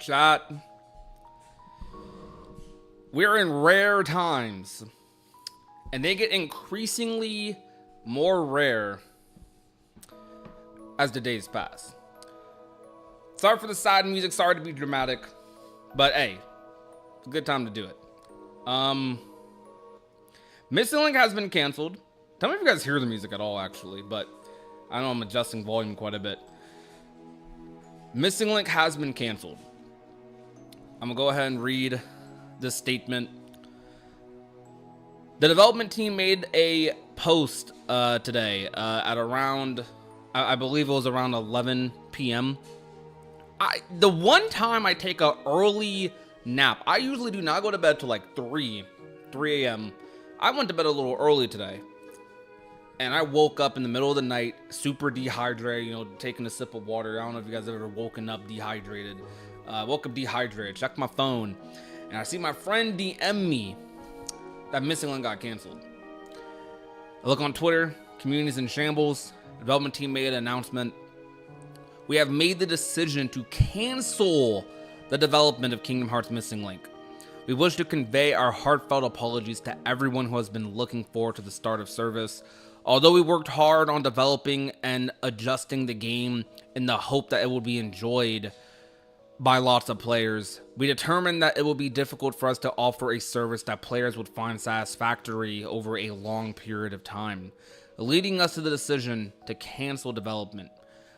Chat. We're in rare times, and they get increasingly more rare as the days pass. Sorry for the sad music, sorry to be dramatic, but hey, it's a good time to do it. Missing Link has been canceled. Tell me if you guys hear the music at all, actually, but I know I'm adjusting volume quite a bit. Missing Link has been canceled. I'm gonna go ahead and read this statement. The development team made a post today at around, I believe it was around 11 p.m. The one time I take an early nap, I usually do not go to bed till like 3 a.m. I went to bed a little early today. And I woke up in the middle of the night, super dehydrated, taking a sip of water. I don't know if you guys have ever woken up dehydrated. Woke up dehydrated, checked my phone, and I see my friend DM me that Missing Link got canceled. I look on Twitter, community's in shambles. The development team made an announcement. We have made the decision to cancel the development of Kingdom Hearts Missing Link. We wish to convey our heartfelt apologies to everyone who has been looking forward to the start of service. Although we worked hard on developing and adjusting the game in the hope that it would be enjoyed by lots of players, we determined that it would be difficult for us to offer a service that players would find satisfactory over a long period of time, leading us to the decision to cancel development.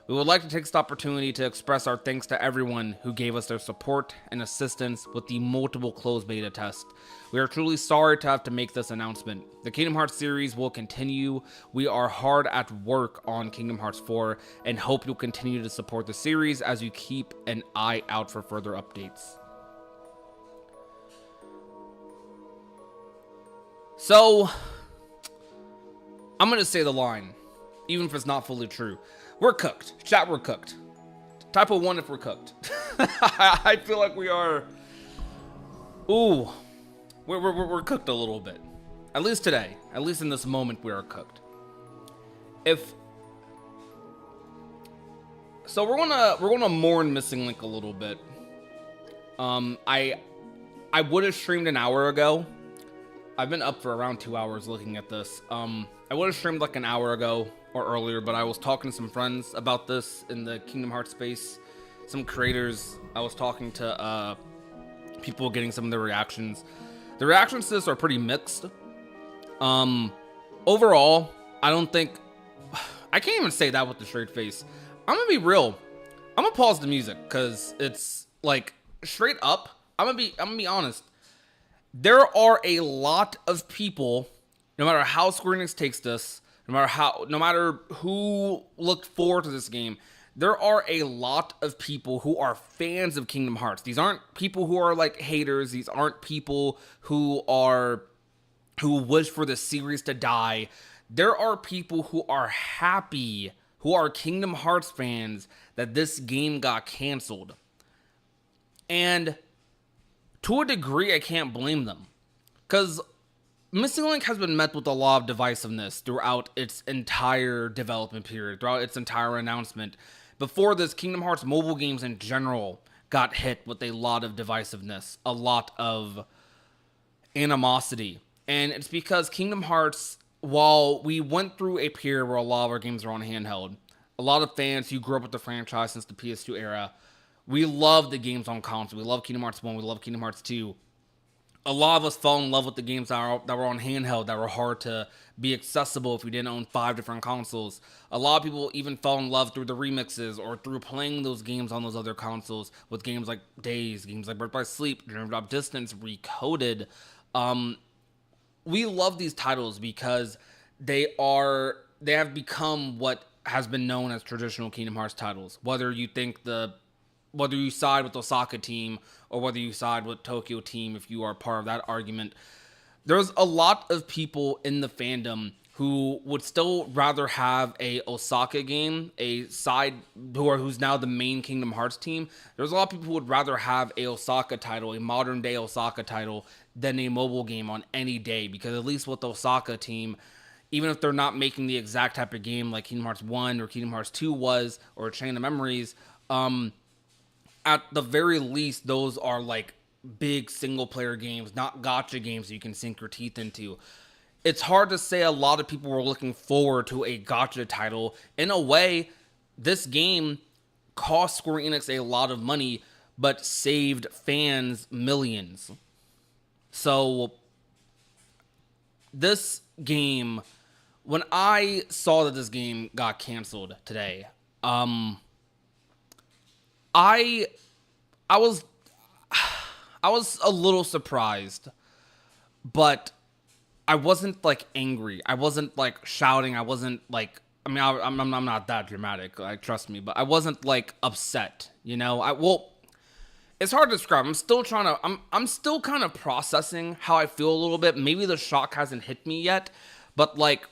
We would like to take this opportunity to express our thanks to everyone who gave us their support and assistance with the multiple closed beta tests. We are truly sorry to have to make this announcement. The Kingdom Hearts series will continue. We are hard at work on Kingdom Hearts 4 and hope you'll continue to support the series as you keep an eye out for further updates. So, I'm going to say the line, even if it's not fully true. We're cooked. Chat, we're cooked. Type of 1 if we're cooked. I feel like we are... Ooh. We're cooked a little bit. At least today. At least in this moment, we are cooked. So we're gonna mourn Missing Link a little bit. I would have streamed an hour ago. I've been up for around 2 hours looking at this. I would have streamed like an hour ago or earlier, but I was talking to some friends about this in the Kingdom Hearts space. Some creators. I was talking to people, getting some of their reactions. The reactions to this are pretty mixed. Overall, I don't think... I can't even say that with a straight face. I'm gonna be real. I'm gonna pause the music, because it's, like, straight up. I'm gonna be honest. There are a lot of people, no matter how Square Enix takes this, no matter who looked forward to this game, there are a lot of people who are fans of Kingdom Hearts. These aren't people who are like haters. These aren't people who wish for the series to die. There are people who are happy, who are Kingdom Hearts fans, that this game got canceled. And to a degree, I can't blame them. Because Missing Link has been met with a lot of divisiveness throughout its entire development period, throughout its entire announcement. Before this, Kingdom Hearts mobile games in general got hit with a lot of divisiveness, a lot of animosity. And it's because Kingdom Hearts, while we went through a period where a lot of our games are on handheld, a lot of fans who grew up with the franchise since the PS2 era, we love the games on console. We love Kingdom Hearts 1, we love Kingdom Hearts 2. A lot of us fell in love with the games that were on handheld, that were hard to be accessible if you didn't own 5 different consoles. A lot of people even fell in love through the remixes or through playing those games on those other consoles with games like Days, games like Birth by Sleep, Dream Drop Distance, Recoded. We love these titles because they have become what has been known as traditional Kingdom Hearts titles. Whether you side with the Osaka team or whether you side with Tokyo team, if you are part of that argument, there's a lot of people in the fandom who would still rather have a Osaka game, who's now the main Kingdom Hearts team. There's a lot of people who would rather have a Osaka title, a modern day Osaka title, than a mobile game on any day, because at least with the Osaka team, even if they're not making the exact type of game like Kingdom Hearts 1 or Kingdom Hearts 2 was, or Chain of Memories, at the very least, those are like big single player games, not gotcha games that you can sink your teeth into. It's hard to say a lot of people were looking forward to a gotcha title. In a way, this game cost Square Enix a lot of money, but saved fans millions. So, this game, when I saw that this game got canceled today, I I was I was a little surprised, but I wasn't like angry. I wasn't like shouting. I wasn't like. I mean, I'm not that dramatic. Like, trust me, but I wasn't like upset. You know, it's hard to describe. I'm still trying to. I'm still kind of processing how I feel a little bit. Maybe the shock hasn't hit me yet, but like,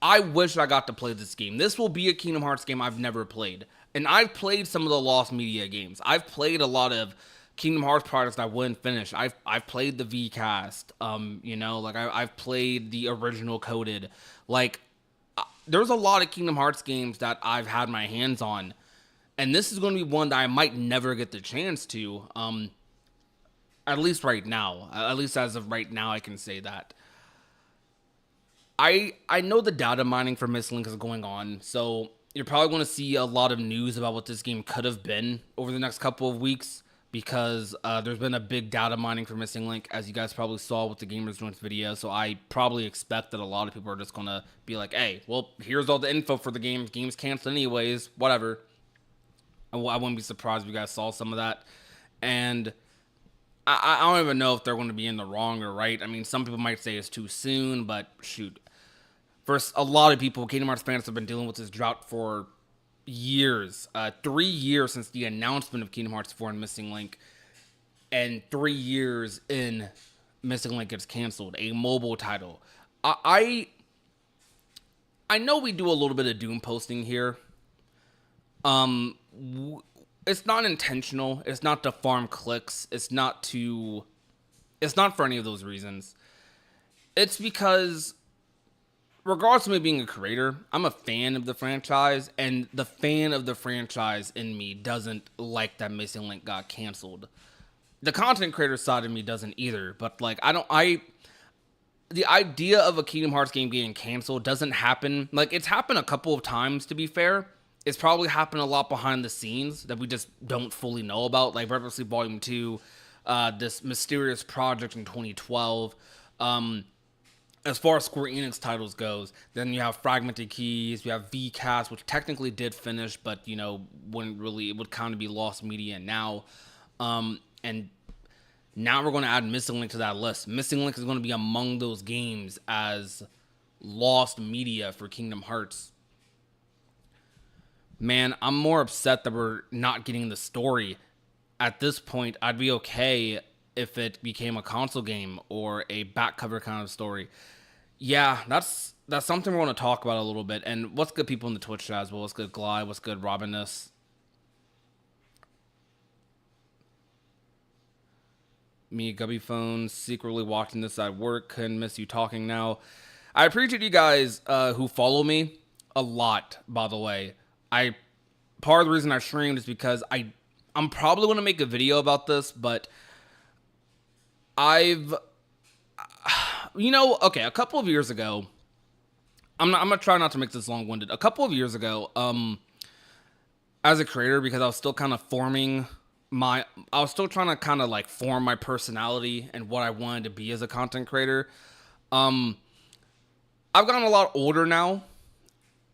I wish I got to play this game. This will be a Kingdom Hearts game I've never played. And I've played some of the Lost Media games. I've played a lot of Kingdom Hearts products that I wouldn't finish. I've played the VCast. You know, like I've played the original coded. Like, there's a lot of Kingdom Hearts games that I've had my hands on. And this is going to be one that I might never get the chance to. At least right now. At least as of right now, I can say that. I know the data mining for Missing Link is going on, so you're probably going to see a lot of news about what this game could have been over the next couple of weeks, because there's been a big data mining for Missing Link, as you guys probably saw with the Gamers Joints video. So I probably expect that a lot of people are just going to be like, hey, well, here's all the info for the game. Game's canceled anyways, whatever. I wouldn't be surprised if you guys saw some of that. And I don't even know if they're going to be in the wrong or right. I mean, some people might say it's too soon, but shoot. For a lot of people, Kingdom Hearts fans have been dealing with this drought for years. 3 years since the announcement of Kingdom Hearts 4 and Missing Link. And 3 years in, Missing Link gets canceled. A mobile title. I know we do a little bit of doom posting here. It's not intentional. It's not to farm clicks. It's not for any of those reasons. It's because, regardless of me being a creator, I'm a fan of the franchise, and the fan of the franchise in me doesn't like that Missing Link got canceled. The content creator side of me doesn't either, but like, the idea of a Kingdom Hearts game getting canceled doesn't happen. Like, it's happened a couple of times, to be fair. It's probably happened a lot behind the scenes that we just don't fully know about, like Rebel Sleep Volume 2, this mysterious project in 2012. As far as Square Enix titles goes, then you have Fragmented Keys, you have VCast, which technically did finish, but, you know, it would kind of be lost media now. And now we're going to add Missing Link to that list. Missing Link is going to be among those games as lost media for Kingdom Hearts. Man, I'm more upset that we're not getting the story. At this point, I'd be okay if it became a console game or a back cover kind of story. Yeah, that's something we're going to talk about a little bit. And what's good, people in the Twitch chat as well? What's good, Glide? What's good, Robinus? Me, Gubby Phones, secretly watching this at work. Couldn't miss you talking now. I appreciate you guys who follow me a lot, by the way. Part of the reason I streamed is because I'm probably going to make a video about this, but a couple of years ago, I'm going to try not to make this long-winded. A couple of years ago, as a creator, because I was still kind of trying to kind of like form my personality and what I wanted to be as a content creator. I've gotten a lot older now.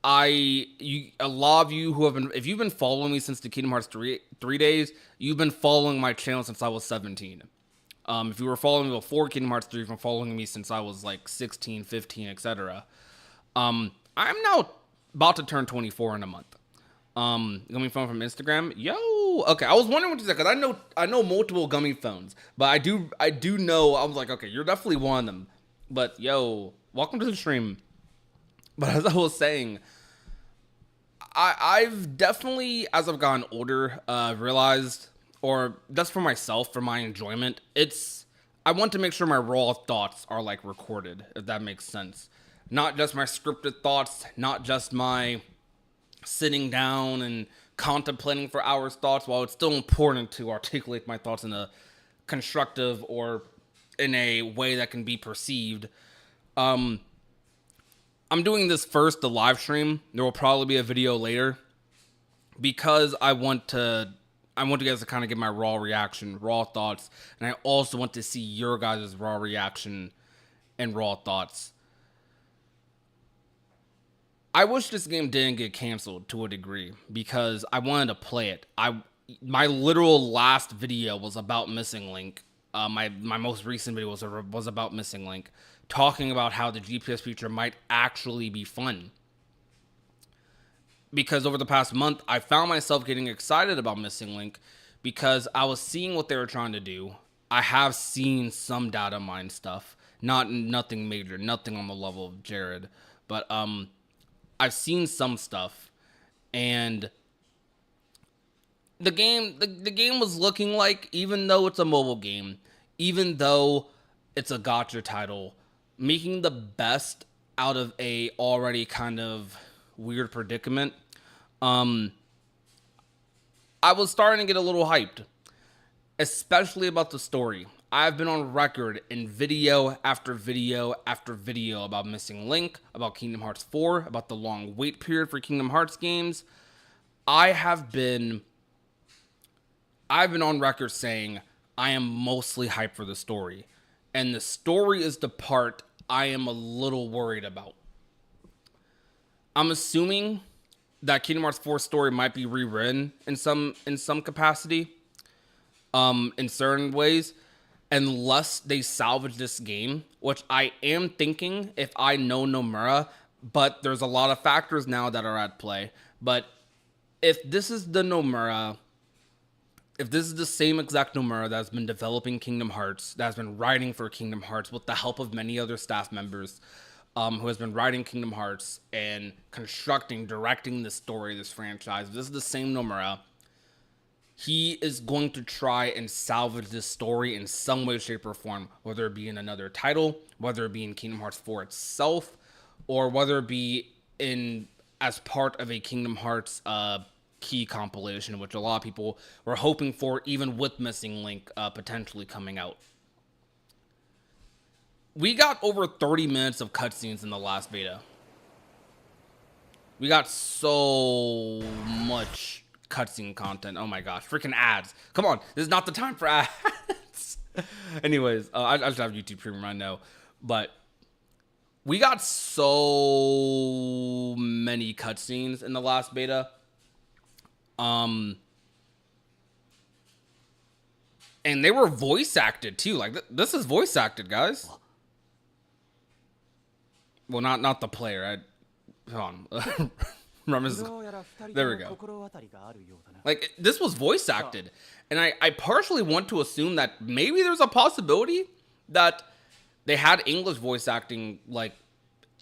A lot of you if you've been following me since the Kingdom Hearts 3 days, you've been following my channel since I was 17. If you were following me before Kingdom Hearts 3, you've been following me since I was like 16, 15, etc. I'm now about to turn 24 in a month. Gummy phone from Instagram. Yo, okay. I was wondering what you said, because I know multiple gummy phones, but I do know. I was like, okay, you're definitely one of them. But yo, welcome to the stream. But as I was saying, I've definitely, as I've gotten older, realized, or just for myself, for my enjoyment, I want to make sure my raw thoughts are like recorded, if that makes sense. Not just my scripted thoughts, not just my sitting down and contemplating for hours thoughts, while it's still important to articulate my thoughts in a constructive or in a way that can be perceived. I'm doing this first, the live stream. There will probably be a video later because I want you guys to kind of get my raw reaction, raw thoughts, and I also want to see your guys' raw reaction and raw thoughts. I wish this game didn't get canceled to a degree because I wanted to play it. My literal last video was about Missing Link. My most recent video was about Missing Link, talking about how the GPS feature might actually be fun. Because over the past month, I found myself getting excited about Missing Link because I was seeing what they were trying to do. I have seen some data mine stuff, nothing major, nothing on the level of Jared, but I've seen some stuff, and the game was looking like, even though it's a mobile game, even though it's a gacha title, making the best out of a already kind of weird predicament. I was starting to get a little hyped, especially about the story. I've been on record in video after video after video about Missing Link, about Kingdom Hearts 4, about the long wait period for Kingdom Hearts games. I've been on record saying I am mostly hyped for the story. And the story is the part I am a little worried about. I'm assuming that Kingdom Hearts 4 story might be rewritten in some capacity, in certain ways, unless they salvage this game, which I am thinking if I know Nomura, but there's a lot of factors now that are at play. But if this is the Nomura, if this is the same exact Nomura that's been developing Kingdom Hearts, that's been writing for Kingdom Hearts with the help of many other staff members, who has been writing Kingdom Hearts and constructing, directing this story, this franchise, if this is the same Nomura, he is going to try and salvage this story in some way, shape, or form, whether it be in another title, whether it be in Kingdom Hearts 4 itself, or whether it be as part of a Kingdom Hearts key compilation, which a lot of people were hoping for, even with Missing Link potentially coming out. We got over 30 minutes of cutscenes in the last beta. We got so much cutscene content. Oh my gosh, freaking ads. Come on, this is not the time for ads. Anyways, I just have YouTube Premium, I know. But we got so many cutscenes in the last beta. And they were voice acted too. Like, this is voice acted, guys. Well, not the player. Hold on. There we go. Like, this was voice acted. And I partially want to assume that maybe there's a possibility that they had English voice acting, like,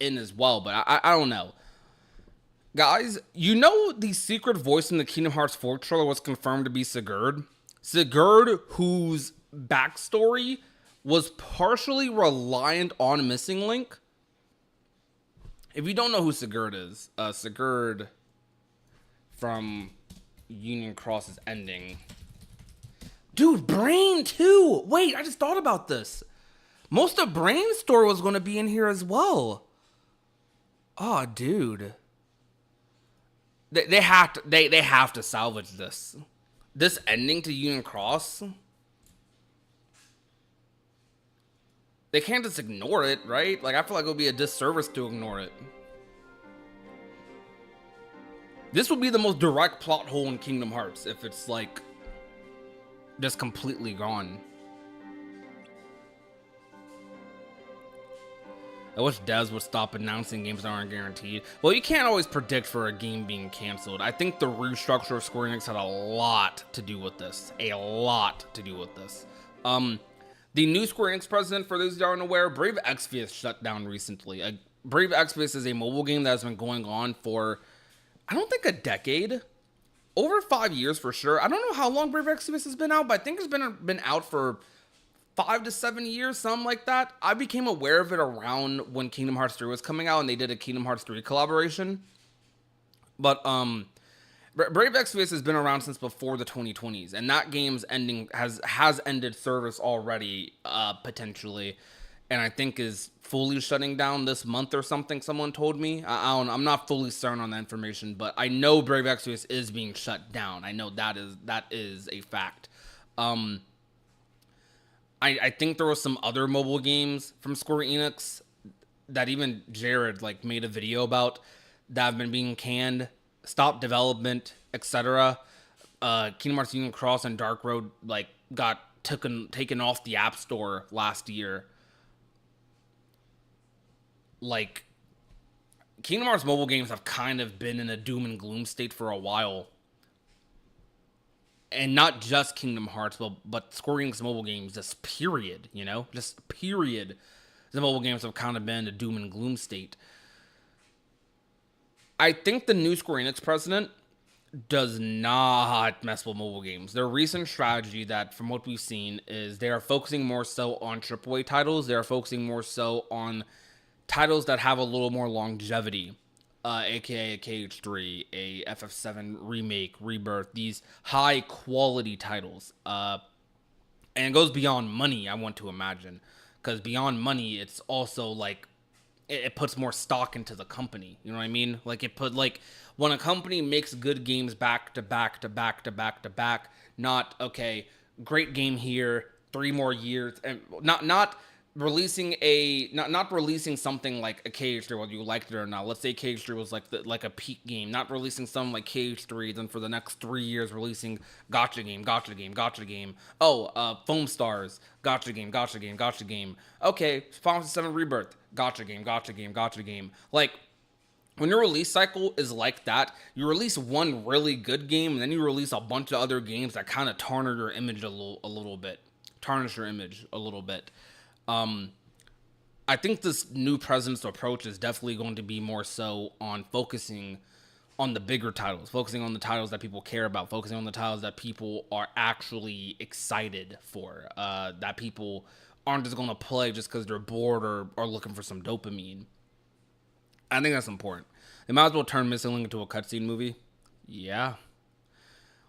in as well. But I don't know. Guys, you know the secret voice in the Kingdom Hearts 4 trailer was confirmed to be Sigurd? Sigurd, whose backstory was partially reliant on Missing Link. If you don't know who Sigurd is, Sigurd from Union Cross's ending. Dude, Brain too! Wait, I just thought about this. Most of Brain's story was going to be in here as well. Oh, dude. They have to salvage this. This ending to Union Cross. They can't just ignore it, right? Like, I feel like it would be a disservice to ignore it. This would be the most direct plot hole in Kingdom Hearts if it's, like, just completely gone. I wish devs would stop announcing games that aren't guaranteed. Well, you can't always predict for a game being canceled. I think the restructure of Square Enix had a lot to do with this. A lot to do with this. The new Square Enix president, for those who aren't aware, Brave Exvius shut down recently. Brave Exvius is a mobile game that has been going on for, I don't think, a decade. Over 5 years for sure. I don't know how long Brave Exvius has been out, but I think it's been out for 5 to 7 years, something like that. I became aware of it around when Kingdom Hearts 3 was coming out, and they did a Kingdom Hearts 3 collaboration. But Brave Exvius has been around since before the 2020s, and that game's ending has ended service already, potentially, and I think is fully shutting down this month or something. Someone told me. I don't. I'm not fully certain on the information, but I know Brave Exvius is being shut down. I know that is a fact. Um, I think there were some other mobile games from Square Enix that even Jared like made a video about that have been being canned, stopped development, etc. Kingdom Hearts Union Cross and Dark Road like got taken off the App Store last year. Like Kingdom Hearts mobile games have kind of been in a doom and gloom state for a while. And not just Kingdom Hearts, but Square Enix mobile games, just period, just period. The mobile games have kind of been in a doom and gloom state. I think the new Square Enix president does not mess with mobile games. Their recent strategy, that from what we've seen, is they are focusing more so on AAA titles. They are focusing more so on titles that have a little more longevity, aka a KH3, a FF7 remake, rebirth, these high quality titles. And it goes beyond money, I want to imagine. Because beyond money, it's also like it puts more stock into the company. You know what I mean? Like when a company makes good games back to back to back to back to back, not okay, great game here, 3 more years, and not releasing something like a KH3 whether you liked it or not. Let's say KH3 was like a peak game, not releasing something like KH3, then for the next 3 years releasing gotcha game. Oh, Foam Stars, gotcha game. Okay, Final Fantasy 7 Rebirth, gotcha game. Like, when your release cycle is like that, you release one really good game, and then you release a bunch of other games that kind of tarnish your image a little bit. I think this new president's approach is definitely going to be more so on focusing on the bigger titles, focusing on the titles that people care about, focusing on the titles that people are actually excited for, that people aren't just going to play just because they're bored or are looking for some dopamine. I think that's important. They might as well turn Missing Link into a cutscene movie. Yeah.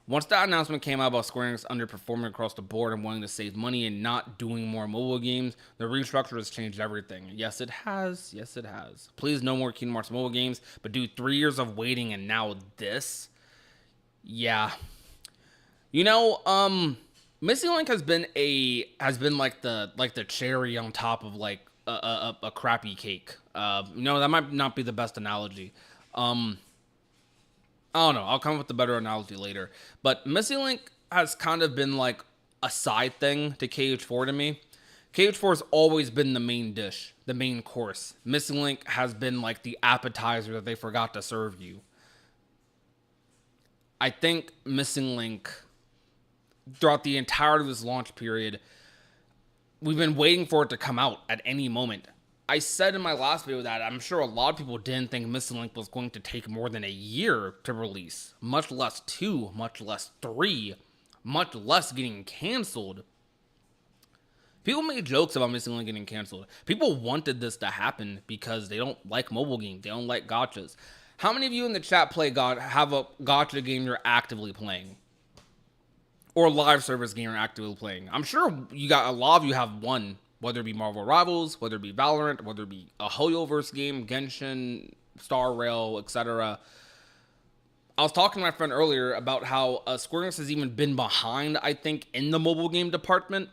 Once that announcement came out about Square Enix underperforming across the board and wanting to save money and not doing more mobile games, the restructure has changed everything. Yes, it has. Please, no more Kingdom Hearts mobile games. But dude, 3 years of waiting and now this? Yeah. Missing Link has been like the cherry on top of like a crappy cake. That might not be the best analogy. I don't know. I'll come up with a better analogy later. But Missing Link has kind of been like a side thing to KH4 to me. KH4 has always been the main dish, the main course. Missing Link has been like the appetizer that they forgot to serve you. I think Missing Link, throughout the entirety of this launch period, we've been waiting for it to come out at any moment. I said in my last video that I'm sure a lot of people didn't think Missing Link was going to take more than a year to release, much less 2, much less 3, much less getting canceled. People made jokes about Missing Link getting canceled. People wanted this to happen because they don't like mobile games. They don't like gachas. How many of you in the chat have a gacha game you're actively playing? Or a live service game you're actively playing? I'm sure a lot of you have one. Whether it be Marvel Rivals, whether it be Valorant, whether it be a Hoyoverse game, Genshin, Star Rail, etc. I was talking to my friend earlier about how Square Enix has even been behind, I think, in the mobile game department,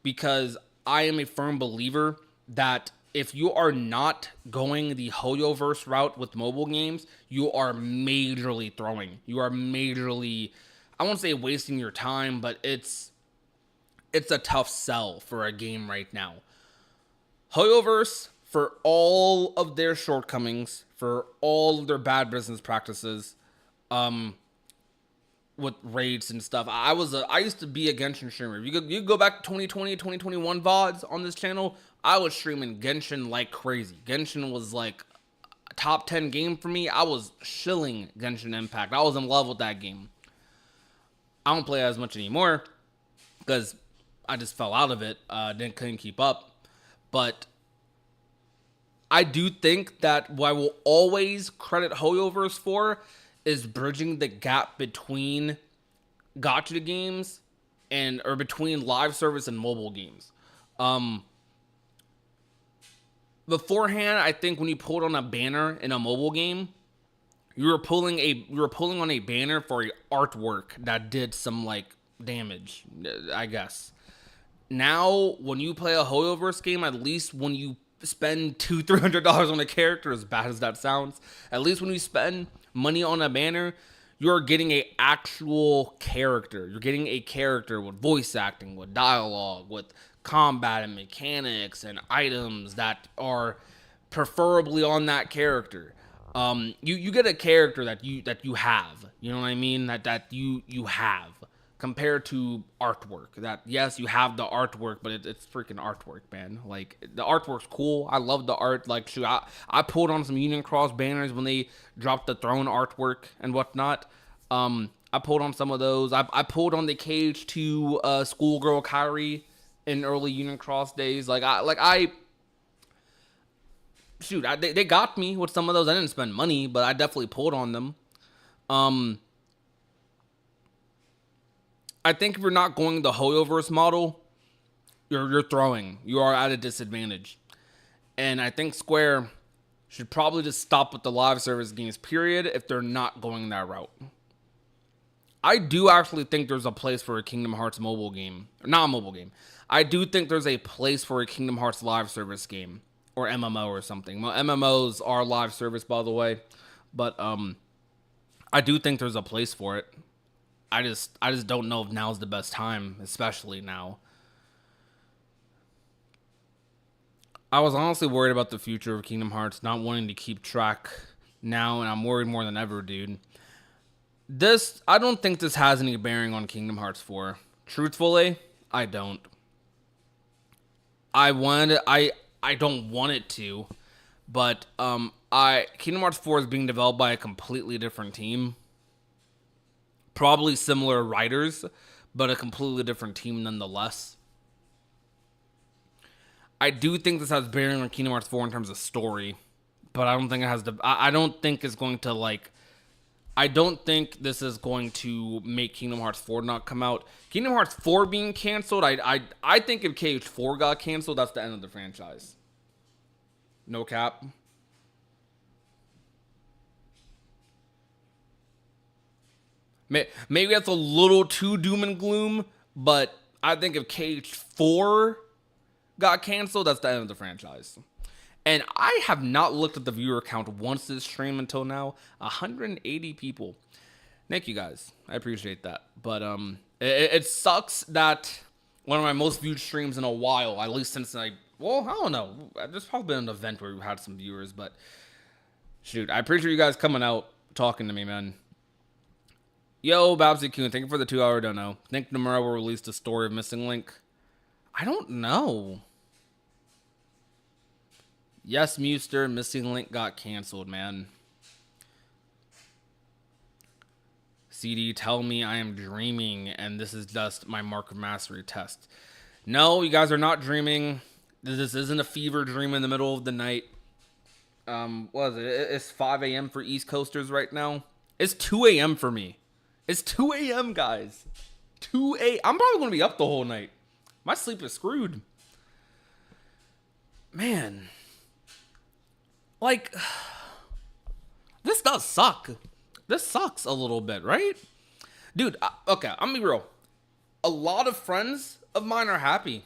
because I am a firm believer that if you are not going the Hoyoverse route with mobile games, you are majorly throwing. You are majorly, I won't say wasting your time, but it's a tough sell for a game right now. Hoyoverse, for all of their shortcomings, for all of their bad business practices, with raids and stuff. I used to be a Genshin streamer. You go back to 2020, 2021 VODs on this channel, I was streaming Genshin like crazy. Genshin was like a top 10 game for me. I was shilling Genshin Impact. I was in love with that game. I don't play as much anymore because I just fell out of it, couldn't keep up. But I do think that what I will always credit Hoyoverse for is bridging the gap between gacha games or between live service and mobile games. Um, Beforehand, I think when you pulled on a banner in a mobile game, you were pulling on a banner for a artwork that did some like damage, I guess. Now, when you play a Hoyoverse game, at least when you spend $200-300 on a character, as bad as that sounds, at least when you spend money on a banner, you're getting a actual character. You're getting a character with voice acting, with dialogue, with combat and mechanics and items that are preferably on that character. You get a character that you have. You know what I mean? That you have compared to artwork. That yes, you have the artwork, but it's freaking artwork, man. Like the artwork's cool. I love the art. Like shoot, I pulled on some Union Cross banners when they dropped the throne artwork and whatnot. I pulled on some of those. I pulled on the Cage to Schoolgirl Kyrie in early Union Cross days. They got me with some of those. I didn't spend money, but I definitely pulled on them. I think if you're not going the Hoyoverse model, you're throwing. You are at a disadvantage. And I think Square should probably just stop with the live service games, period, if they're not going that route. I do actually think there's a place for a Kingdom Hearts mobile game. Not a mobile game. I do think there's a place for a Kingdom Hearts live service game. Or MMO or something. Well, MMOs are live service, by the way. But I do think there's a place for it. I just don't know if now's the best time, especially now. I was honestly worried about the future of Kingdom Hearts, not wanting to keep track now, and I'm worried more than ever, dude. I don't think this has any bearing on Kingdom Hearts 4. Truthfully, I don't. I don't want it to, but Kingdom Hearts 4 is being developed by a completely different team. Probably similar writers, but a completely different team nonetheless. I do think this has bearing on Kingdom Hearts 4 in terms of story, but I don't think it has I don't think it's going to I don't think this is going to make Kingdom Hearts 4 not come out. Kingdom Hearts 4 being canceled, I think if KH4 got canceled, that's the end of the franchise. No cap. Maybe that's a little too doom and gloom, but I think if KH4 got canceled, that's the end of the franchise. And I have not looked at the viewer count once this stream until now. 180 people. Thank you guys. I appreciate that. But it sucks that one of my most viewed streams in a while, at least since I don't know. There's probably been an event where we've had some viewers, but shoot, I appreciate you guys coming out, talking to me, man. Yo, Babsy Coon, thank you for the 2 hour dono. Think Nomura will release the story of Missing Link? I don't know. Yes, Muster, Missing Link got canceled, man. CD, tell me I am dreaming and this is just my Mark of Mastery test. No, you guys are not dreaming. This isn't a fever dream in the middle of the night. What is it? It's 5 a.m. for East Coasters right now. It's 2 a.m. for me. It's 2 a.m., guys. 2 a.m. I'm probably going to be up the whole night. My sleep is screwed. Man. Like, this does suck. This sucks a little bit, right? Dude, okay, I'm gonna be real. A lot of friends of mine are happy.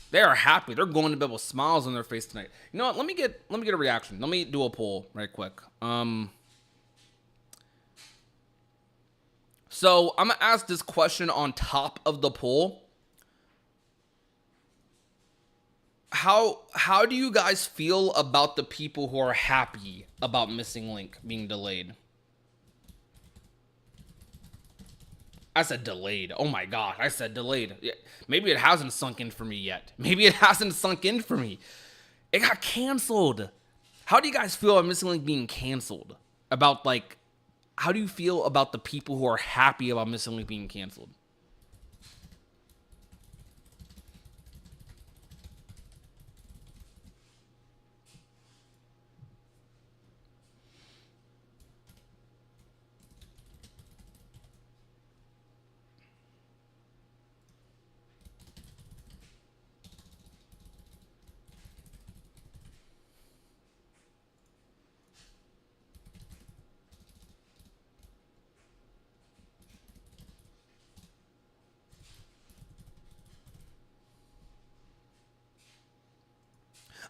They are happy. They're going to bed with smiles on their face tonight. You know what? Let me get a reaction. Let me do a poll right quick. So I'm gonna ask this question on top of the poll. How do you guys feel about the people who are happy about Missing Link being delayed? I said delayed. Oh my god, I said delayed. Maybe it hasn't sunk in for me yet. Maybe it hasn't sunk in for me. It got canceled. How do you guys feel about Missing Link being canceled? How do you feel about the people who are happy about Missing Link being canceled?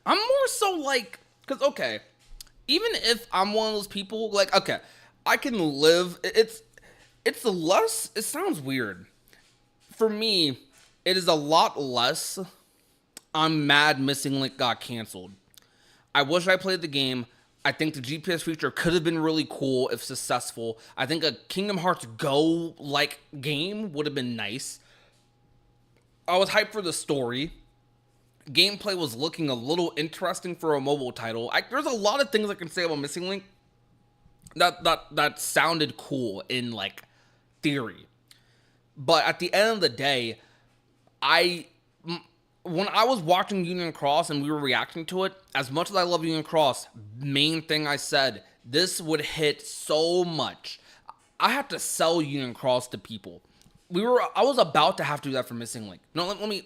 I'm more so like, because, okay, even if I'm one of those people, like, okay, I can live, it's a less, it sounds weird. For me, it is a lot less, I'm mad Missing Link got canceled. I wish I played the game. I think the GPS feature could have been really cool if successful. I think a Kingdom Hearts Go like game would have been nice. I was hyped for the story. Gameplay was looking a little interesting for a mobile title. There's a lot of things I can say about Missing Link that sounded cool in like theory. But at the end of the day, when I was watching Union Cross and we were reacting to it, as much as I love Union Cross, main thing I said, this would hit so much. I have to sell Union Cross to people. I was about to have to do that for Missing Link. No, let me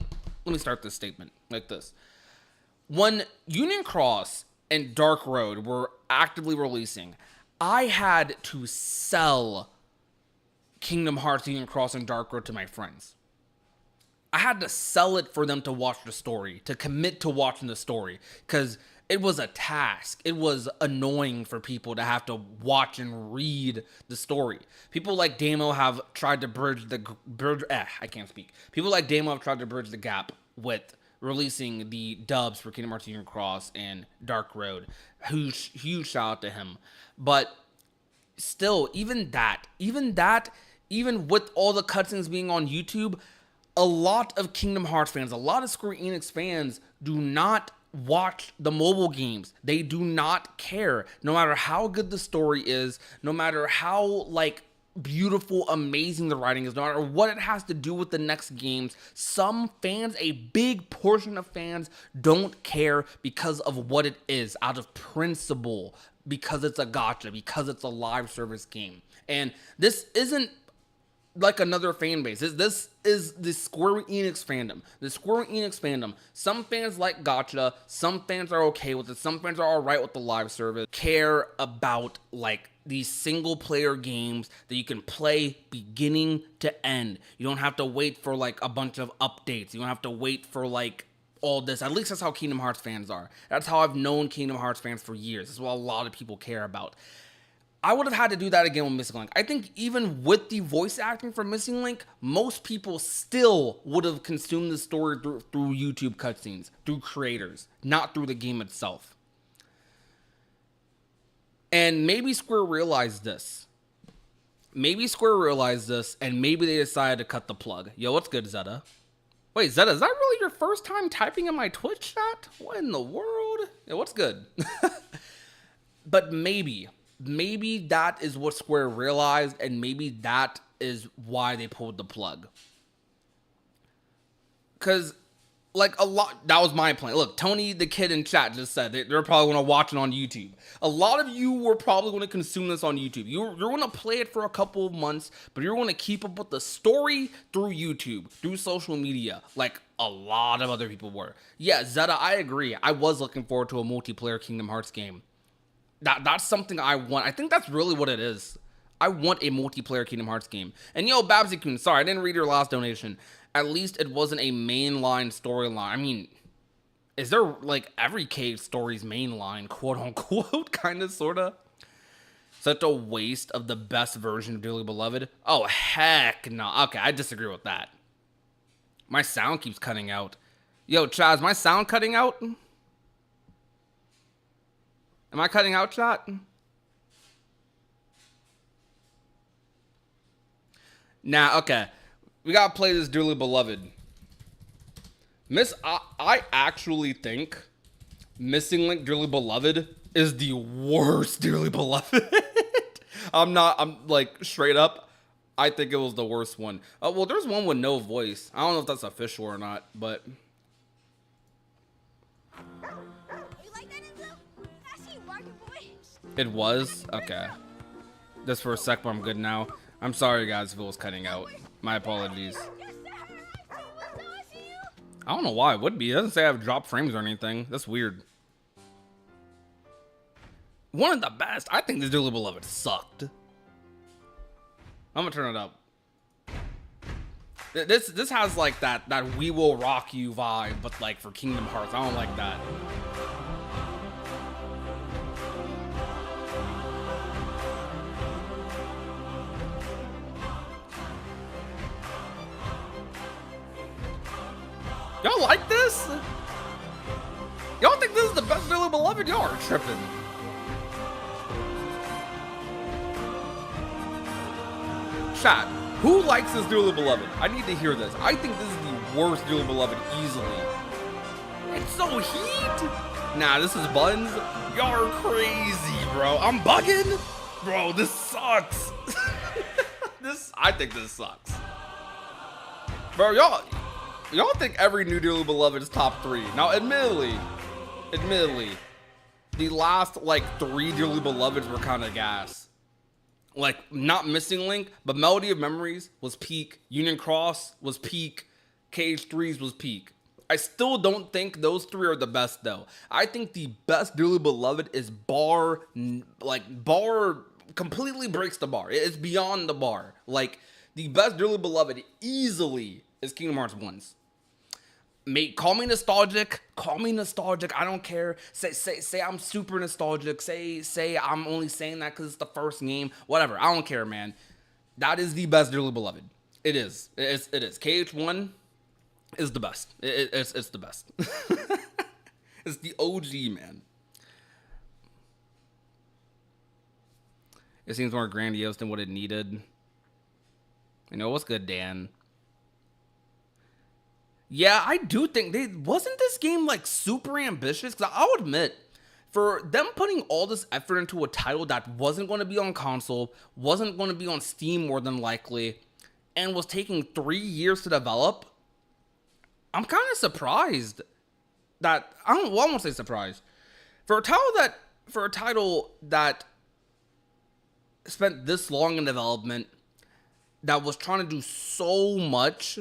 start this statement like this. When Union Cross and Dark Road were actively releasing, I had to sell Kingdom Hearts, Union Cross, and Dark Road to my friends. I had to sell it for them to watch the story, to commit to watching the story, because it was a task. It was annoying for people to have to watch and read the story. People like Damo have tried to I can't speak. People like Damo have tried to bridge the gap with releasing the dubs for Kingdom Hearts Union Cross and Dark Road. Huge shout out to him. But still, even with all the cutscenes being on YouTube, a lot of Kingdom Hearts fans, a lot of Square Enix fans do not watch the mobile games. They do not care. No matter how good the story is, no matter how like beautiful, amazing the writing is, no matter what it has to do with the next games, some fans, a big portion of fans, don't care because of what it is, out of principle, because it's a gacha, because it's a live service game. And this isn't like another fan base. This is the Square Enix fandom. The Square Enix fandom. Some fans like gacha. Some fans are okay with it. Some fans are alright with the live service. Care about like these single player games that you can play beginning to end. You don't have to wait for like a bunch of updates. You don't have to wait for like all this. At least that's how Kingdom Hearts fans are. That's how I've known Kingdom Hearts fans for years. That's what a lot of people care about. I would have had to do that again with Missing Link. I think even with the voice acting for Missing Link, most people still would have consumed the story through YouTube cutscenes, through creators, not through the game itself. And maybe Square realized this. And maybe they decided to cut the plug. Yo, what's good, Zeta? Wait, Zeta, is that really your first time typing in my Twitch chat? What in the world? Yo, what's good? But maybe that is what Square realized, and maybe that is why they pulled the plug. Because, like, a lot, that was my plan. Look, Tony the Kid in chat just said they're probably going to watch it on YouTube. A lot of you were probably going to consume this on YouTube. You're going to play it for a couple of months, but you're going to keep up with the story through YouTube, through social media, like a lot of other people were. Yeah, Zeta, I agree. I was looking forward to a multiplayer Kingdom Hearts game. That's something I want. I think that's really what it is. I want a multiplayer Kingdom Hearts game. And yo, Babsy-kun, sorry, I didn't read your last donation. At least it wasn't a mainline storyline. I mean, is there, like, every cave story's mainline, quote-unquote, kind of, sort of? Such a waste of the best version of Dearly Beloved? Oh, heck no. Okay, I disagree with that. My sound keeps cutting out. Yo, Chaz, my sound cutting out? Am I cutting out, chat? Nah, okay. We gotta play this Dearly Beloved. I actually think Missing Link Dearly Beloved is the worst Dearly Beloved. I'm like, straight up, I think it was the worst one. Well, there's one with no voice. I don't know if that's official or not, but... It was? Okay. Just for a sec, but I'm good now. I'm sorry, guys, if it was cutting out. My apologies. I don't know why it would be. It doesn't say I've dropped frames or anything. That's weird. One of the best. I think this Dearly Beloved sucked. I'm gonna turn it up. This has like that We Will Rock You vibe, but like for Kingdom Hearts. I don't like that. Y'all like this? Y'all think this is the best Dearly Beloved? Y'all are tripping. Chat, who likes this Dearly Beloved? I need to hear this. I think this is the worst Dearly Beloved easily. It's so heat. Nah, this is buns. Y'all are crazy, bro. I'm bugging. Bro, this sucks. I think this sucks. Bro, y'all think every new Dearly Beloved is top 3. Now, admittedly, the last, like, 3 Dearly Beloveds were kind of gas. Like, not Missing Link, but Melody of Memories was peak. Union Cross was peak. KH3s was peak. I still don't think those 3 are the best, though. I think the best Dearly Beloved is bar completely breaks the bar. It's beyond the bar. Like, the best Dearly Beloved easily is Kingdom Hearts 1's. Mate, call me nostalgic. I don't care. Say I'm super nostalgic. Say I'm only saying that because it's the first game. Whatever. I don't care, man. That is the best Dearly Beloved. It is. It is. KH1 is the best. It's the best. It's the OG, man. It seems more grandiose than what it needed. You know, what's good, Dan? Yeah, I do think wasn't this game like super ambitious? Because I'll admit, for them putting all this effort into a title that wasn't going to be on console, wasn't going to be on Steam more than likely, and was taking 3 years to develop, I'm kind of surprised that I won't say surprised. For a title that spent this long in development, that was trying to do so much,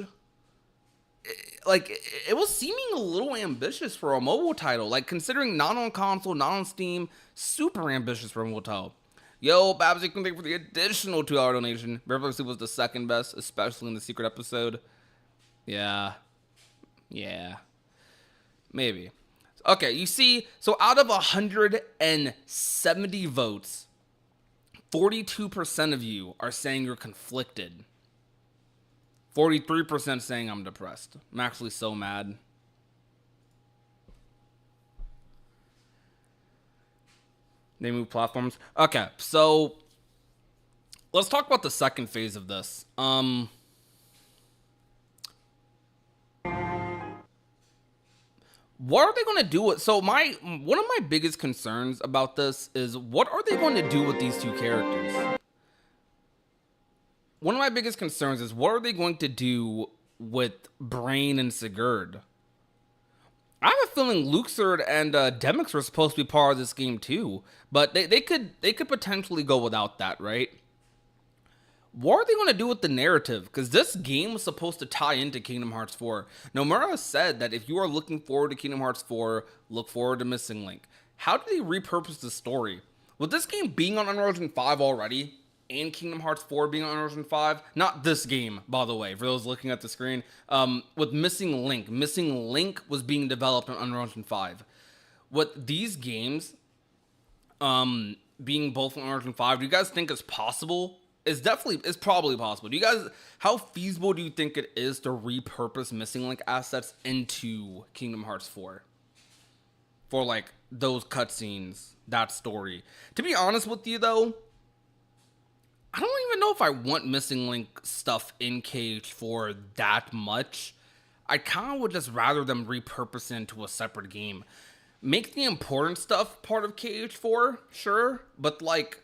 like, it was seeming a little ambitious for a mobile title. Like, considering not on console, not on Steam, super ambitious for a mobile title. Yo, Babs, you can thank for the additional $2 donation. Reverse was the second best, especially in the secret episode. Yeah. Maybe. Okay, you see, so out of 170 votes, 42% of you are saying you're conflicted. 43% saying I'm depressed. I'm actually so mad. They move platforms. Okay, so let's talk about the second phase of this. What are they going to do with... So one of my biggest concerns about this is, what are they going to do with these 2 characters? One of my biggest concerns is, what are they going to do with Brain and Sigurd? I have a feeling Luxord and Demix were supposed to be part of this game too, but they could potentially go without that, right? What are they going to do with the narrative? Because this game was supposed to tie into Kingdom Hearts 4. Nomura said that if you are looking forward to Kingdom Hearts 4, look forward to Missing Link. How do they repurpose the story? With this game being on Unreal Engine 5 already, and Kingdom Hearts 4 being on Unreal Engine 5, not this game, by the way, for those looking at the screen, with Missing Link was being developed on Unreal Engine 5. With these games being both on Unreal Engine 5, do you guys think it's possible? It's probably possible. How feasible do you think it is to repurpose Missing Link assets into Kingdom Hearts 4? For, like, those cutscenes, that story. To be honest with you, though, I don't even know if I want Missing Link stuff in KH4 that much. I kind of would just rather them repurpose it into a separate game. Make the important stuff part of KH4, sure, but, like,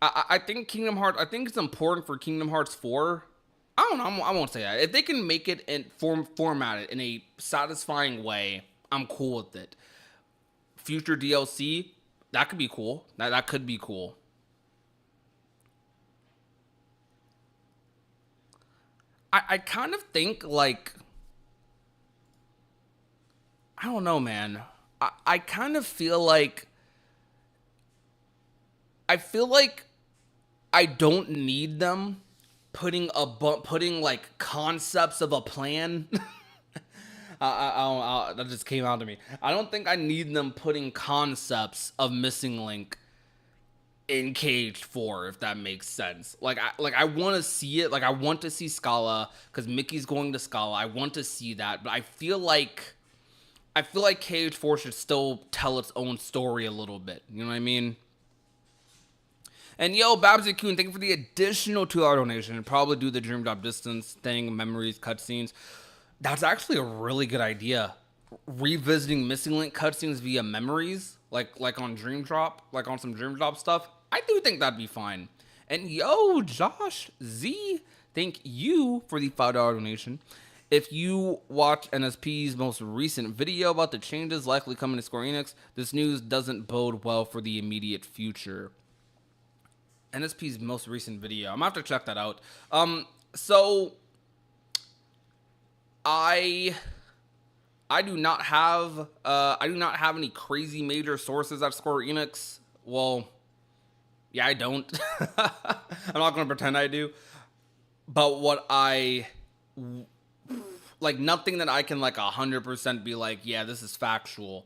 I think it's important for Kingdom Hearts 4. I don't know, I won't say that. If they can make it and format it in a satisfying way, I'm cool with it. Future DLC, that could be cool. That could be cool. I kind of think, like, I don't know, man. I kind of feel like I don't need them putting like concepts of a plan. That just came out to me. I don't think I need them putting concepts of Missing Link in Cage 4, if that makes sense. I want to see it. Like, I want to see Scala because Mickey's going to Scala. I want to see that, but I feel like Cage 4 should still tell its own story a little bit. You know what I mean? And yo, Babsy Coon, thank you for the additional $2 donation. And probably do the Dream Drop Distance thing, memories, cutscenes. That's actually a really good idea. Revisiting Missing Link cutscenes via memories, like on Dream Drop, like on some Dream Drop stuff. I do think that'd be fine. And yo, Josh Z, thank you for the $5 donation. If you watch NSP's most recent video about the changes likely coming to Square Enix, this news doesn't bode well for the immediate future. NSP's most recent video. I'm gonna have to check that out. So I do not have any crazy major sources at Square Enix. Well, yeah, I don't. I'm not gonna pretend I do. But what like, nothing that I can like 100% be like, yeah, this is factual.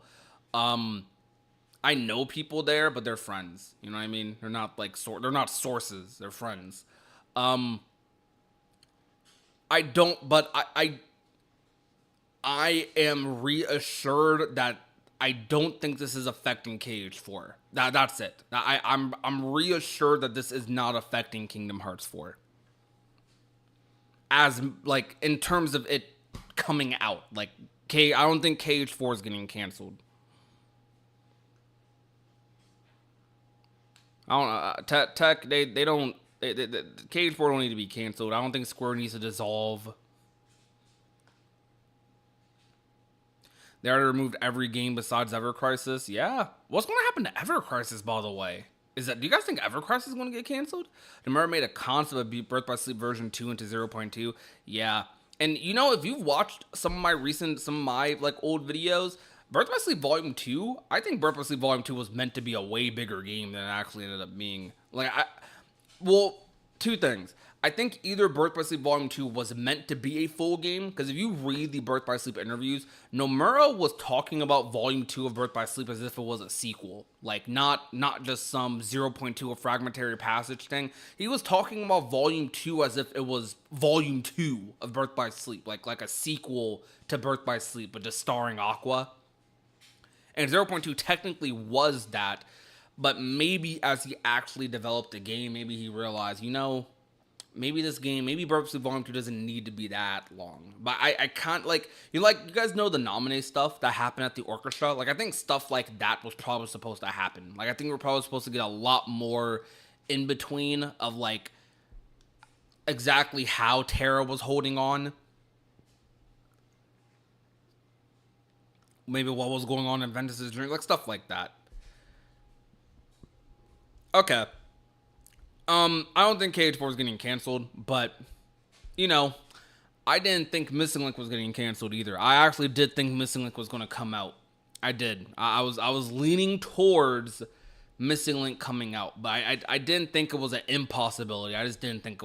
I know people there, but they're friends. You know what I mean? They're not like they're not sources. They're friends. I don't, but I am reassured that I don't think this is affecting Cage 4. That's it. I'm reassured that this is not affecting Kingdom Hearts 4. As like in terms of it coming out, like I don't think Cage 4 is getting canceled. I don't know. Tech, they don't. Cage 4 don't need to be canceled. I don't think Square needs to dissolve. They already removed every game besides Ever Crisis. Yeah. What's going to happen to Ever Crisis, by the way? Do you guys think Ever Crisis is going to get canceled? Demura made a concept of Birth by Sleep version 2 into 0.2. Yeah. And you know, if you've watched some of my like old videos, Birth by Sleep Volume 2, I think Birth by Sleep Volume 2 was meant to be a way bigger game than it actually ended up being. Well, two things. I think either Birth by Sleep Volume 2 was meant to be a full game, because if you read the Birth by Sleep interviews, Nomura was talking about Volume 2 of Birth by Sleep as if it was a sequel. Like, not just some 0.2 of fragmentary passage thing. He was talking about Volume 2 as if it was Volume 2 of Birth by Sleep. Like a sequel to Birth by Sleep, but just starring Aqua. And 0.2 technically was that, but maybe as he actually developed the game, maybe he realized, maybe this game, maybe Birth by Sleep Volume 2 doesn't need to be that long. But I can't, you guys know the Naminé stuff that happened at the orchestra? Like, I think stuff like that was probably supposed to happen. Like, I think we're probably supposed to get a lot more in between of, like, exactly how Terra was holding on. Maybe what was going on in Ventus's dream, like, stuff like that. Okay. I don't think Cage 4 is getting canceled, but, I didn't think Missing Link was getting canceled either. I actually did think Missing Link was going to come out. I did. I was leaning towards Missing Link coming out, but I didn't think it was an impossibility. I just didn't think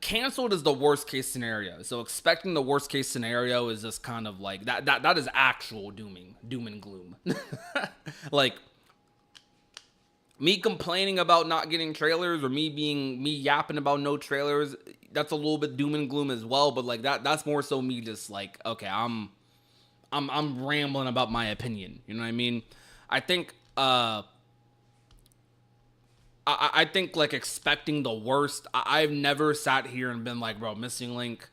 canceled is the worst case scenario. So expecting the worst case scenario is just kind of like that is actual doom and gloom. Like, me complaining about not getting trailers, or me yapping about no trailers, that's a little bit doom and gloom as well. But like that's more so me just like, okay, I'm rambling about my opinion. You know what I mean? I think I think like expecting the worst. I've never sat here and been like, bro, Missing Link.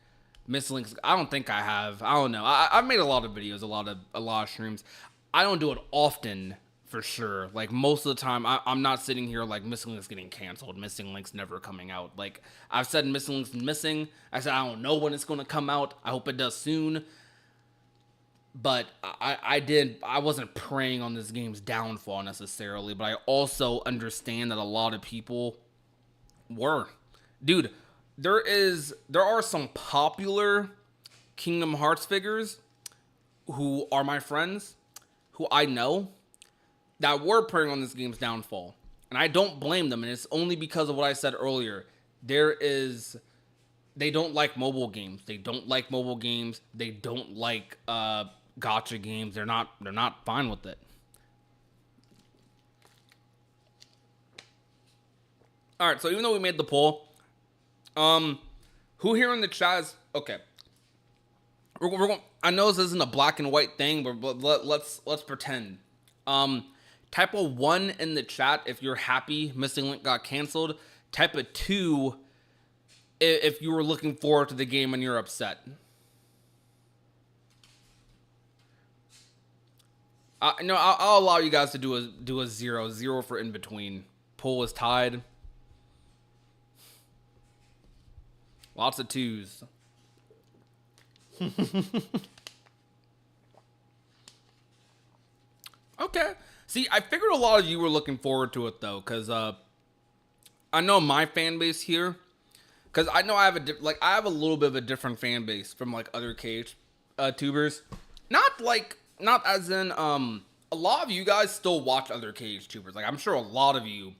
I don't think I have. I don't know. I've made a lot of videos, a lot of streams. I don't do it often. For sure. Like, most of the time, I'm not sitting here like Missing Link's getting canceled. Missing Link's never coming out. Like, I've said Missing Link's missing. I said I don't know when it's going to come out. I hope it does soon. But I wasn't preying on this game's downfall necessarily. But I also understand that a lot of people were. Dude, there are some popular Kingdom Hearts figures who are my friends, who I know, that were preying on this game's downfall. And I don't blame them, and it's only because of what I said earlier. They don't like mobile games. They don't like gacha games. They're not fine with it. All right, so even though we made the poll, who here in the chat is okay? We're going. I know this isn't a black and white thing, but let's pretend. Um, Type a 1 in the chat if you're happy Missing Link got canceled. Type a 2 if you were looking forward to the game and you're upset. No, I'll allow you guys to do a 0 for in between. Poll is tied. Lots of 2s. Okay. See, I figured a lot of you were looking forward to it though, because I know my fan base here, because I know I have I have a little bit of a different fan base from like other cage tubers. Not as in a lot of you guys still watch other cage tubers. Like I'm sure a lot of you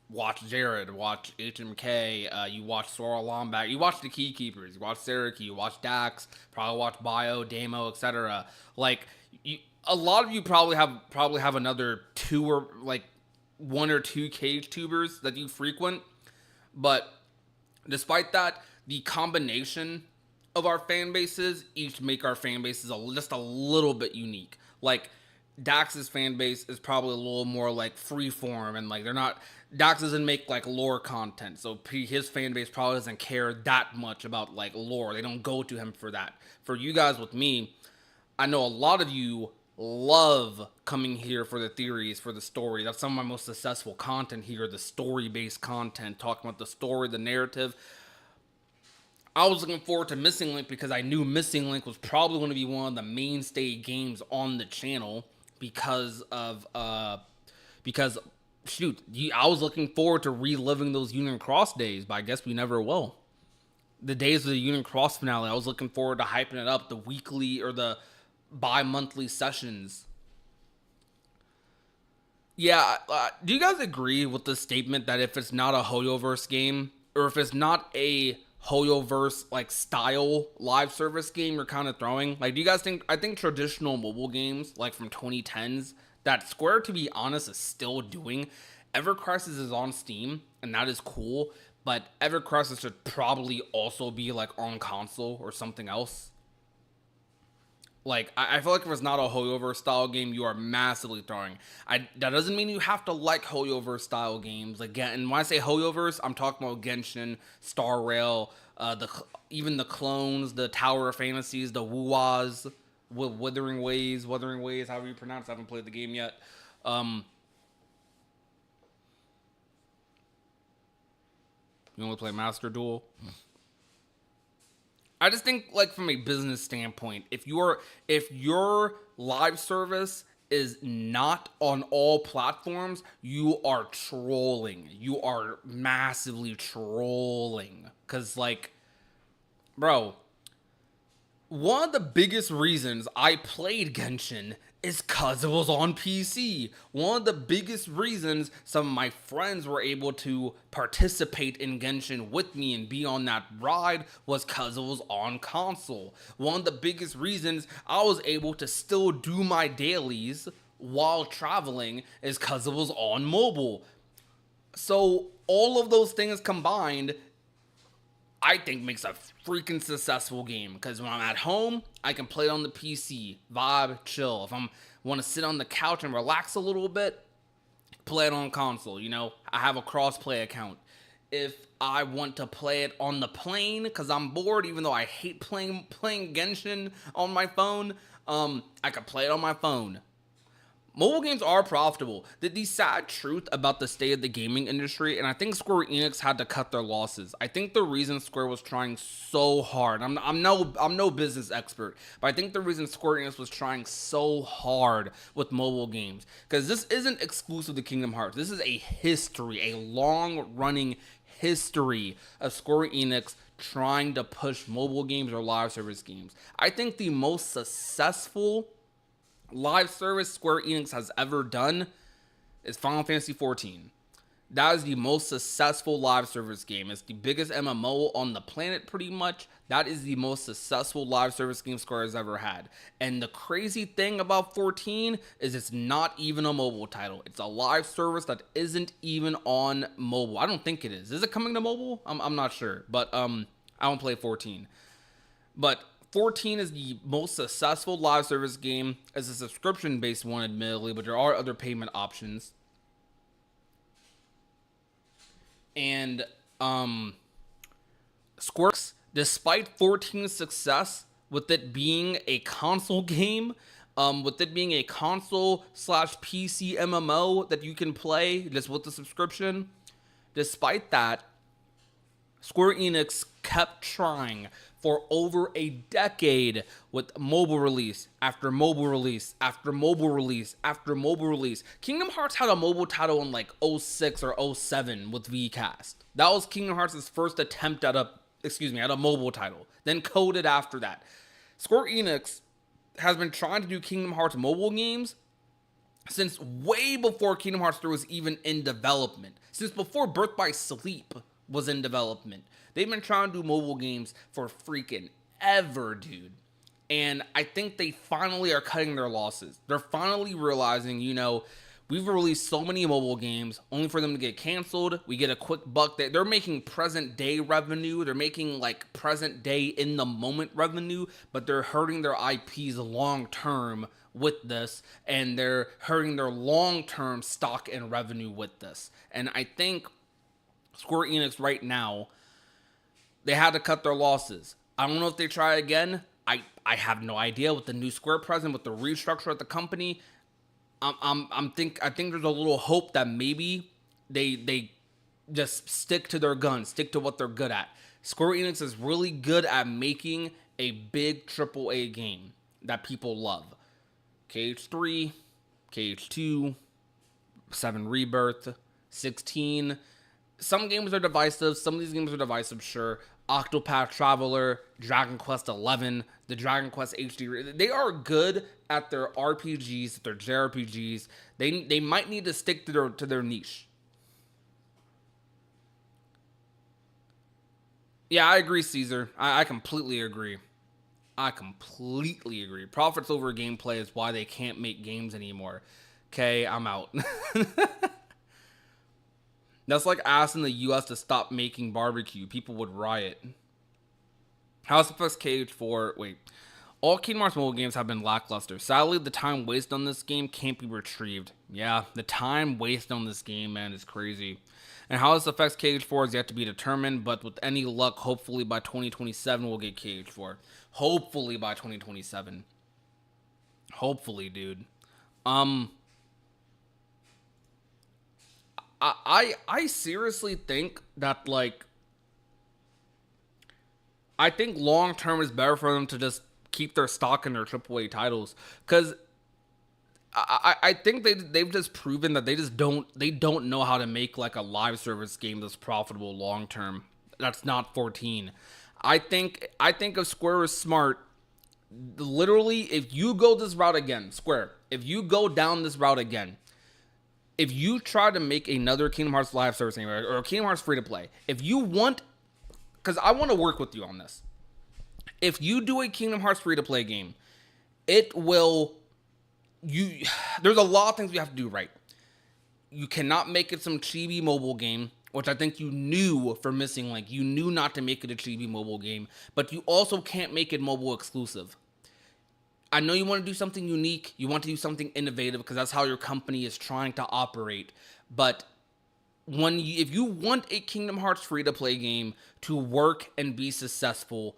watch Jared, watch HMK, you watch Sora Lomback, you watch the Keykeepers, you watch Saraki, you watch Dax, probably watch Bio, Damo, etc. Like a lot of you probably have another 2 or like 1 or 2 cage tubers that you frequent, but despite that, the combination of our fan bases each make our fan bases just a little bit unique. Like Dax's fan base is probably a little more like freeform and like they're not. Dax doesn't make like lore content, so his fan base probably doesn't care that much about like lore. They don't go to him for that. For you guys with me, I know a lot of you love coming here for the theories, for the story. That's some of my most successful content here, the story-based content, talking about the story, the narrative. I was looking forward to Missing Link because I knew Missing Link was probably going to be one of the mainstay games on the channel because shoot, I was looking forward to reliving those Union Cross days, but I guess we never will. The days of the Union Cross finale, I was looking forward to hyping it up, the weekly or the bi-monthly sessions. Yeah, do you guys agree with the statement that if it's not a Hoyoverse game, or if it's not a Hoyoverse like style live service game you're kind of throwing? Like, do you guys think, I think traditional mobile games like from 2010s that Square, to be honest, is still doing. Ever Crisis is on Steam and that is cool, but Ever Crisis should probably also be like on console or something else. Like, I feel like if it's not a Hoyoverse style game, you are massively throwing. That doesn't mean you have to like Hoyoverse style games. Like, and when I say Hoyoverse, I'm talking about Genshin, Star Rail, even the clones, the Tower of Fantasies, the Wuwas, Wuthering Ways, however you pronounce it. I haven't played the game yet. You only play Master Duel? I just think, like, from a business standpoint, if your live service is not on all platforms, you are trolling. You are massively trolling. Because, like, bro, one of the biggest reasons I played Genshin is because it was on PC. One of the biggest reasons some of my friends were able to participate in Genshin with me and be on that ride was because it was on console. One of the biggest reasons I was able to still do my dailies while traveling is because it was on mobile. So all of those things combined, I think, makes a freaking successful game. Because when I'm at home, I can play it on the PC, vibe, chill. If I want to sit on the couch and relax a little bit, play it on console. You know, I have a cross-play account. If I want to play it on the plane because I'm bored, even though I hate playing Genshin on my phone, I can play it on my phone. Mobile games are profitable. The sad truth about the state of the gaming industry, and I think Square Enix had to cut their losses. I think the reason Square was trying so hard, I'm no business expert, but I think the reason Square Enix was trying so hard with mobile games, because this isn't exclusive to Kingdom Hearts. This is a history, a long-running history of Square Enix trying to push mobile games or live service games. I think the most successful live service Square Enix has ever done is Final Fantasy XIV. That is the most successful live service game. It's the biggest MMO on the planet, pretty much. That is the most successful live service game Square has ever had. And the crazy thing about 14 is it's not even a mobile title. It's a live service that isn't even on mobile. I don't think it is. Is it coming to mobile? I'm not sure. But I don't play 14. But 14 is the most successful live service game. It's a subscription-based one, admittedly, but there are other payment options. And Square, despite 14's success, with it being a console game, with it being a console slash PC MMO that you can play just with the subscription, despite that, Square Enix kept trying for over a decade with mobile release after mobile release after mobile release after mobile release. Kingdom Hearts had a mobile title in like 06 or 07 with VCast. That was Kingdom Hearts' first attempt at a mobile title. Then coded after that. Square Enix has been trying to do Kingdom Hearts mobile games since way before Kingdom Hearts 3 was even in development. Since before Birth by Sleep was in development. They've been trying to do mobile games for freaking ever, dude. And I think they finally are cutting their losses. They're finally realizing, we've released so many mobile games only for them to get canceled. We get a quick buck. They're making present day revenue. They're making like present day in the moment revenue, but they're hurting their IPs long term with this, and they're hurting their long term stock and revenue with this. And I think Square Enix right now, they had to cut their losses. I don't know if they try again. I have no idea with the new Square president, with the restructure at the company. I think there's a little hope that maybe they just stick to their guns, stick to what they're good at. Square Enix is really good at making a big AAA game that people love. KH3, KH2, 7 Rebirth, 16. Some games are divisive. Some of these games are divisive, sure. Octopath Traveler, Dragon Quest XI, the Dragon Quest HD. They are good at their RPGs, their JRPGs. They might need to stick to their niche. Yeah, I agree, Caesar. I completely agree. Profits over gameplay is why they can't make games anymore. Okay, I'm out. That's like asking the US to stop making barbecue. People would riot. House of X KH4. Wait. All Kingdom Hearts mobile games have been lackluster. Sadly, the time wasted on this game can't be retrieved. Yeah, the time wasted on this game, man, is crazy. And how this affects KH4 is yet to be determined, but with any luck, hopefully by 2027 we'll get KH4. Hopefully by 2027. Hopefully, dude. I seriously think that, like, I think long term is better for them to just keep their stock in their AAA titles, because I think they've just proven that they don't know how to make like a live service game that's profitable long term. That's not 14. I think if Square is smart, literally, if you go this route again, Square, if you go down this route again, if you try to make another Kingdom Hearts live service game or Kingdom Hearts free to play, if you want, because I want to work with you on this. If you do a Kingdom Hearts free to play game, it will, there's a lot of things you have to do right. You cannot make it some chibi mobile game, which I think you knew for missing. Like, you knew not to make it a chibi mobile game, but you also can't make it mobile exclusive. I know you want to do something unique. You want to do something innovative because that's how your company is trying to operate. But if you want a Kingdom Hearts free-to-play game to work and be successful,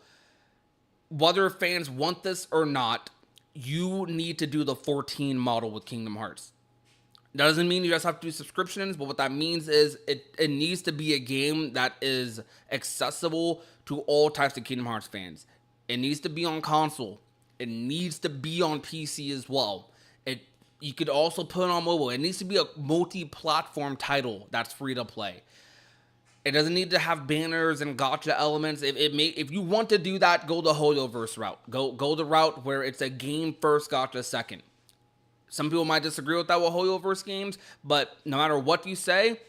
whether fans want this or not, you need to do the 14 model with Kingdom Hearts. That doesn't mean you just have to do subscriptions, but what that means is it needs to be a game that is accessible to all types of Kingdom Hearts fans. It needs to be on console. It needs to be on PC as well. You could also put it on mobile. It needs to be a multi-platform title that's free to play. It doesn't need to have banners and gacha elements. If you want to do that, go the Hoyoverse route. Go the route where it's a game first, gacha second. Some people might disagree with that with Hoyoverse games, but no matter what you say,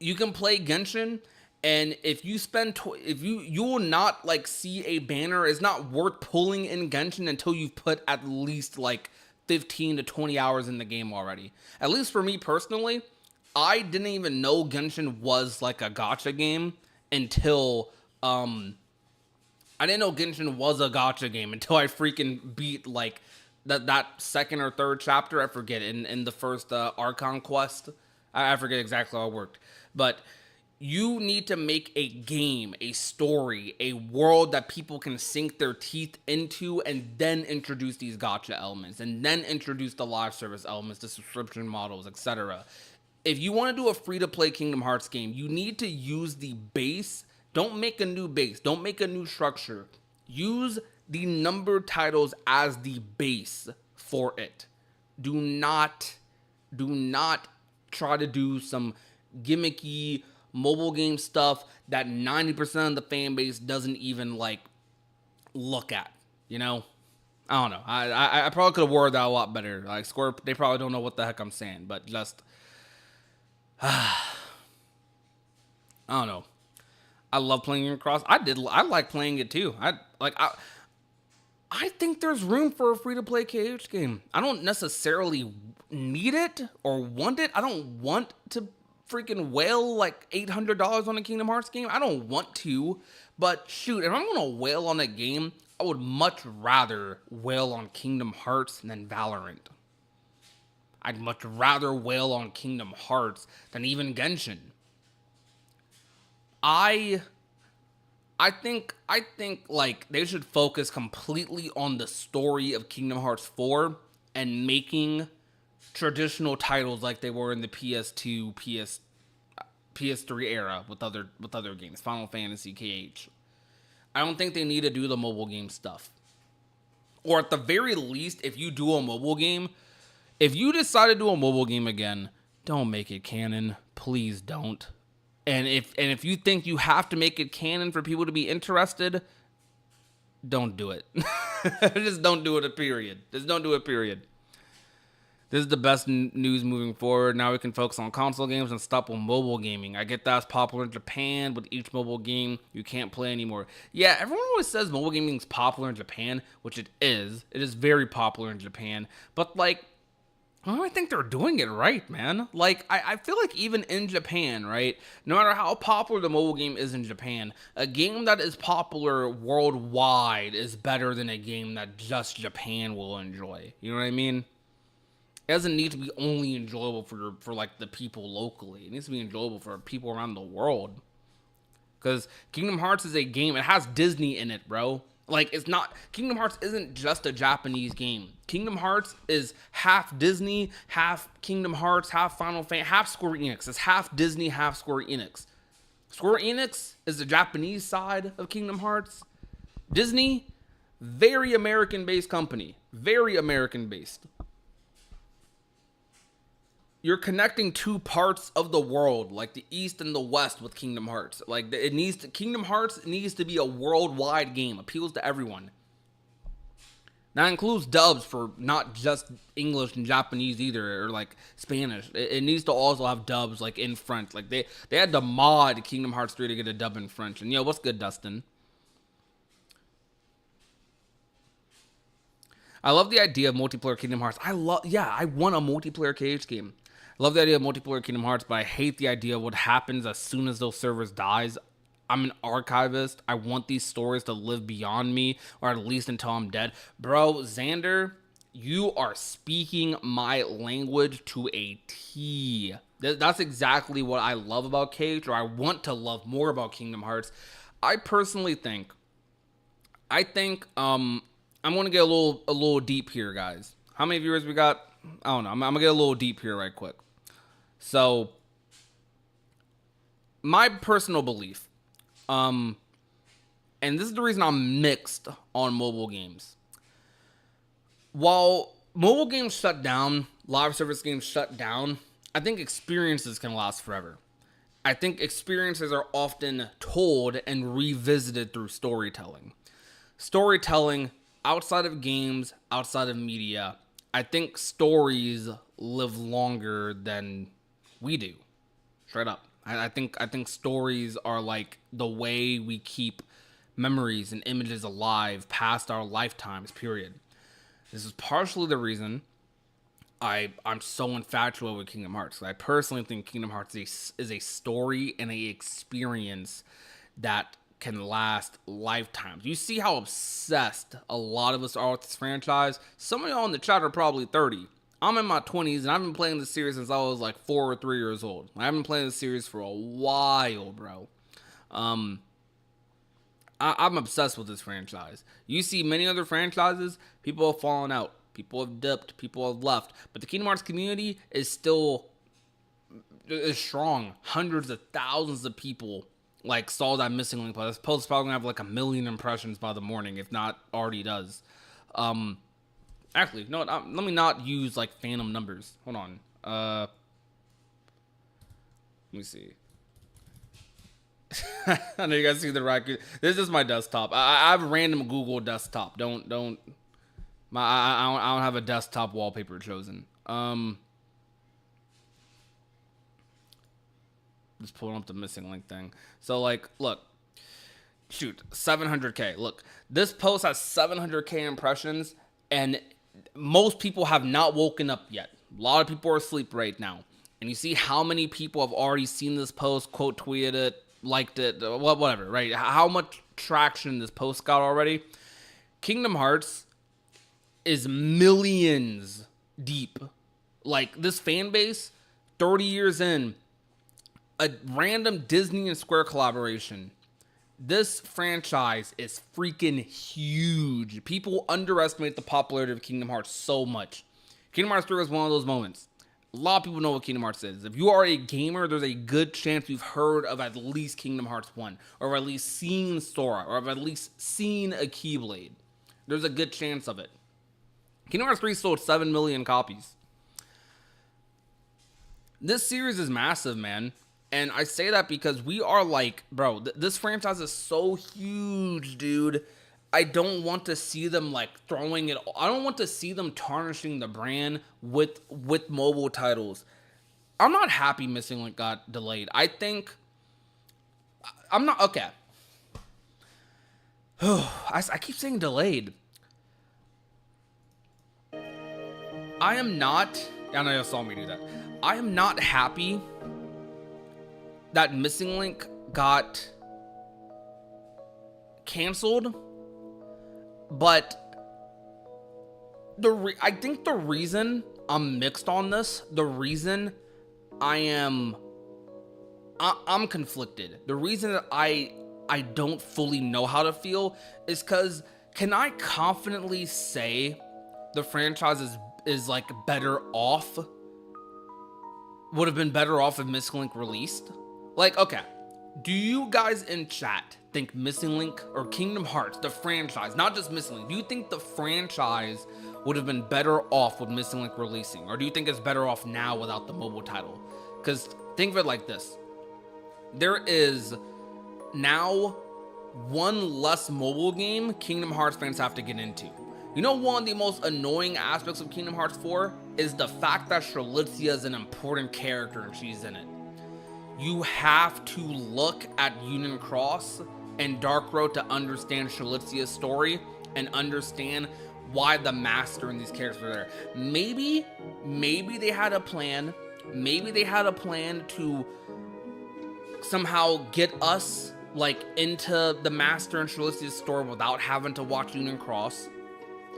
you can play Genshin And if you spend, if you will not like see a banner, it's not worth pulling in Genshin until you've put at least like 15 to 20 hours in the game already. At least for me personally, I didn't even know Genshin was like a gacha game until I didn't know Genshin was a gacha game until I freaking beat like that second or third chapter. I forget in the first Archon quest. I forget exactly how it worked, but you need to make a game, a story, a world that people can sink their teeth into, and then introduce these gacha elements, and then introduce the live service elements, the subscription models, etc. If you want to do a free-to-play Kingdom Hearts game, you need to use the base. Don't make a new base. Don't make a new structure. Use the numbered titles as the base for it. Do not try to do some gimmicky mobile game stuff that 90% of the fan base doesn't even like look at, you know? I don't know. I probably could have worded that a lot better. Like Square, they probably don't know what the heck I'm saying, but just I don't know. I love playing it Cross. I like playing it too. I think there's room for a free-to-play KH game. I don't necessarily need it or want it. I don't want to freaking wail like $800 on a Kingdom Hearts game. I don't want to, but shoot, if I'm gonna wail on a game, I would much rather wail on Kingdom Hearts than Valorant. I'd much rather wail on Kingdom Hearts than even Genshin. I think like they should focus completely on the story of Kingdom Hearts 4 and making traditional titles like they were in the PS2, PS3 era with other games, Final Fantasy, KH. I don't think they need to do the mobile game stuff. Or at the very least, if you do a mobile game, if you decide to do a mobile game again, don't make it canon. Please don't. And if you think you have to make it canon for people to be interested, don't do it. Just don't do it, period. Just don't do it, period. This is the best news moving forward. Now we can focus on console games and stop on mobile gaming. I get that's popular in Japan, but each mobile game you can't play anymore. Yeah, everyone always says mobile gaming is popular in Japan, which it is. It is very popular in Japan. But like, I don't think they're doing it right, man. Like, I feel like even in Japan, right, no matter how popular the mobile game is in Japan, a game that is popular worldwide is better than a game that just Japan will enjoy. You know what I mean? It doesn't need to be only enjoyable for like the people locally. It needs to be enjoyable for people around the world. Because Kingdom Hearts is a game, it has Disney in it, bro. Like, it's not, Kingdom Hearts isn't just a Japanese game. Kingdom Hearts is half Disney, half Kingdom Hearts, half Final Fantasy, half Square Enix. It's half Disney, half Square Enix. Square Enix is the Japanese side of Kingdom Hearts. Disney, very American-based company. Very American-based. You're connecting two parts of the world, like the East and the West, with Kingdom Hearts. Like, Kingdom Hearts needs to be a worldwide game, appeals to everyone. That includes dubs for not just English and Japanese either, or like Spanish. It needs to also have dubs like in French. Like they had to mod Kingdom Hearts 3 to get a dub in French. And yo, what's good, Dustin? I love the idea of multiplayer Kingdom Hearts. I want a multiplayer KH game. I love the idea of multiplayer Kingdom Hearts, but I hate the idea of what happens as soon as those servers dies. I'm an archivist. I want these stories to live beyond me, or at least until I'm dead. Bro, Xander, you are speaking my language to a T. That's exactly what I love about KH, or I want to love more about Kingdom Hearts. I personally think, I'm gonna get a little deep here, guys. How many viewers we got? I don't know. I'm gonna get a little deep here right quick. So, my personal belief, and this is the reason I'm mixed on mobile games. While mobile games shut down, live service games shut down, I think experiences can last forever. I think experiences are often told and revisited through storytelling. Storytelling outside of games, outside of media, I think stories live longer than we do. Straight up. I think stories are like the way we keep memories and images alive past our lifetimes. Period. This is partially the reason I'm so infatuated with Kingdom Hearts. I personally think Kingdom Hearts is a story and a experience that can last lifetimes. You see how obsessed a lot of us are with this franchise. Some of y'all in the chat are probably 30. I'm in my 20s and I've been playing this series since I was like 4 or 3 years old. I've been playing this series for a while, bro. I'm obsessed with this franchise. You see many other franchises, people have fallen out. People have dipped. People have left. But the Kingdom Hearts community is still strong. Hundreds of thousands of people like saw that missing link post. This post is probably gonna have like 1 million impressions by the morning, if not already does. Actually, no. Let me not use like phantom numbers. Hold on. Let me see. I know you guys see the raccoon. This is my desktop. I have a random Google desktop. Don't. I don't have a desktop wallpaper chosen. Just pulling up the missing link thing. So like, look, shoot, 700K. Look, this post has 700K impressions, and most people have not woken up yet. A lot of people are asleep right now. And you see how many people have already seen this post, quote tweeted it, liked it, whatever, right? How much traction this post got already. Kingdom Hearts is millions deep. Like, this fan base, 30 years in, a random Disney and Square collaboration. This franchise is freaking huge. People underestimate the popularity of Kingdom Hearts so much. Kingdom Hearts 3 was one of those moments. A lot of people know what Kingdom Hearts is. If you are a gamer, there's a good chance you've heard of at least Kingdom Hearts 1, or at least seen Sora, or at least seen a Keyblade. There's a good chance of it. Kingdom Hearts 3 sold 7 million copies. This series is massive, man. And I say that because we are like, bro, this franchise is so huge, dude. I don't want to see them like throwing it. I don't want to see them tarnishing the brand with mobile titles. I'm not happy Missing Link got delayed. I think I'm not okay. I keep saying delayed. I am not. I know you saw me do that. I am not happy that Missing Link got canceled, but I think the reason I'm mixed on this, the reason I'm conflicted, the reason that I don't fully know how to feel is because can I confidently say the franchise is like better off? Would have been better off if Missing Link released? Like, okay, do you guys in chat think Missing Link or Kingdom Hearts, the franchise, not just Missing Link, do you think the franchise would have been better off with Missing Link releasing? Or do you think it's better off now without the mobile title? Because think of it like this. There is now one less mobile game Kingdom Hearts fans have to get into. You know, one of the most annoying aspects of Kingdom Hearts 4 is the fact that Strelitzia is an important character and she's in it. You have to look at Union Cross and Dark Road to understand Strelitzia's story and understand why the Master and these characters are there. Maybe they had a plan. Maybe they had a plan to somehow get us like into the Master and Strelitzia's story without having to watch Union Cross.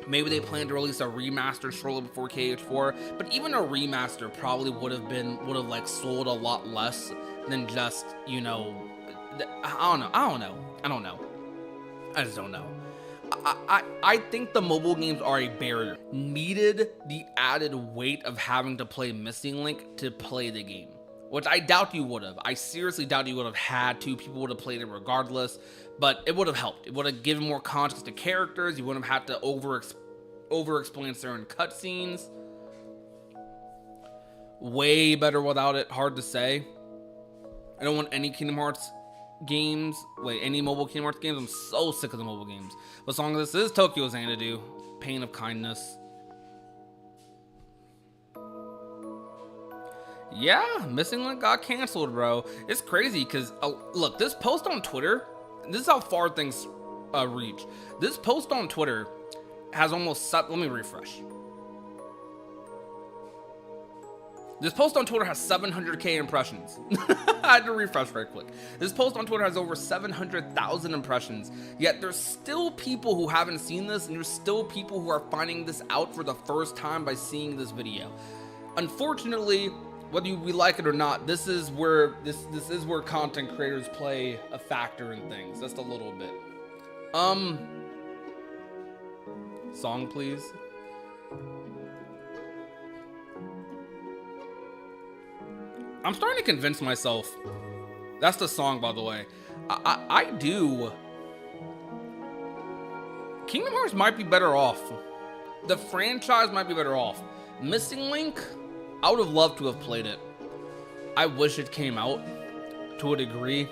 Maybe they planned to release a remastered Stroller before KH4, but even a remaster probably would have like sold a lot less than just, you know, I don't know. I just don't know. I think the mobile games are a barrier. Needed the added weight of having to play Missing Link to play the game, which I doubt you would have. I seriously doubt you would have had to. People would have played it regardless, but it would have helped. It would have given more context to characters. You wouldn't have had to over-explain certain cutscenes. Way better without it. Hard to say. I don't want any Kingdom Hearts games. Any mobile Kingdom Hearts games. I'm so sick of the mobile games. But song of this is Tokyo Xanadu. Pain of Kindness. Yeah, Missing Link got canceled, bro. It's crazy because, look, this post on Twitter, this is how far things reach. This post on Twitter has almost, let me refresh. This post on Twitter has 700k impressions. I had to refresh right quick. This post on Twitter has over 700,000 impressions. Yet there's still people who haven't seen this, and there's still people who are finding this out for the first time by seeing this video. Unfortunately, whether we like it or not, this is where content creators play a factor in things, just a little bit. Song, please. I'm starting to convince myself. That's the song, by the way. I do. Kingdom Hearts might be better off. The franchise might be better off. Missing Link, I would have loved to have played it. I wish it came out to a degree.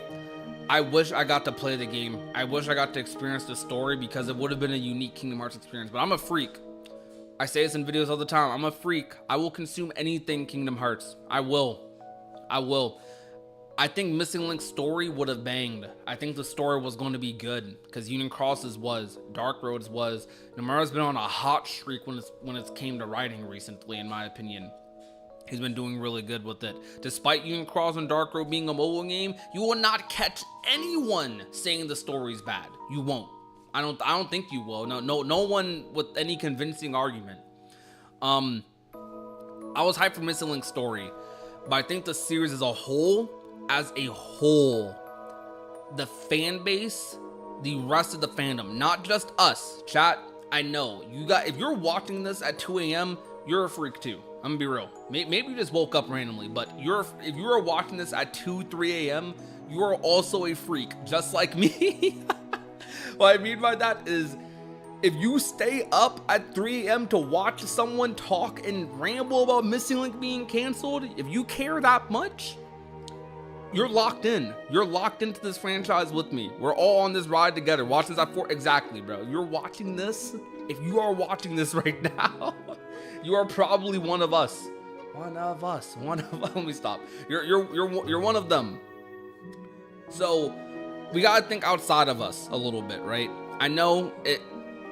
I wish I got to play the game. I wish I got to experience the story because it would have been a unique Kingdom Hearts experience. But I'm a freak. I say this in videos all the time. I'm a freak. I will consume anything Kingdom Hearts. I will. I think Missing Link's story would have banged. I think the story was going to be good because Union Cross's was, Dark Road's was. Nomura's been on a hot streak when it's came to writing recently, in my opinion. He's been doing really good with it. Despite Union Cross and Dark Road being a mobile game, you will not catch anyone saying the story's bad. You won't. I don't think you will. No one with any convincing argument. I was hyped for Missing Link's story. But I think the series as a whole, the fan base, the rest of the fandom, not just us, chat, I know, if you're watching this at 2 a.m., you're a freak too. I'm gonna be real. Maybe you just woke up randomly, but if you are watching this at 2, 3 a.m., you are also a freak, just like me. What I mean by that is, if you stay up at 3 a.m. to watch someone talk and ramble about Missing Link being canceled, if you care that much, you're locked in. You're locked into this franchise with me. We're all on this ride together. Watch this at 4. Exactly, bro. You're watching this. If you are watching this right now, you are probably one of us. One of us. Let me stop. You're one of them. So we gotta think outside of us a little bit, right? I know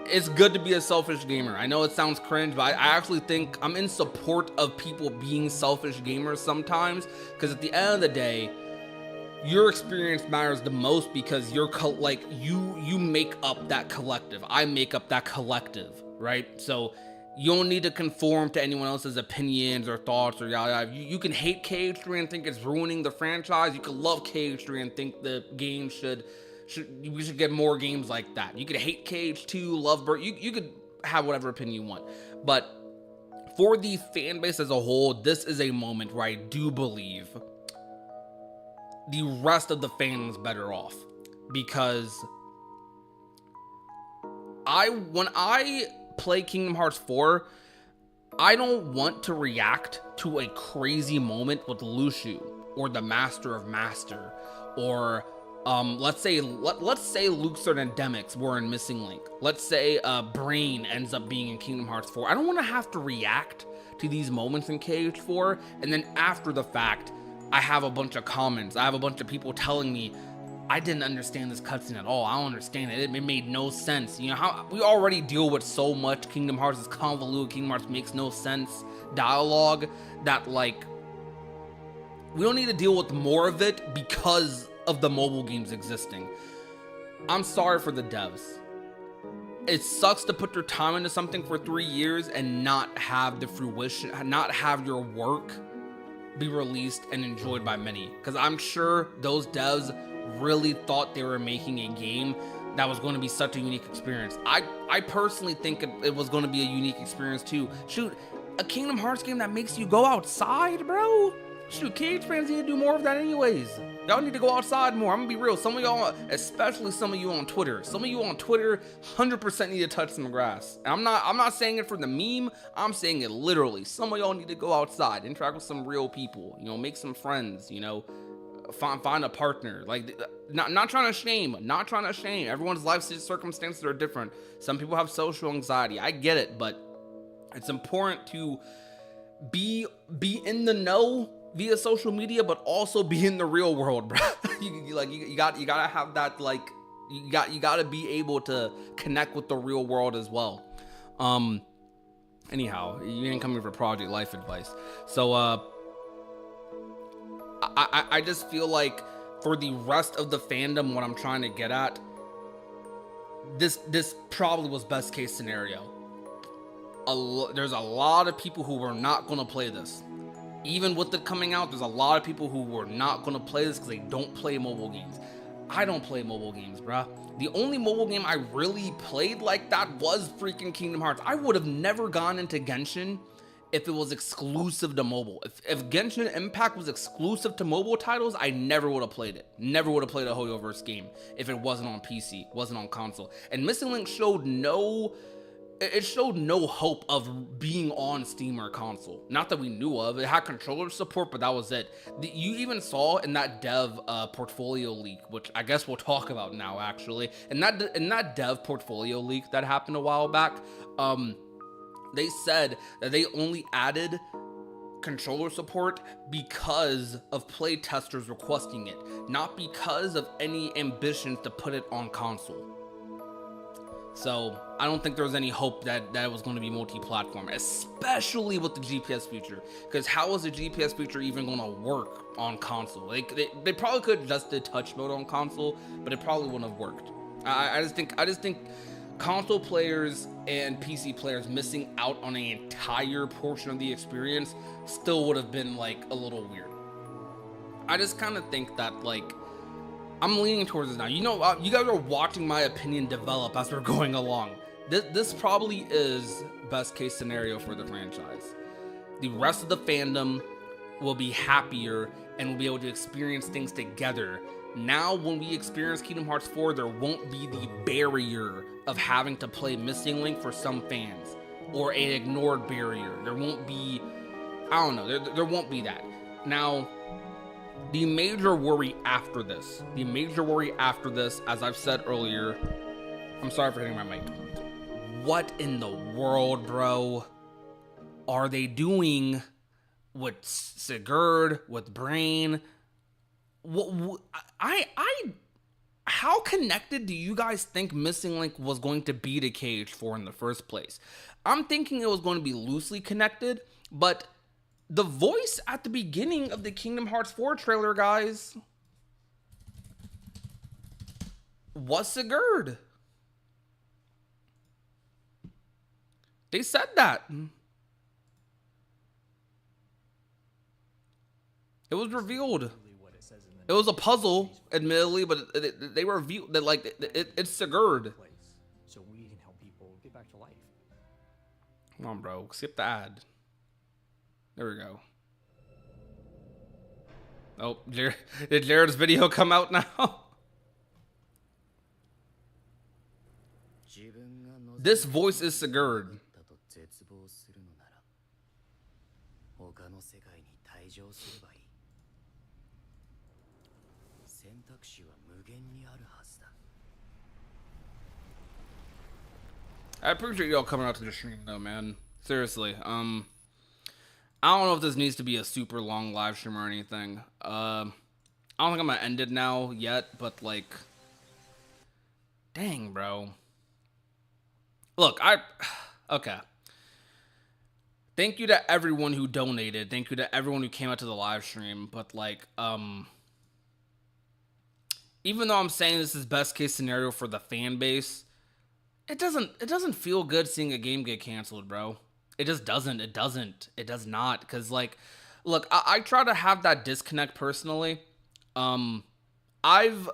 it's good to be a selfish gamer. I know it sounds cringe, but I actually think I'm in support of people being selfish gamers sometimes, because at the end of the day, your experience matters the most because you're you make up that collective. I make up that collective, right? So you don't need to conform to anyone else's opinions or thoughts or yada yada. You can hate KH3 and think it's ruining the franchise. You can love KH3 and think the game we should get more games like that. You could hate KH2, love Bird. You could have whatever opinion you want. But for the fan base as a whole, this is a moment where I do believe the rest of the fans better off. Because when I play Kingdom Hearts 4, I don't want to react to a crazy moment with Lucio or the Master of Master, or let's say Luxord and Demix were in Missing Link. Let's say Brain ends up being in Kingdom Hearts 4. I don't want to have to react to these moments in KH4, and then after the fact, I have a bunch of comments. I have a bunch of people telling me, I didn't understand this cutscene at all. I don't understand it. It made no sense. You know, how we already deal with so much Kingdom Hearts is convoluted. Kingdom Hearts makes no sense dialogue that, like, we don't need to deal with more of it because of the mobile games existing. I'm sorry for the devs. It sucks to put your time into something for 3 years and not have the fruition, not have your work be released and enjoyed by many. Because I'm sure those devs really thought they were making a game that was going to be such a unique experience. I personally think it was going to be a unique experience too. Shoot, a Kingdom Hearts game that makes you go outside, bro. Shoot, KH fans need to do more of that anyways. Y'all need to go outside more. I'm gonna be real. Some of y'all, especially some of you on Twitter, 100% need to touch some grass. And I'm not saying it for the meme. I'm saying it literally. Some of y'all need to go outside, interact with some real people. You know, make some friends. You know, find a partner. Like, not trying to shame. Not trying to shame. Everyone's life circumstances are different. Some people have social anxiety. I get it, but it's important to be in the know via social media, but also be in the real world, bro. you gotta have that, like, you gotta be able to connect with the real world as well. Anyhow, you ain't coming for Project Life advice. So I just feel like for the rest of the fandom, what I'm trying to get at, this probably was best case scenario. There's a lot of people who were not gonna play this. Even with it coming out, there's a lot of people who were not going to play this because they don't play mobile games. I don't play mobile games, bruh. The only mobile game I really played like that was freaking Kingdom Hearts. I would have never gone into Genshin if it was exclusive to mobile. If Genshin Impact was exclusive to mobile titles, I never would have played it. Never would have played a Hoyoverse game if it wasn't on PC, wasn't on console. And Missing Link showed no hope of being on Steam or console. Not that we knew of. It had controller support, but that was it. You even saw in that dev portfolio leak, which I guess we'll talk about now, actually. In that dev portfolio leak that happened a while back, they said that they only added controller support because of playtesters requesting it, not because of any ambitions to put it on console. So I don't think there was any hope that it was going to be multi-platform, especially with the GPS feature. Because how is the GPS feature even going to work on console? They probably could have just did touch mode on console, but it probably wouldn't have worked. I just think console players and PC players missing out on an entire portion of the experience still would have been like a little weird. I just kind of think that, like, I'm leaning towards this now. You know, you guys are watching my opinion develop as we're going along. This probably is best case scenario for the franchise. The rest of the fandom will be happier and will be able to experience things together. Now, when we experience Kingdom Hearts 4, there won't be the barrier of having to play Missing Link for some fans, or an ignored barrier. There won't be, I don't know, there won't be that. Now, the major worry after this, as I've said earlier, I'm sorry for hitting my mic. What in the world, bro, are they doing with Sigurd, with Brain? How connected do you guys think Missing Link was going to be to KH4 in the first place? I'm thinking it was going to be loosely connected, but the voice at the beginning of the Kingdom Hearts 4 trailer, guys, was Sigurd. They said that. It was revealed. It was a puzzle, admittedly, but they revealed that, like, it's Sigurd. So we can help people get back to life. Come on, bro. Skip the ad. There we go. Oh, did Jared's video come out now? This voice is Sigurd. I appreciate y'all coming out to the stream, though, man. Seriously. I don't know if this needs to be a super long live stream or anything. I don't think I'm gonna end it now yet, but, like, dang, bro. Look, okay. Thank you to everyone who donated. Thank you to everyone who came out to the live stream. But, like, even though I'm saying this is best case scenario for the fan base, it doesn't feel good seeing a game get canceled, bro. It just doesn't. It does not. Because, like, look, I try to have that disconnect personally. I've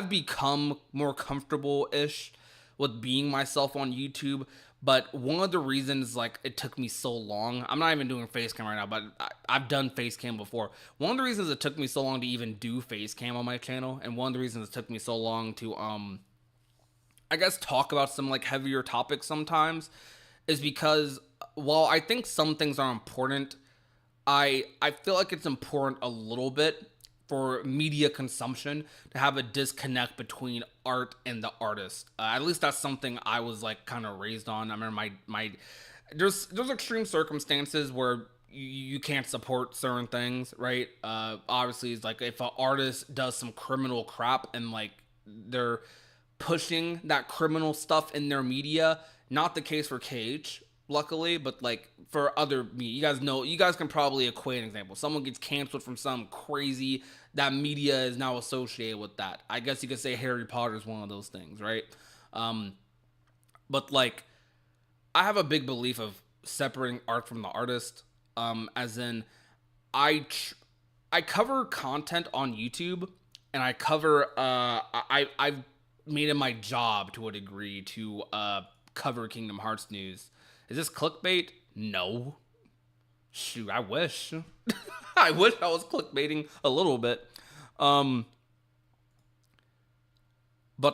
become more comfortable-ish with being myself on YouTube. But one of the reasons, like, it took me so long, I'm not even doing face cam right now, but I've done face cam before. One of the reasons it took me so long to even do face cam on my channel, and one of the reasons it took me so long to, I guess, talk about some, like, heavier topics sometimes, is because while I think some things are important, I feel like it's important a little bit for media consumption to have a disconnect between art and the artist. At least that's something I was, like, kind of raised on. I remember there's extreme circumstances where you can't support certain things, right? Obviously, it's like if an artist does some criminal crap and like they're pushing that criminal stuff in their media. Not the case for Cage, luckily, but like for other media, you guys can probably equate an example. Someone gets canceled from some crazy, that media is now associated with that. I guess you could say Harry Potter is one of those things, right? But like, I have a big belief of separating art from the artist. As in, I cover content on YouTube, and I cover I've made it my job to a degree to cover Kingdom Hearts news. Is this clickbait? No. Shoot, I wish. I wish I was clickbaiting a little bit. But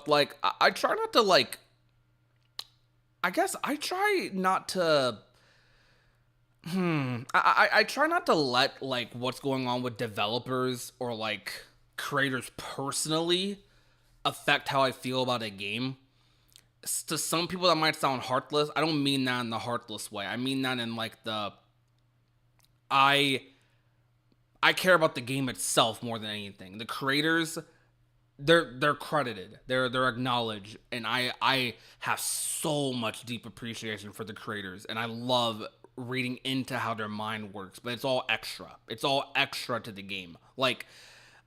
like I try not to like I guess I try not to I try not to let like what's going on with developers or like creators personally affect how I feel about a game. To some people that might sound heartless. I don't mean that in the heartless way. I mean that in like the I care about the game itself more than anything. The creators, they're credited. They're acknowledged, and I have so much deep appreciation for the creators, and I love reading into how their mind works, but it's all extra. It's all extra to the game. Like,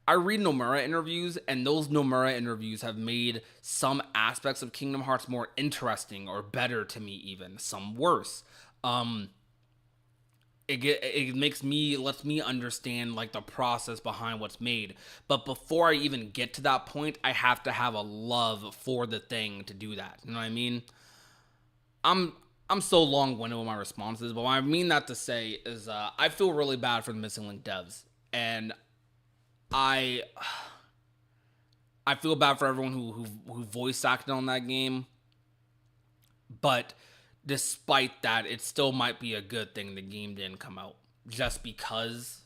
I read Nomura interviews, and those Nomura interviews have made some aspects of Kingdom Hearts more interesting or better to me, even some worse. It lets me understand like the process behind what's made. But before I even get to that point, I have to have a love for the thing to do that. You know what I mean? I'm so long-winded with my responses, but what I mean that to say is I feel really bad for the Missing Link devs, and I feel bad for everyone who voice acted on that game, but despite that, it still might be a good thing the game didn't come out just because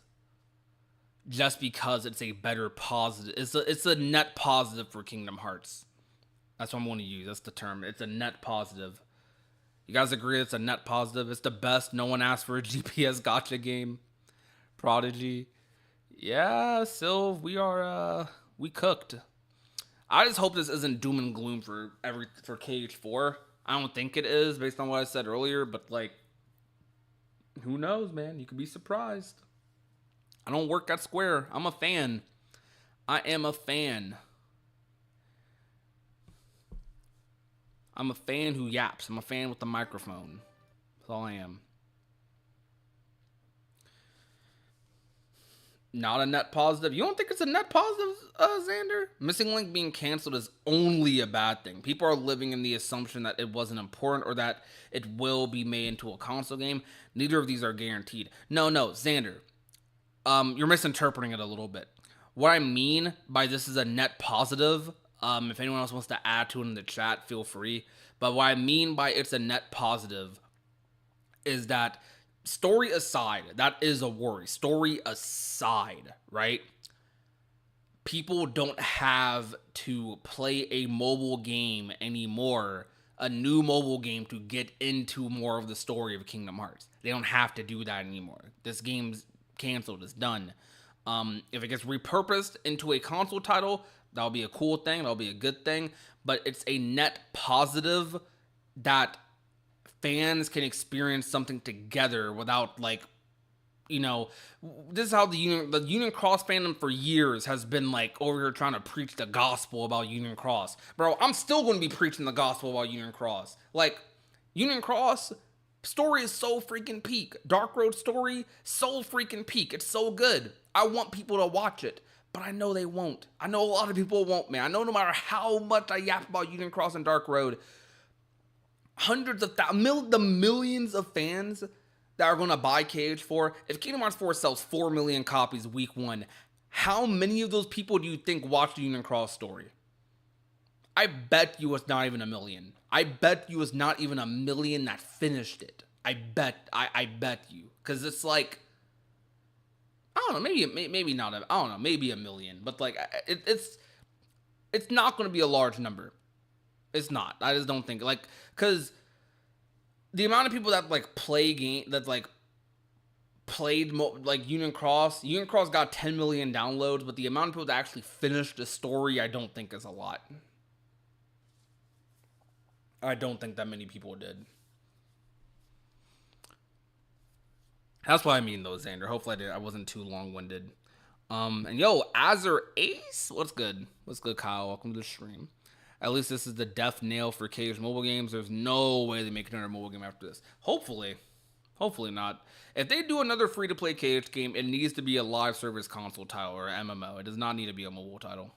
it's a better positive. It's a net positive for Kingdom Hearts. That's what I'm going to use. That's the term. It's a net positive. You guys agree it's a net positive? It's the best. No one asked for a GPS gotcha game. Prodigy. Yeah, Sylv, we cooked. I just hope this isn't doom and gloom for KH4. I don't think it is based on what I said earlier, but like, who knows, man? You could be surprised. I don't work at Square. I'm a fan. I am a fan. I'm a fan who yaps. I'm a fan with the microphone. That's all I am. Not a net positive. You don't think it's a net positive, Xander? Missing Link being canceled is only a bad thing. People are living in the assumption that it wasn't important or that it will be made into a console game. Neither of these are guaranteed. No, Xander. You're misinterpreting it a little bit. What I mean by this is a net positive, if anyone else wants to add to it in the chat, feel free. But what I mean by it's a net positive is that, story aside, that is a worry. Story aside, right? People don't have to play a mobile game anymore, a new mobile game, to get into more of the story of Kingdom Hearts. They don't have to do that anymore. This game's canceled. It's done. If it gets repurposed into a console title, that'll be a cool thing. That'll be a good thing. But it's a net positive that fans can experience something together without, like, you know, this is how the Union Cross fandom for years has been like over here trying to preach the gospel about Union Cross. Bro, I'm still going to be preaching the gospel about Union Cross. Like, Union Cross story is so freaking peak. Dark Road story, so freaking peak. It's so good. I want people to watch it, but I know they won't. I know a lot of people won't, man. I know no matter how much I yap about Union Cross and Dark Road, hundreds of the millions of fans that are going to buy KH4, if Kingdom Hearts 4 sells 4 million copies week 1, how many of those people do you think watched the Union Cross story? I bet you it's not even a million. I bet you it's not even a million that finished it. I bet you. Because it's like, I don't know, maybe not, I don't know, maybe a million. But like, it's not going to be a large number. It's not. I just don't think, like, because the amount of people that like play game, that like played like Union Cross. Union Cross got 10 million downloads, but the amount of people that actually finished the story, I don't think is a lot. I don't think that many people did. That's what I mean, though, Xander. Hopefully, I wasn't too long-winded. And yo, Azure Ace, what's good? What's good, Kyle? Welcome to the stream. At least this is the death nail for Cage mobile games. There's no way they make another mobile game after this. Hopefully not. If they do another free-to-play Cage game, it needs to be a live service console title or MMO. It does not need to be a mobile title.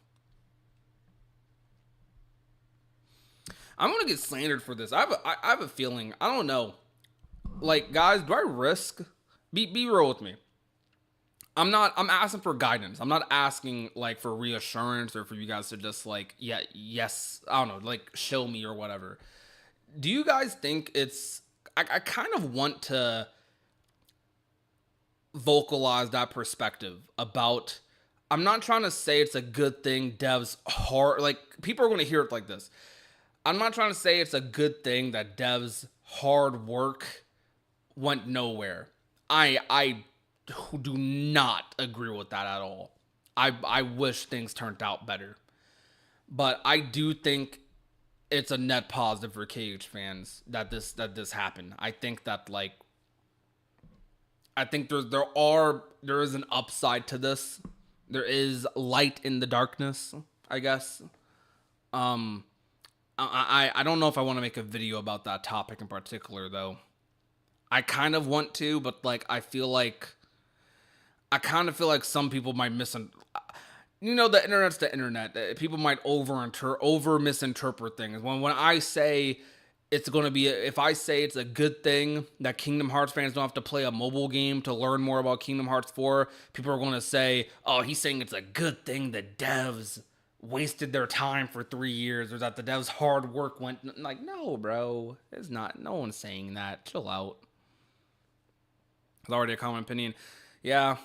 I'm gonna get slandered for this. I have a feeling. I don't know. Like, guys, do I risk? Be real with me. I'm asking for guidance. I'm not asking like for reassurance or for you guys to just like, yeah, yes, I don't know, like show me or whatever. Do you guys think it's I kind of want to vocalize that perspective about, I'm not trying to say it's a good thing devs hard, like people are going to hear it like this. I'm not trying to say it's a good thing that devs hard work went nowhere. I do not agree with that at all. I wish things turned out better. But I do think it's a net positive for KH fans that this happened. I think that like there is an upside to this. There is light in the darkness, I guess. I don't know if I want to make a video about that topic in particular though. I kind of want to, but like I kind of feel like some people might you know, the internet's the internet. People might over misinterpret things. When I say it's going to be, if I say it's a good thing that Kingdom Hearts fans don't have to play a mobile game to learn more about Kingdom Hearts 4, people are going to say, oh, he's saying it's a good thing that devs wasted their time for 3 years or that the devs' hard work went, like, no, bro, it's not. No one's saying that. Chill out. It's already a common opinion. Yeah.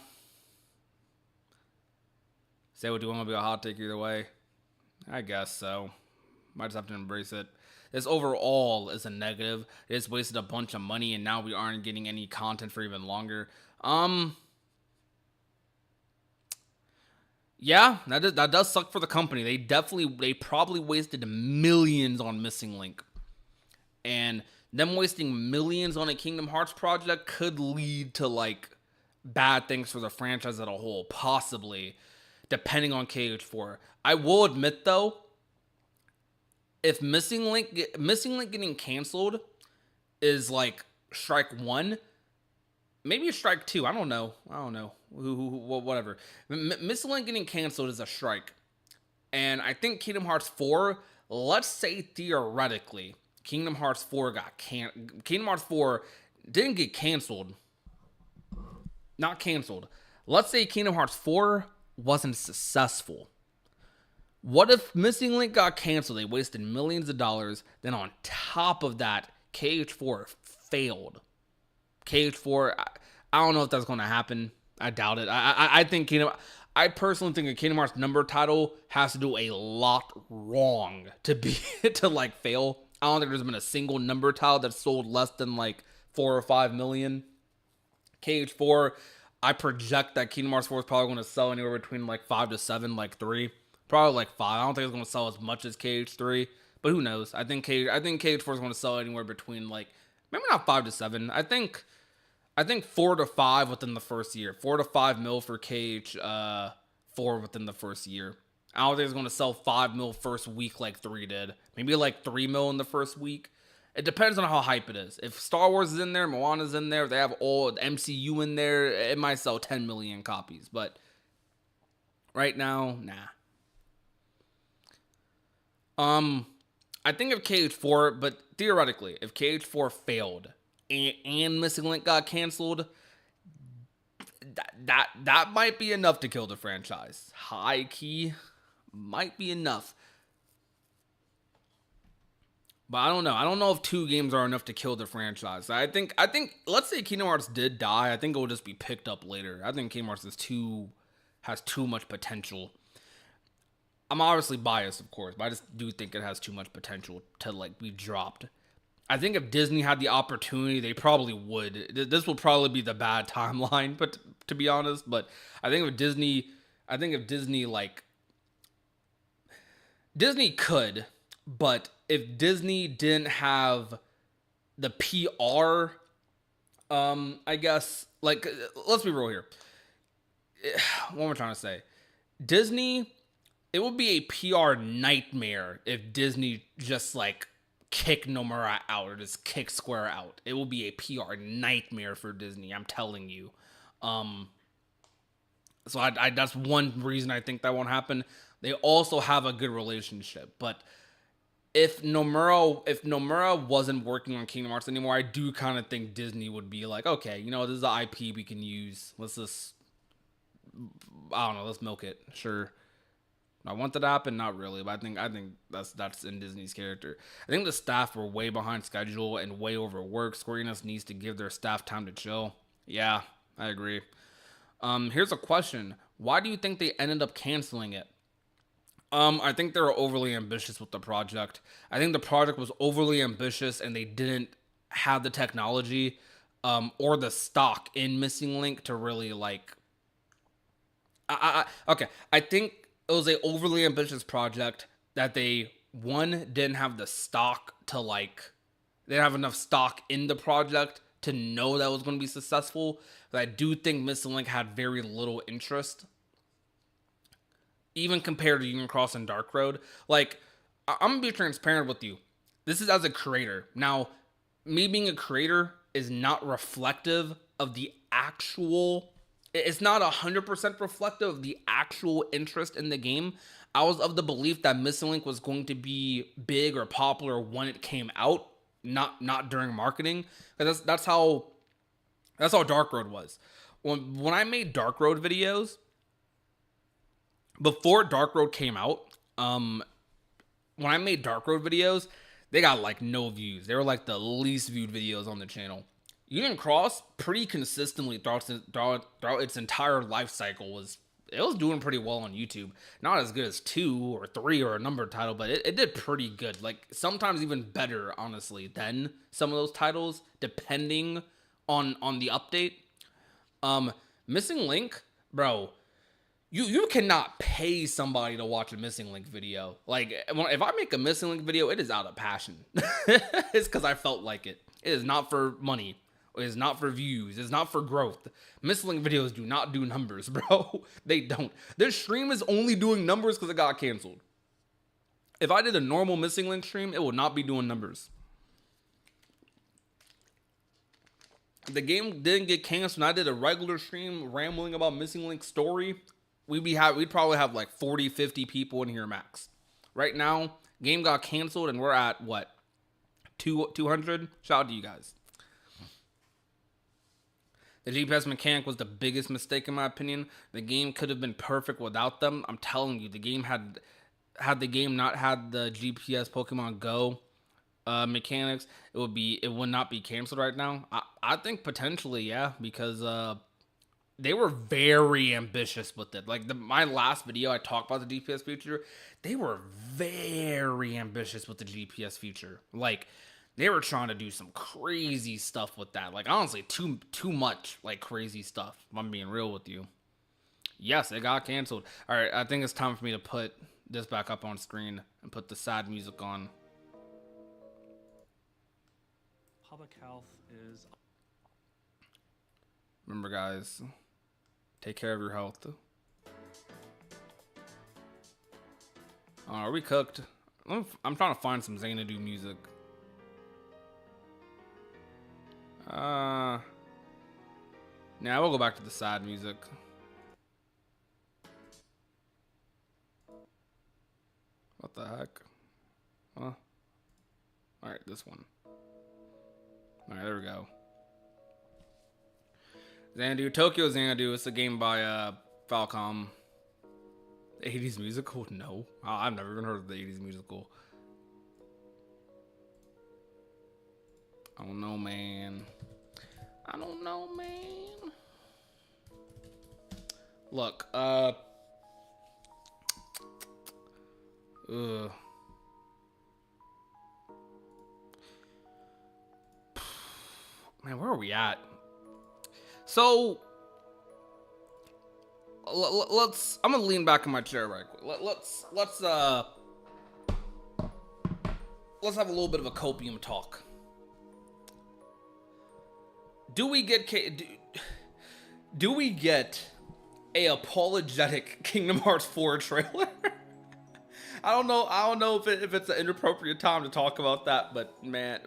Say what you want to be a hot take either way. I guess so. Might just have to embrace it. This overall is a negative. It's wasted a bunch of money and now we aren't getting any content for even longer. Yeah, that does suck for the company. They probably wasted millions on Missing Link. And them wasting millions on a Kingdom Hearts project could lead to like bad things for the franchise as a whole, possibly, depending on KH4. I will admit though, if Missing Link getting canceled is like strike one, maybe strike two. I don't know. Whatever. Missing Link getting canceled is a strike, and I think Kingdom Hearts 4. Let's say theoretically, Kingdom Hearts 4 Kingdom Hearts 4 didn't get canceled. Not canceled. Let's say Kingdom Hearts 4 wasn't successful. What if Missing Link got canceled? They wasted millions of dollars. Then on top of that, KH4 failed. KH4, I don't know if that's going to happen. I doubt it. I personally think a Kingdom Hearts number title has to do a lot wrong to like fail. I don't think there's been a single number title that's sold less than like 4 or 5 million. KH4, I project that Kingdom Hearts 4 is probably going to sell anywhere between like 5 to 7, like 3. Probably like 5. I don't think it's going to sell as much as KH3, but who knows? I think KH4 is going to sell anywhere between like, maybe not 5 to 7. I think 4 to 5 within the first year. 4 to 5 mil for KH4 within the first year. I don't think it's going to sell 5 mil first week like 3 did. Maybe like 3 mil in the first week. It depends on how hype it is. If Star Wars is in there, Moana's in there, they have all the MCU in there, it might sell 10 million copies. But right now, nah. I think if KH4, but theoretically, if KH4 failed and Missing Link got canceled, that might be enough to kill the franchise. High key might be enough. But I don't know. I don't know if 2 games are enough to kill the franchise. I think let's say Kingdom Hearts did die, I think it will just be picked up later. I think Kingdom Hearts has too much potential. I'm obviously biased, of course, but I just do think it has too much potential to like be dropped. I think if Disney had the opportunity, they probably would. This will probably be the bad timeline, but to be honest, but I think if Disney, like Disney could, but if Disney didn't have the PR, I guess, like, let's be real here. What am I trying to say? Disney, it would be a PR nightmare if Disney just like kick Nomura out or just kick Square out. It will be a PR nightmare for Disney. I'm telling you. So I that's one reason I think that won't happen. They also have a good relationship, but if Nomura wasn't working on Kingdom Hearts anymore, I do kind of think Disney would be like, okay, this is the IP we can use. Let's just, I don't know, let's milk it. Sure. I want that to happen, not really, but I think that's in Disney's character. I think the staff were way behind schedule and way overworked. Square Enix needs to give their staff time to chill. Yeah, I agree. Here's a question: why do you think they ended up canceling it? I think they were overly ambitious with the project. I think the project was overly ambitious, and they didn't have the technology, or the stock in Missing Link to really like. Okay. I think it was a overly ambitious project that they didn't have the stock to like. They didn't have enough stock in the project to know that it was going to be successful. But I do think Missing Link had very little interest, even compared to Union Cross and Dark Road. Like, I'm gonna be transparent with you. This is as a creator. Now, me being a creator is not reflective of the actual. It's not 100% reflective of the actual interest in the game. I was of the belief that Missing Link was going to be big or popular when it came out, not during marketing. That's how Dark Road was. When I made Dark Road videos, before Dark Road came out, when I made Dark Road videos, they got like no views. They were like the least viewed videos on the channel. Union Cross pretty consistently throughout its entire life cycle was doing pretty well on YouTube. Not as good as 2 or 3 or a number title, but it did pretty good. Like sometimes even better, honestly, than some of those titles, depending on the update. Missing Link, bro. You cannot pay somebody to watch a Missing Link video. Like, if I make a Missing Link video, it is out of passion. It's because I felt like it. It is not for money. It is not for views. It's not for growth. Missing Link videos do not do numbers, bro. They don't. This stream is only doing numbers because it got canceled. If I did a normal Missing Link stream, it would not be doing numbers. If the game didn't get canceled and I did a regular stream rambling about Missing Link's story, we'd probably have like 40, 50 people in here max. Right now, game got canceled and we're at what? 200? Shout out to you guys. The GPS mechanic was the biggest mistake in my opinion. The game could have been perfect without them. I'm telling you, the game had the game not had the GPS Pokemon Go mechanics, it would not be canceled right now. I think potentially, yeah, because they were very ambitious with it. Like my last video, I talked about the GPS feature. They were very ambitious with the GPS feature. Like they were trying to do some crazy stuff with that. Like honestly, too much like crazy stuff. If I'm being real with you. Yes, it got canceled. All right, I think it's time for me to put this back up on screen and put the sad music on. Public health is. Remember, guys, take care of your health. Are we cooked? I'm trying to find some Xanadu music. Now we'll go back to the sad music. What the heck? Huh? Alright, this one. Alright, there we go. Xanadu. Tokyo Xanadu. It's a game by Falcom. The 80s musical? No. I've never even heard of the 80s musical. I don't know, man. Look, Man, where are we at? So let's. I'm gonna lean back in my chair right quick. Let's have a little bit of a copium talk. Do we get do we get a apologetic Kingdom Hearts 4 trailer? I don't know if it's an inappropriate time to talk about that, but man,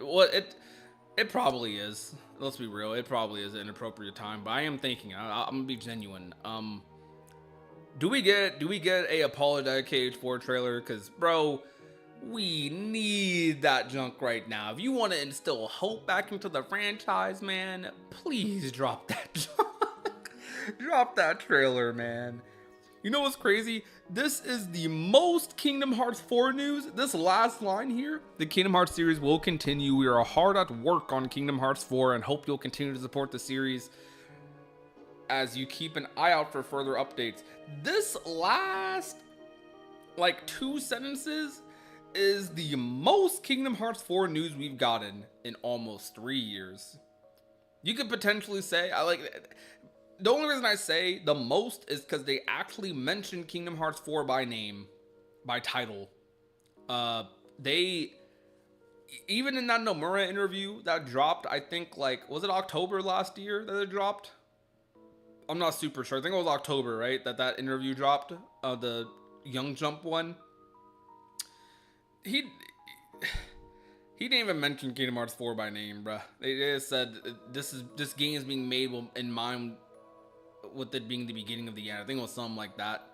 it probably is. Let's be real, it probably is an inappropriate time. But I am thinking, I'm gonna be genuine. Do we get a apologetic KH4 trailer? Because bro, we need that junk right now. If you want to instill hope back into the franchise, man, please drop that junk. Drop that trailer, man. You know what's crazy? This is the most Kingdom Hearts 4 news. This last line here, the Kingdom Hearts series will continue. We are hard at work on Kingdom Hearts 4 and hope you'll continue to support the series as you keep an eye out for further updates. This last, like, 2 sentences is the most Kingdom Hearts 4 news we've gotten in almost 3 years. You could potentially say, the only reason I say the most is because they actually mentioned Kingdom Hearts 4 by name, by title. They, even in that Nomura interview that dropped, I think, like, was it October last year that it dropped? I'm not super sure. I think it was October, right? That interview dropped, the Young Jump one. He didn't even mention Kingdom Hearts 4 by name, bruh. They just said this game is being made in mind with it being the beginning of the end. I think it was something like that.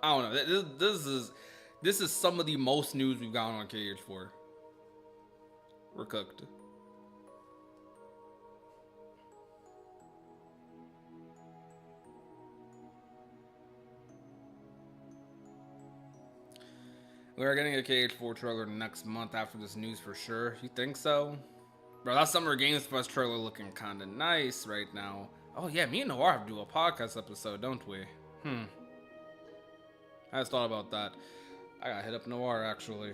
I don't know. This is some of the most news we've gotten on KH4. We're cooked. We're getting a KH4 trailer next month after this news for sure. You think so? Bro, that Summer Games Fest trailer looking kinda nice right now. Oh yeah, me and Noir have to do a podcast episode, don't we? I just thought about that. I gotta hit up Noir actually.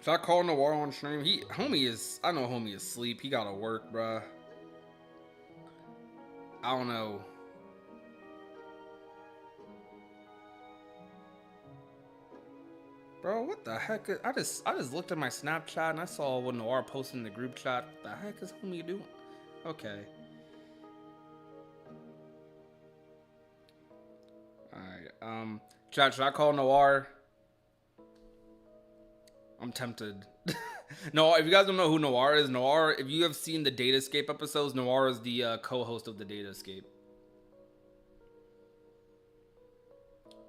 Should I call Noir on stream? I know homie is asleep. He gotta work, bruh. I don't know. Bro, what the heck? I just looked at my Snapchat and I saw what Noir posted in the group chat. What the heck is homie doing? Okay. Alright, chat, should I call Noir? I'm tempted. No, if you guys don't know who Noir is, Noir, if you have seen the Datascape episodes, Noir is the co-host of the Datascape.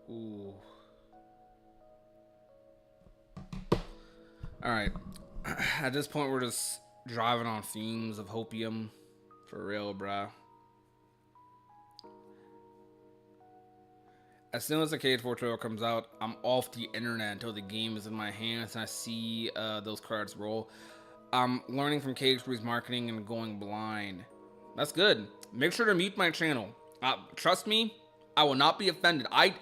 Ooh. Alright. At this point, we're just driving on fumes of hopium. For real, bruh. As soon as the KH4 trailer comes out, I'm off the internet until the game is in my hands and I see those cards roll. I'm learning from KH3's marketing and going blind. That's good. Make sure to mute my channel. Trust me, I will not be offended. I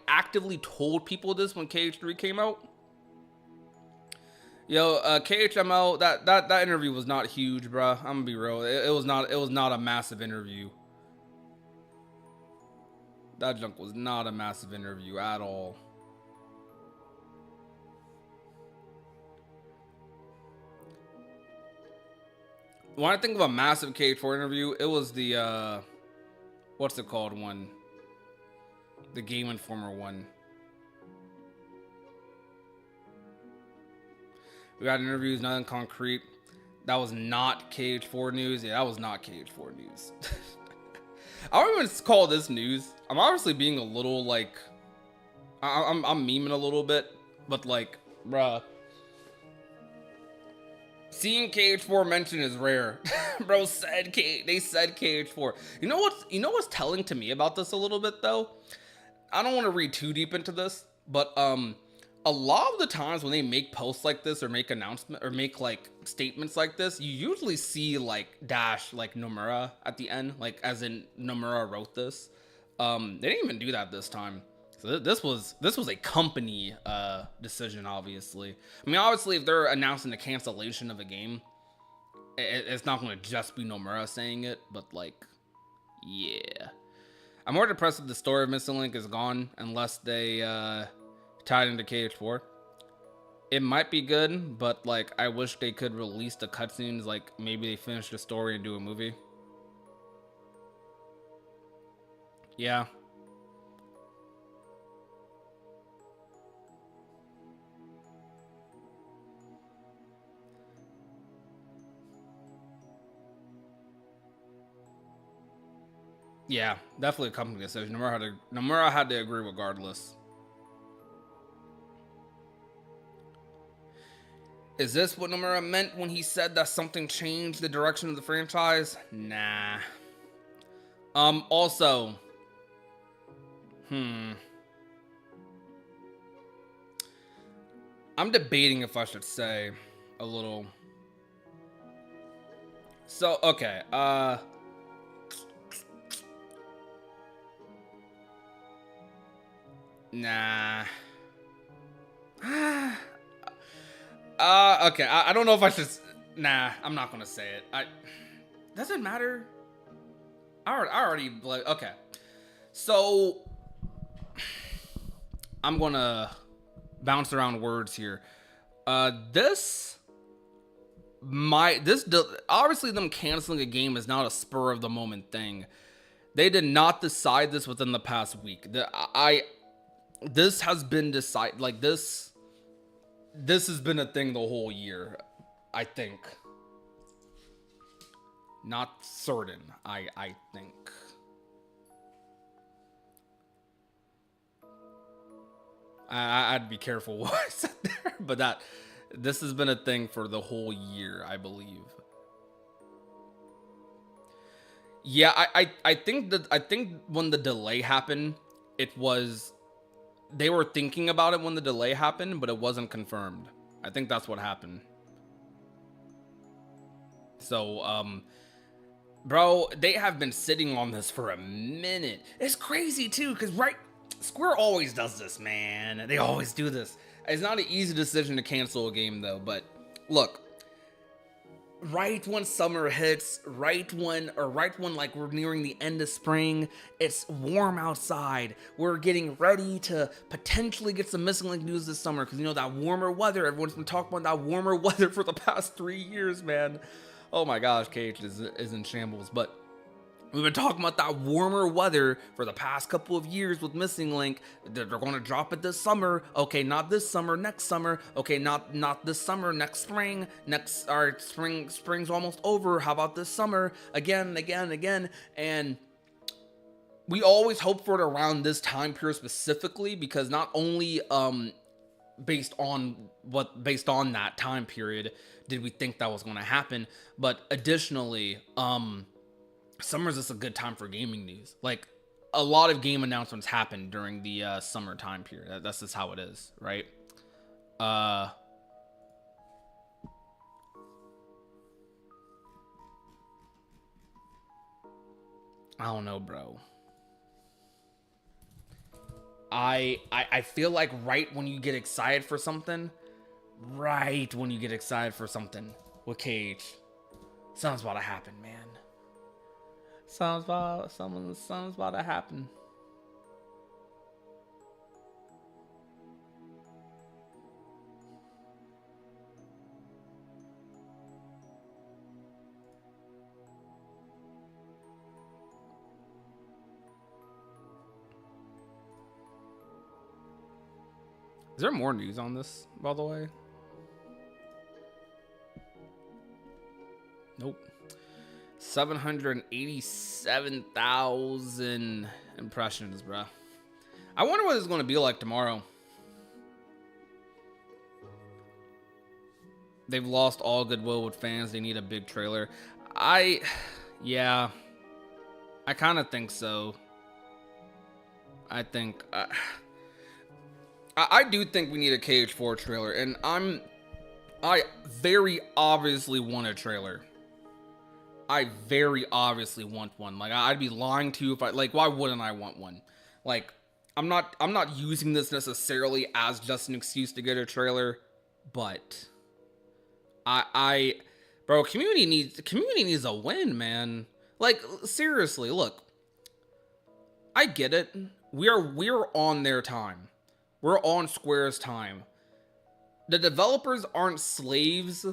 actively told people this when KH3 came out. Yo, KHML, that interview was not huge, bruh. I'm gonna be real. It was not a massive interview. That junk was not a massive interview at all. When I think of a massive KH4 interview, it was the, what's it called one? The Game Informer one. We got interviews, nothing concrete. That was not KH4 news. Yeah, that was not KH4 news. I don't even call this news. I'm obviously being a little like, I'm memeing a little bit, but like, bruh, seeing KH4 mentioned is rare. Bro said they said KH4. You know what's telling to me about this a little bit though? I don't want to read too deep into this, but a lot of the times when they make posts like this or make announcement or make like statements like this, you usually see like dash like Nomura at the end, like as in Nomura wrote this. They didn't even do that this time. So this was a company decision, obviously. I mean, obviously, if they're announcing the cancellation of a game, it's not going to just be Nomura saying it, but like, yeah. I'm more depressed that the story of Missing Link is gone unless they tied into KH4. It might be good, but like, I wish they could release the cutscenes. Like, maybe they finish the story and do a movie. Yeah. Yeah, definitely a company decision. Nomura had to agree regardless. Is this what Nomura meant when he said that something changed the direction of the franchise? Nah. Also, I'm debating if I should say a little. So, okay, nah. Okay, I don't know if I should. Nah, I'm not gonna say it. Does it matter? I already like. Okay, so I'm gonna bounce around words here. Obviously them canceling a game is not a spur of the moment thing. They did not decide this within the past week. This has been decided, like this has been a thing the whole year, I think. Not certain, I think. I'd be careful what I said there, but this has been a thing for the whole year, I believe. Yeah, I think when the delay happened, they were thinking about it when the delay happened, but it wasn't confirmed. I think that's what happened. So, bro, they have been sitting on this for a minute. It's crazy too, because Square always does this, man. They always do this. It's not an easy decision to cancel a game, though. But look, right when summer hits, right when like we're nearing the end of spring, it's warm outside. We're getting ready to potentially get some Missing Link news this summer because that warmer weather. Everyone's been talking about that warmer weather for the past 3 years, man. Oh my gosh, KH is in shambles, but. We've been talking about that warmer weather for the past couple of years with Missing Link. They're going to drop it this summer. Okay, not this summer, next summer. Okay, not this summer, next spring. Spring's almost over. How about this summer? Again. And we always hope for it around this time period specifically because not only based on that time period did we think that was going to happen, but additionally, summer's just a good time for gaming news. Like, a lot of game announcements happen during the summer time period. That's just how it is, right? I don't know, bro. I feel like right when you get excited for something with KH, something's about to happen, man. Something's about to happen. Is there more news on this, by the way? Nope. 787,000 impressions, bro. I wonder what it's going to be like tomorrow. They've lost all goodwill with fans. They need a big trailer. Yeah, I kind of think so. I think, I do think we need a KH4 trailer, and I very obviously want a trailer. I very obviously want one. Like, I'd be lying to you if why wouldn't I want one? Like, I'm not using this necessarily as just an excuse to get a trailer, but bro, community needs a win, man. Like, seriously, look, I get it. We're on their time. We're on Square's time. The developers aren't slaves.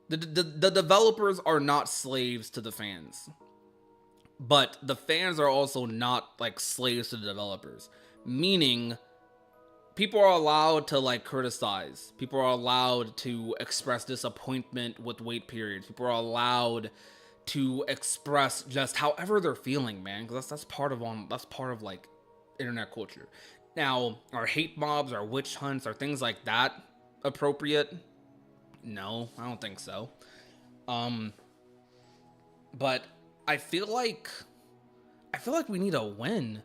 The developers are not slaves to the fans. But the fans are also not like slaves to the developers. Meaning people are allowed to like criticize. People are allowed to express disappointment with wait periods. People are allowed to express just however they're feeling, man. Because that's part of like internet culture. Now, are hate mobs, are witch hunts, are things like that appropriate? No, I don't think so. But I feel like we need a win.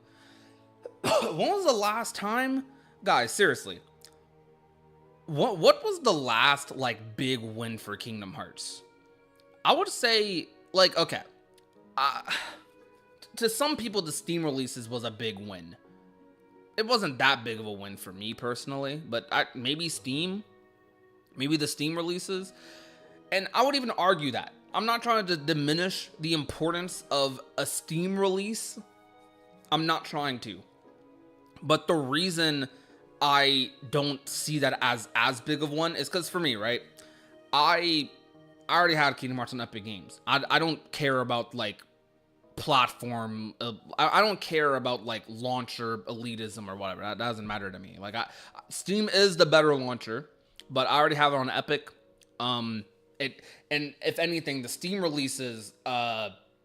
When was the last time, guys? Seriously, what was the last like big win for Kingdom Hearts? I would say like, okay, to some people the Steam releases was a big win. It wasn't that big of a win for me personally, but maybe the Steam releases, and I would even argue that. I'm not trying to diminish the importance of a Steam release. I'm not trying to. But the reason I don't see that as big of one is because for me, right? I already had Kingdom Hearts on Epic Games. I don't care about like platform. I don't care about like launcher elitism or whatever. That doesn't matter to me. Like Steam is the better launcher, but I already have it on Epic. And if anything, the Steam releases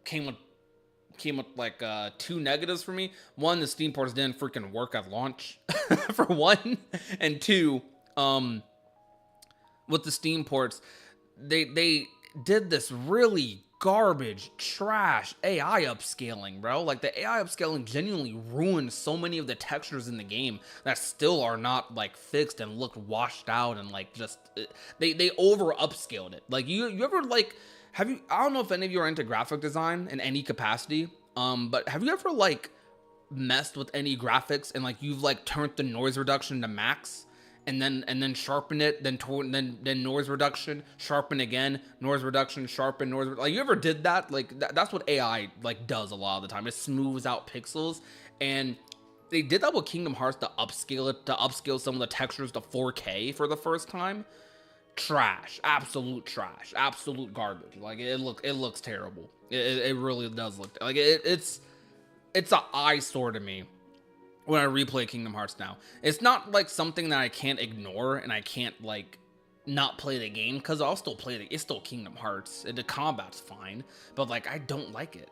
came with like two negatives for me. One, the Steam ports didn't freaking work at launch for one, and two, with the Steam ports, they did this really garbage, trash AI upscaling, bro. Like the AI upscaling genuinely ruined so many of the textures in the game that still are not like fixed and look washed out and like just they over upscaled it. Like you ever like have you? I don't know if any of you are into graphic design in any capacity, but have you ever like messed with any graphics and like you've like turned the noise reduction to max? And then sharpen it, then noise reduction, sharpen again, noise reduction, sharpen, like you ever did that? Like that's what AI like does a lot of the time. It smooths out pixels, and they did that with Kingdom Hearts to upscale some of the textures to 4K for the first time. Trash, absolute garbage. Like it looks terrible. It really does look like it's an eyesore to me when I replay Kingdom Hearts now. It's not like something that I can't ignore and I can't like not play the game, because I'll still play it's still Kingdom Hearts. The combat's fine, but like I don't like it.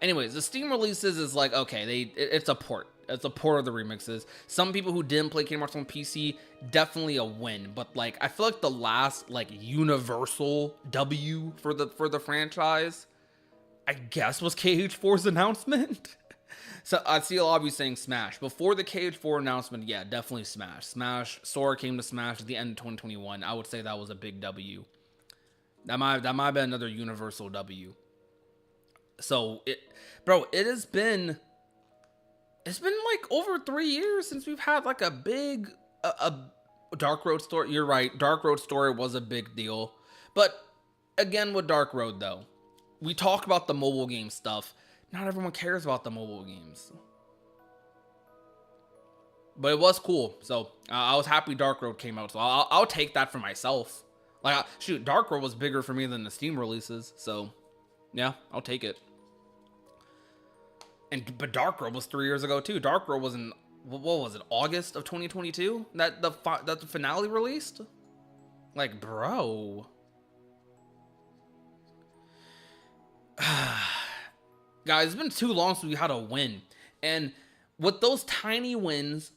Anyways, the Steam releases is like, okay, it's a port. It's a port of the remixes. Some people who didn't play Kingdom Hearts on PC, definitely a win. But like I feel like the last like universal W for the franchise, I guess, was KH4's announcement. So I see a lot of you saying Smash. Before the KH4 announcement, yeah, definitely Smash. Sora came to Smash at the end of 2021. I would say that was a big W. That might have been another universal W. So it has been like over 3 years since we've had like a big a Dark Road story. You're right, Dark Road story was a big deal. But again, with Dark Road though, we talk about the mobile game stuff. Not everyone cares about the mobile games. But it was cool. So I was happy Dark Road came out. So I'll take that for myself. Like, shoot, Dark Road was bigger for me than the Steam releases. So, yeah, I'll take it. But Dark Road was 3 years ago, too. Dark Road was in, what was it, August of 2022? That the finale released? Like, bro. Guys, it's been too long since we had a win. And with those tiny wins,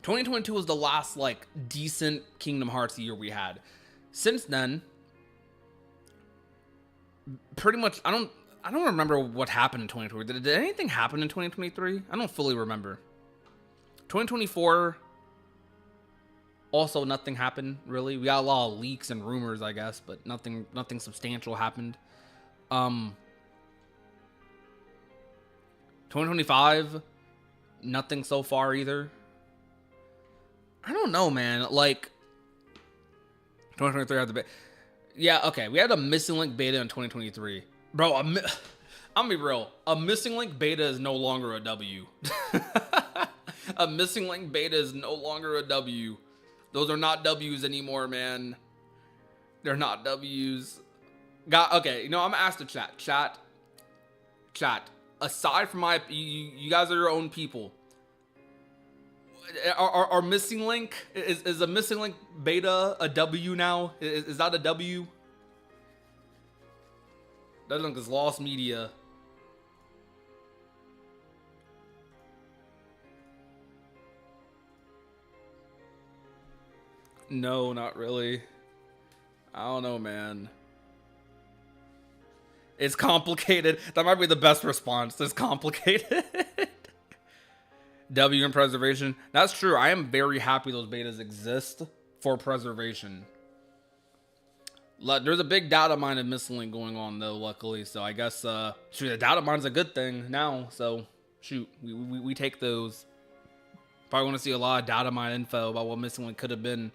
2022 was the last like decent Kingdom Hearts year we had. Since then, pretty much I don't remember what happened in 2023. Did anything happen in 2023? I don't fully remember. 2024, also nothing happened really. We got a lot of leaks and rumors, I guess, but nothing substantial happened. 2025, Nothing so far either. I don't know, man. Like 2023 had the beta. Yeah, okay. We had a missing link beta in 2023, bro. I'm gonna be real. A missing link beta is no longer a W. A missing link beta is no longer a W. Those are not W's anymore, man. They're not W's. Okay, I'm gonna ask the chat. Aside from you guys are your own people. Are missing link is a missing link beta a W now? Is that a W? That link is lost media. No, not really. I don't know, man. It's complicated. That might be the best response. It's complicated. W in preservation. That's true. I am very happy those betas exist for preservation. There's a big data mine of missing link going on though, luckily. So I guess shoot, the data mine's a good thing now. So shoot, we take those. Probably want to see a lot of data mine info about what missing link could have been.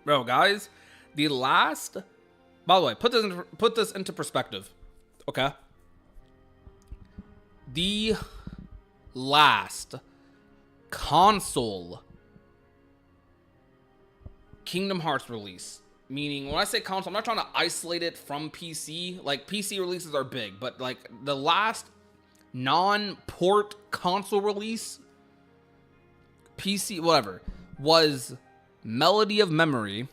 Bro, guys, the last. By the way, put this into perspective, okay? The last console Kingdom Hearts release, meaning when I say console, I'm not trying to isolate it from PC. Like PC releases are big, but like the last non-port console release, PC whatever, was Melody of Memory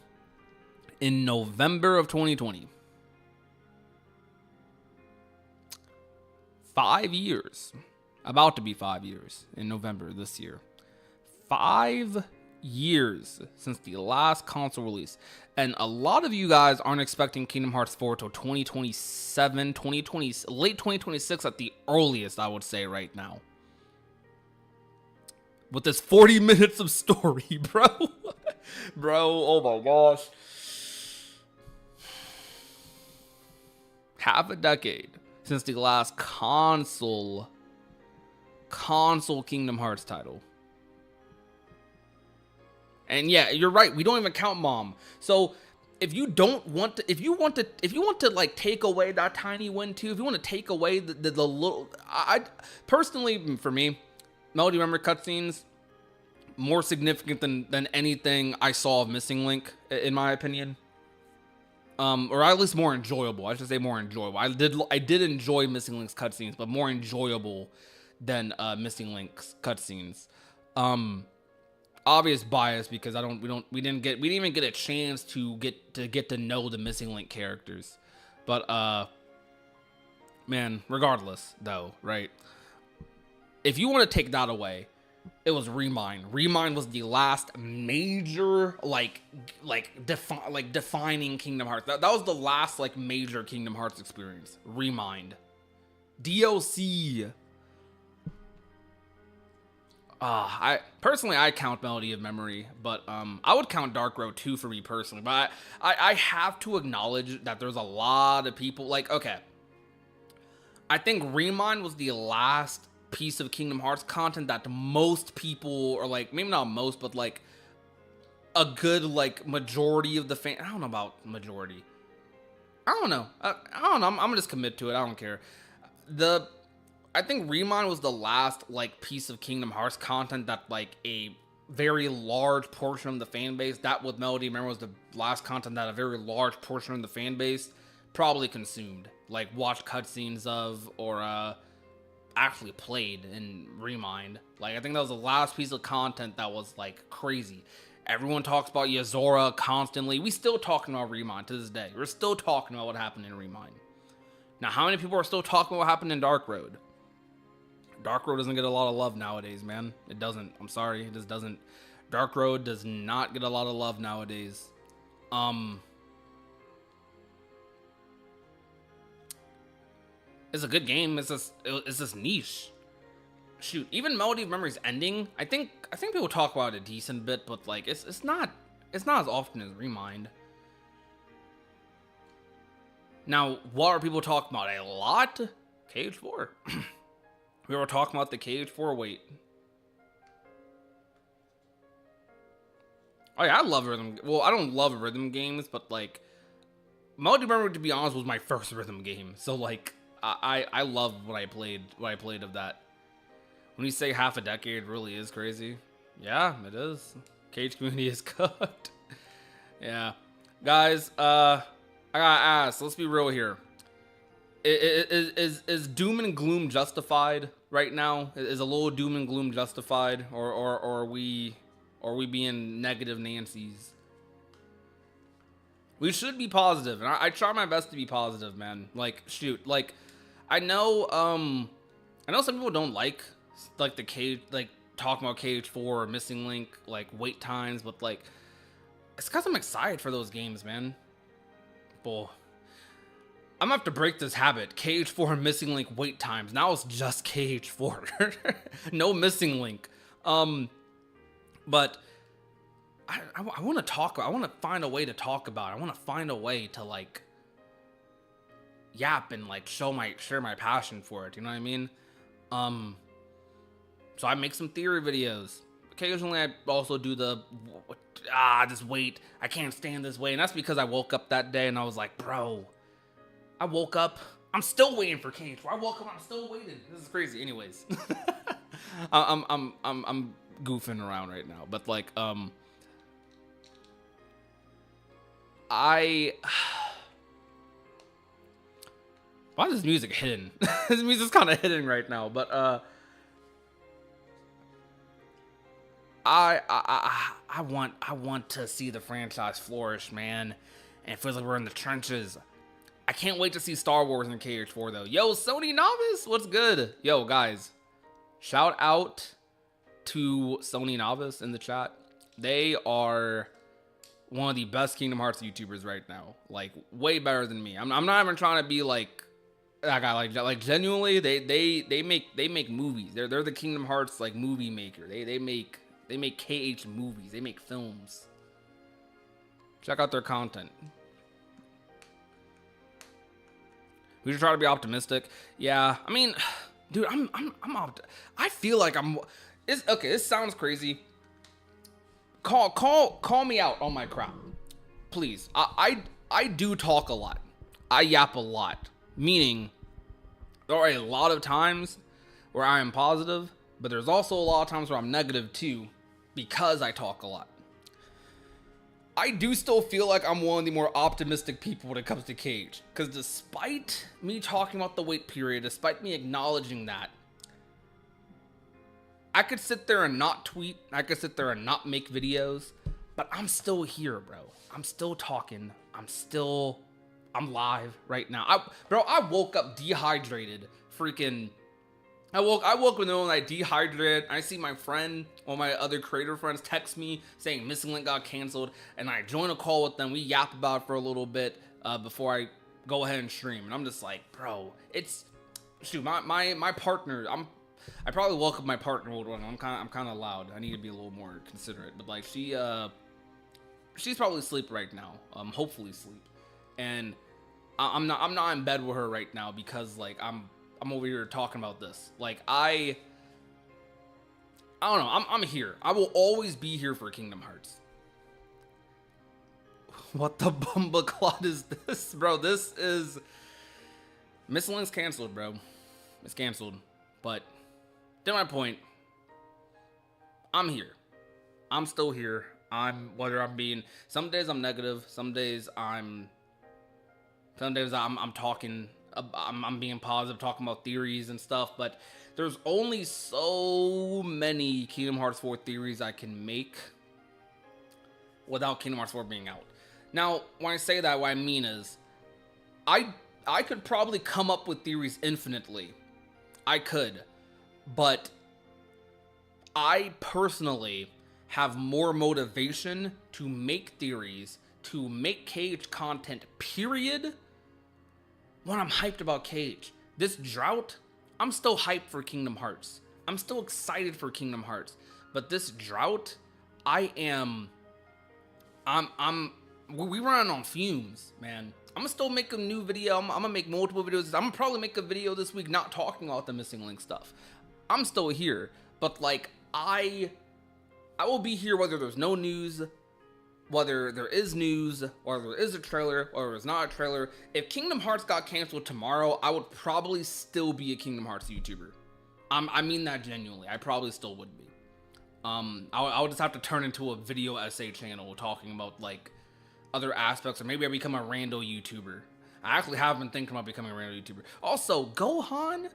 in November of 2020. 5 years. About to be 5 years in November this year. 5 years since the last console release. And a lot of you guys aren't expecting Kingdom Hearts 4 till 2027, late 2026 at the earliest, I would say right now. With this 40 minutes of story, bro. Bro, oh my gosh. Half a decade since the last console Kingdom Hearts title. And yeah, you're right. We don't even count Mom. So if you want to like take away that tiny win too, if you want to take away the little, I personally, for me, Melody Memory cutscenes more significant than anything I saw of Missing Link, in my opinion. Or at least more enjoyable. I should say more enjoyable. I did enjoy Missing Link's cutscenes, but more enjoyable than Missing Link's cutscenes. Obvious bias because we didn't even get a chance to get to know the Missing Link characters. But man, regardless though, right? If you want to take that away, it was Remind. Remind was the last major defining Kingdom Hearts. That was the last like major Kingdom Hearts experience. Remind. DLC. I count Melody of Memory, but I would count Dark Road 2 for me personally. But I have to acknowledge that there's a lot of people like, okay, I think Remind was the last piece of Kingdom Hearts content that most people, or like maybe not most, but like a good like majority of the fan. I don't know about majority. I don't know. I'm gonna just commit to it. I don't care. I think Remind was the last like piece of Kingdom Hearts content that like a very large portion of the fan base, that with Melody of Memory was the last content that a very large portion of the fan base probably consumed, like watched cutscenes of, or actually played in Remind. Like I think that was the last piece of content that was like crazy. Everyone talks about Yozora constantly. We still talking about Remind to this day. We're still talking about what happened in Remind. Now, how many people are still talking about what happened in Dark Road? Dark Road doesn't get a lot of love nowadays, man. It doesn't. I'm sorry. It just doesn't. Dark Road does not get a lot of love nowadays. It's a good game. It's just niche. Shoot, even Melody of Memory's ending, I think people talk about it a decent bit, but like it's not as often as Remind. Now, what are people talking about a lot? KH4. We were talking about the KH4 wait. Oh yeah, I love rhythm. Well, I don't love rhythm games, but like Multi-Memory, to be honest, was my first rhythm game. So like I love what I played of that. When you say half a decade, it really is crazy. Yeah, it is. Cage community is cooked. Yeah. Guys, I gotta ask, let's be real here. Is doom and gloom justified right now? Is a little doom and gloom justified? Or are we being negative Nancy's? We should be positive, and I try my best to be positive, man. Like, shoot, like, I know some people don't like the cage, like talking about KH4 or Missing Link, like wait times, but like, it's because I'm excited for those games, man. Bull. I'm gonna have to break this habit. KH4 and Missing Link wait times. Now it's just KH4. No Missing Link. But I want to talk. I want to find a way to talk about it. I want to find a way to like yap and like share my passion for it. You know what I mean? So I make some theory videos. Occasionally I also do the just wait. I can't stand this way, and that's because I woke up that day and I was like, bro. I woke up. I'm still waiting for KH4. I woke up. I'm still waiting. This is crazy. Anyways, I'm goofing around right now, but like why is this music hidden? This music's kind of hidden right now, but I want to see the franchise flourish, man. And it feels like we're in the trenches. I can't wait to see Star Wars in KH4 though. Yo, Sony Novice, what's good? Yo, guys, shout out to Sony Novice in the chat. They are one of the best Kingdom Hearts YouTubers right now. Like, way better than me. I'm not even trying to be like that guy. Like genuinely, they make movies. They're the Kingdom Hearts like movie maker. They make KH movies. They make films. Check out their content. We should try to be optimistic. Yeah, I mean, dude, I feel like okay, this sounds crazy. Call me out on my crap, please. I do talk a lot. I yap a lot. Meaning, there are a lot of times where I am positive, but there's also a lot of times where I'm negative too, because I talk a lot. I do still feel like I'm one of the more optimistic people when it comes to Cage. Because despite me talking about the wait period, despite me acknowledging that, I could sit there and not tweet. I could sit there and not make videos. But I'm still here, bro. I'm still talking. I'm live right now. I woke up dehydrated. I woke with no one. I dehydrated. I see my friend, one of my other creator friends, text me saying Missing Link got canceled, and I join a call with them. We yap about it for a little bit before I go ahead and stream. And I'm just like, bro, it's shoot. My partner. I probably woke up my partner. I'm kind of loud. I need to be a little more considerate. But like she's probably asleep right now. Hopefully asleep. And I'm not in bed with her right now because like I'm over here talking about this. Like I don't know. I'm here. I will always be here for Kingdom Hearts. What the bumbleclot is this, bro? This is Missing Link's canceled, bro. It's canceled. But to my point, I'm here. I'm still here. Whether I'm being, some days I'm negative, some days I'm talking, I'm being positive, talking about theories and stuff, but there's only so many Kingdom Hearts 4 theories I can make without Kingdom Hearts 4 being out. Now, when I say that, what I mean is, I could probably come up with theories infinitely. I could, but I personally have more motivation to make theories, to make Cage content, period, when I'm hyped about Cage. This drought, I'm still hyped for Kingdom Hearts. I'm still excited for Kingdom Hearts. But this drought, we run on fumes, man. I'm gonna still make a new video. I'm gonna make multiple videos. I'm gonna probably make a video this week not talking about the missing link stuff. I'm still here, but like I will be here whether there's no news, whether there is news, or there is a trailer, or there's not a trailer. If Kingdom Hearts got canceled tomorrow, I would probably still be a Kingdom Hearts YouTuber. I mean that genuinely. I probably still would be. I would just have to turn into a video essay channel talking about like other aspects, or maybe I become a rando YouTuber. I actually have been thinking about becoming a rando YouTuber. Also, Gohan,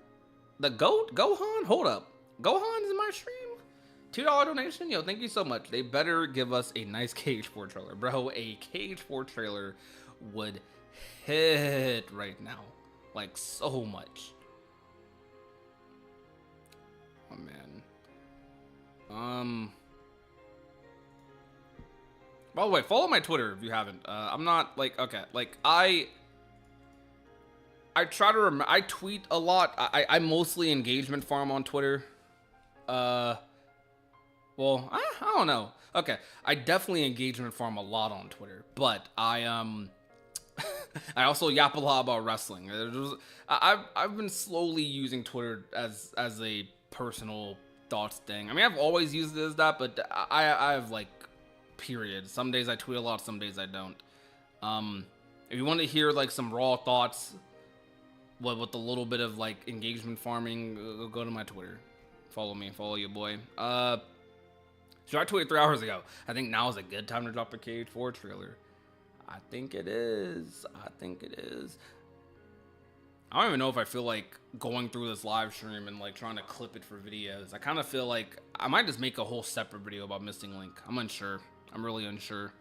the GOAT, Gohan, hold up. Gohan is in my stream? $2 donation? Yo, thank you so much. They better give us a nice KH4 trailer. Bro, a KH4 trailer would hit right now. Like, so much. Oh, man. By the way, follow my Twitter if you haven't. I'm not, like, okay. Like, I try to remember. I tweet a lot. I mostly engagement farm on Twitter. Well, I don't know. Okay, I definitely engagement farm a lot on Twitter, but I I also yap a lot about wrestling. I've been slowly using Twitter as a personal thoughts thing. I mean, I've always used it as that, but I have like periods. Some days I tweet a lot, some days I don't. If you want to hear like some raw thoughts with a little bit of like engagement farming, go to my Twitter. Follow me, follow your boy. So I tweeted 3 hours ago. I think now is a good time to drop a KH4 trailer. I think it is. I don't even know if I feel like going through this live stream and like trying to clip it for videos. I kind of feel like I might just make a whole separate video about Missing Link. I'm unsure. I'm really unsure.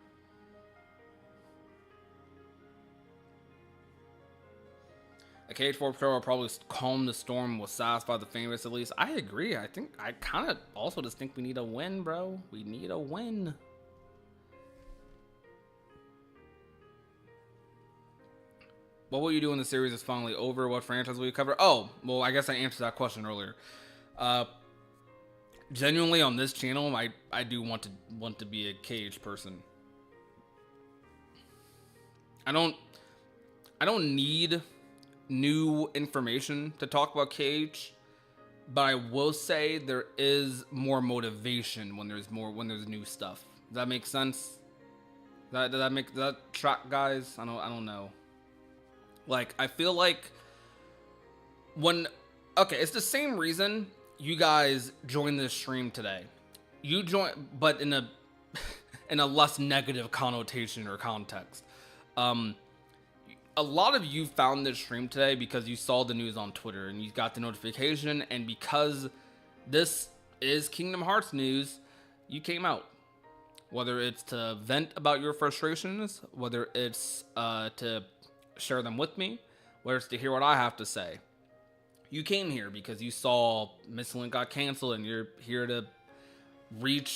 A KH4 trailer will probably calm the storm with satisfy the famous at least. I agree. I think I kind of also just think we need a win, bro. We need a win. What will you do when the series is finally over? What franchise will you cover? Oh, well, I guess I answered that question earlier. Genuinely on this channel, I do want to be a KH person. I don't need new information to talk about KH, but I will say there is more motivation when there's new stuff. Does that make sense? Does that make that track, guys? I don't know. Like, I feel like it's the same reason you guys joined this stream today. You join, but in a in a less negative connotation or context. A lot of you found this stream today because you saw the news on Twitter and you got the notification, and because this is Kingdom Hearts news, you came out. Whether it's to vent about your frustrations, whether it's to share them with me, whether it's to hear what I have to say. You came here because you saw Missing Link got canceled and you're here to read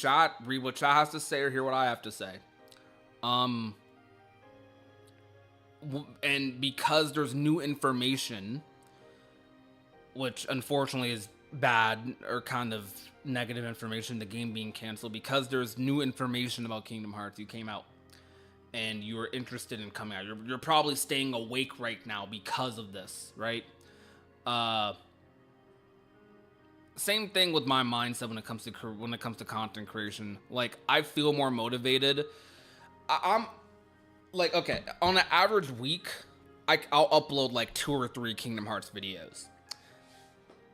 what chat has to say, or hear what I have to say. And because there's new information, which unfortunately is bad or kind of negative information, the game being canceled, because there's new information about Kingdom Hearts, you came out and you were interested in coming out. You're probably staying awake right now because of this, right? Same thing with my mindset when it comes to content creation. Like, I feel more motivated. I'm like, okay, on an average week, I'll upload like 2 or 3 Kingdom Hearts videos.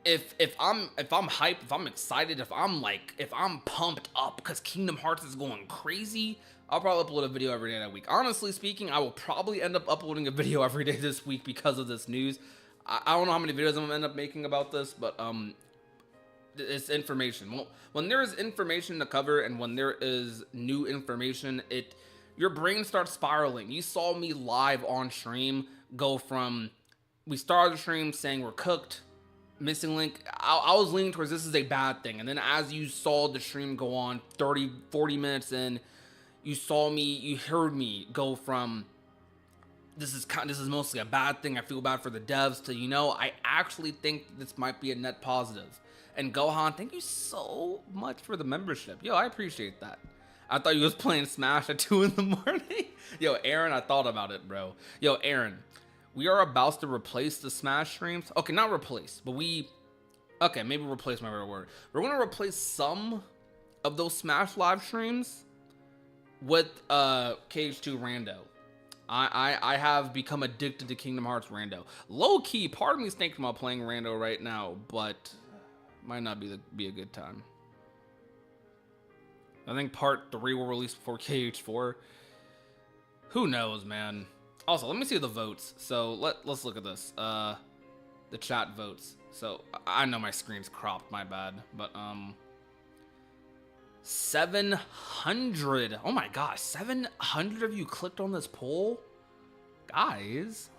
If I'm hyped, if I'm excited, if I'm pumped up because Kingdom Hearts is going crazy, I'll probably upload a video every day that week. Honestly speaking, I will probably end up uploading a video every day this week because of this news. I don't know how many videos I'm gonna end up making about this, but it's information. Well, when there is information to cover and when there is new information, your brain starts spiraling. You saw me live on stream go from, we started the stream saying we're cooked, Missing Link. I was leaning towards this is a bad thing. And then as you saw the stream go on 30, 40 minutes in, you heard me go from, this is mostly a bad thing, I feel bad for the devs, to, I actually think this might be a net positive. And Gohan, thank you so much for the membership. Yo, I appreciate that. I thought you was playing Smash at 2 in the morning. Yo, Aaron, I thought about it, bro. Yo, Aaron, we are about to replace the Smash streams. Okay, not replace, but okay, maybe replace my favorite word. We're gonna replace some of those Smash live streams with KH2 Rando. I have become addicted to Kingdom Hearts Rando. Low key, part of me is thinking about playing Rando right now, but might not be a good time. I think part 3 will release before KH4. Who knows, man? Also, let me see the votes. So let's look at this. The chat votes. So I know my screen's cropped, my bad, but 700. Oh my gosh, 700 of you clicked on this poll, guys.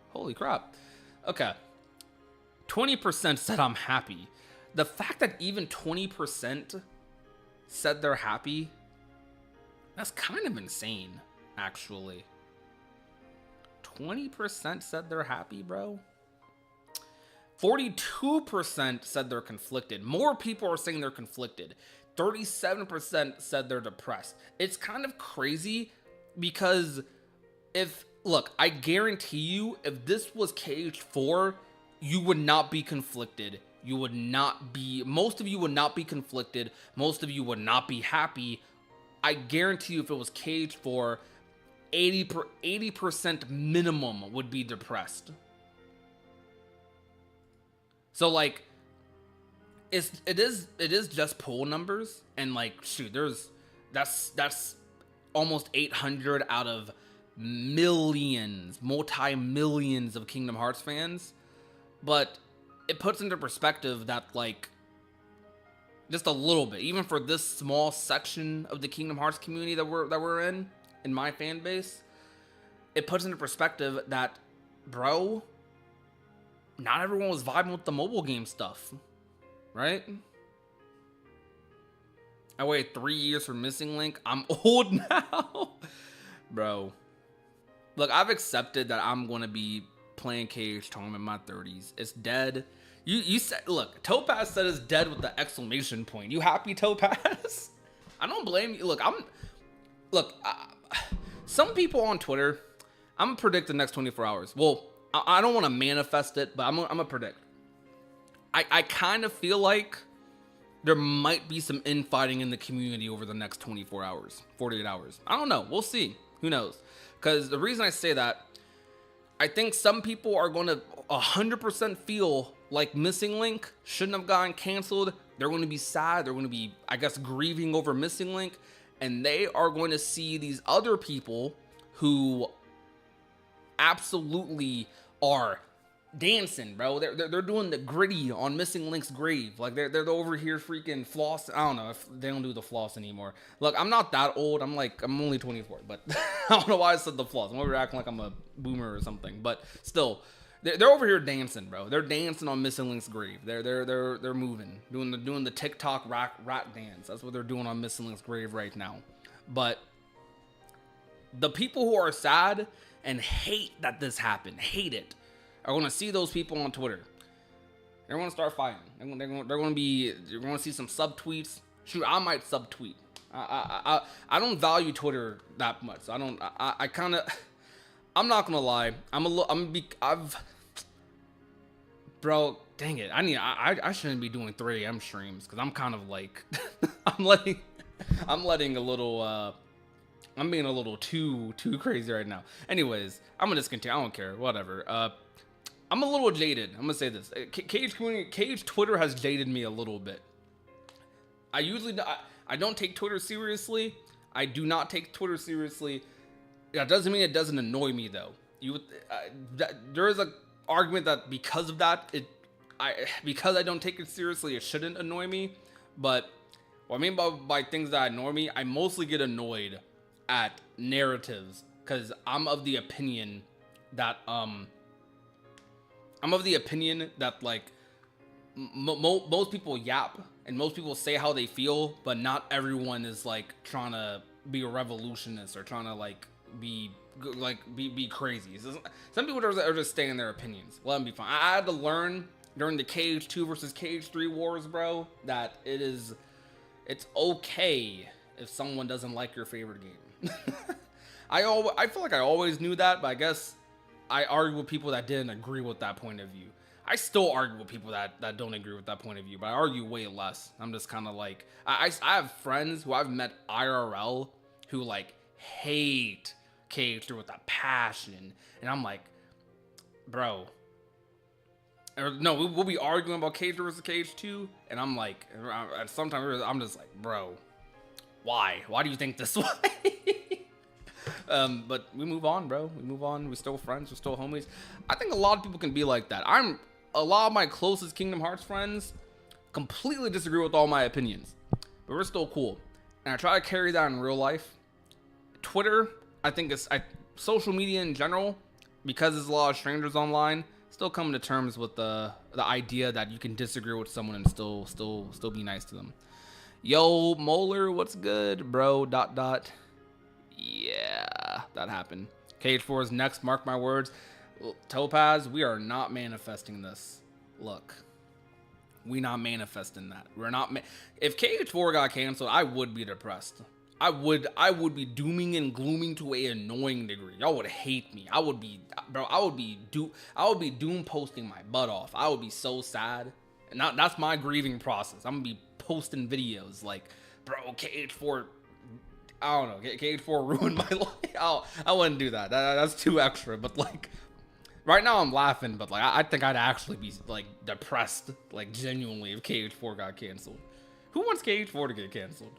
Holy crap. Okay. 20% said I'm happy. The fact that even 20% said they're happy, that's kind of insane, actually. 20% said they're happy, bro. 42% said they're conflicted. More people are saying they're conflicted. 37% said they're depressed. It's kind of crazy because look, I guarantee you, if this was KH4, you would not be conflicted. You would not be, most of you would not be conflicted. Most of you would not be happy. I guarantee you, if it was KH4, 80% minimum would be depressed. So like, it is just poll numbers, and like, shoot, that's almost 800 out of millions, multi-millions of Kingdom Hearts fans. But it puts into perspective that, like, just a little bit, even for this small section of the Kingdom Hearts community that we're in my fan base, it puts into perspective that, bro, not everyone was vibing with the mobile game stuff, right? I waited 3 years for Missing Link. I'm old now. Bro, look, I've accepted that I'm gonna be playing KH Tom in my 30s. It's dead. You said, look, Topaz said it's dead with the exclamation point. You happy, Topaz? I don't blame you. Look, some people on Twitter, I'm gonna predict the next 24 hours. Well, I don't want to manifest it, but I'm gonna predict. I kind of feel like there might be some infighting in the community over the next 24 hours, 48 hours. I don't know. We'll see. Who knows? Because the reason I say that, I think some people are going to 100% feel like Missing Link shouldn't have gotten canceled. They're going to be sad. They're going to be, I guess, grieving over Missing Link. And they are going to see these other people who absolutely are dancing, bro. They're doing the gritty on Missing Link's grave. Like, they're over here freaking floss. I don't know if they don't do the floss anymore. Look, I'm not that old. I'm only 24, but I don't know why I said the floss. I'm over here acting like I'm a boomer or something. But still, they're over here dancing, bro. They're dancing on Missing Link's grave. They're moving, doing the TikTok rat dance. That's what they're doing on Missing Link's grave right now. But the people who are sad and hate that this happened, hate it, are going to see those people on Twitter. They're going to start fighting. You're going to see some subtweets. Shoot, I might subtweet. I don't value Twitter that much. So I'm not going to lie. Bro, dang it. I shouldn't be doing 3 AM streams, because I'm kind of like, I'm letting a little, I'm being a little too crazy right now. Anyways, I'm going to just continue. I don't care. Whatever. I'm a little jaded. I'm gonna say this. KH Twitter has jaded me a little bit. I don't take Twitter seriously. I do not take Twitter seriously. That doesn't mean it doesn't annoy me, though. There is an argument that because of that, because I don't take it seriously, it shouldn't annoy me. But what I mean by things that annoy me, I mostly get annoyed at narratives, because I'm of the opinion that like most people yap and most people say how they feel, but not everyone is like trying to be a revolutionist or trying to like be crazy. Some people are just staying in their opinions. Let them be fine. I had to learn during the KH2 versus KH3 wars, bro, that it's okay if someone doesn't like your favorite game. I feel like I always knew that, but I guess I argue with people that didn't agree with that point of view. I still argue with people that don't agree with that point of view, but I argue way less. I'm just kind of like, I have friends who I've met IRL who like hate KH3 with a passion, and I'm like, bro. Or no, we'll be arguing about KH3 versus KH2, and I'm like, sometimes I'm just like, bro, why? Why do you think this way? But we move on, bro. We move on. We're still friends. We're still homies. I think a lot of people can be like that. A lot of my closest Kingdom Hearts friends completely disagree with all my opinions, but we're still cool. And I try to carry that in real life. Twitter, I think social media in general, because there's a lot of strangers online, still coming to terms with the idea that you can disagree with someone and still be nice to them. Yo, Molar, what's good, bro? ... Yeah, that happened. KH4 is next, mark my words. Topaz, we are not manifesting this. Look, we not manifesting that. We're not. If KH4 got canceled, I would be depressed. I would be dooming and glooming to an annoying degree. Y'all would hate me. I would be doom posting my butt off. I would be so sad. And that's my grieving process. I'm gonna be posting videos like, bro, KH4. I don't know. KH4 ruined my life. I wouldn't do that. That's too extra. But like, right now I'm laughing. But like, I think I'd actually be like depressed, like genuinely, if KH4 got canceled. Who wants KH4 to get canceled?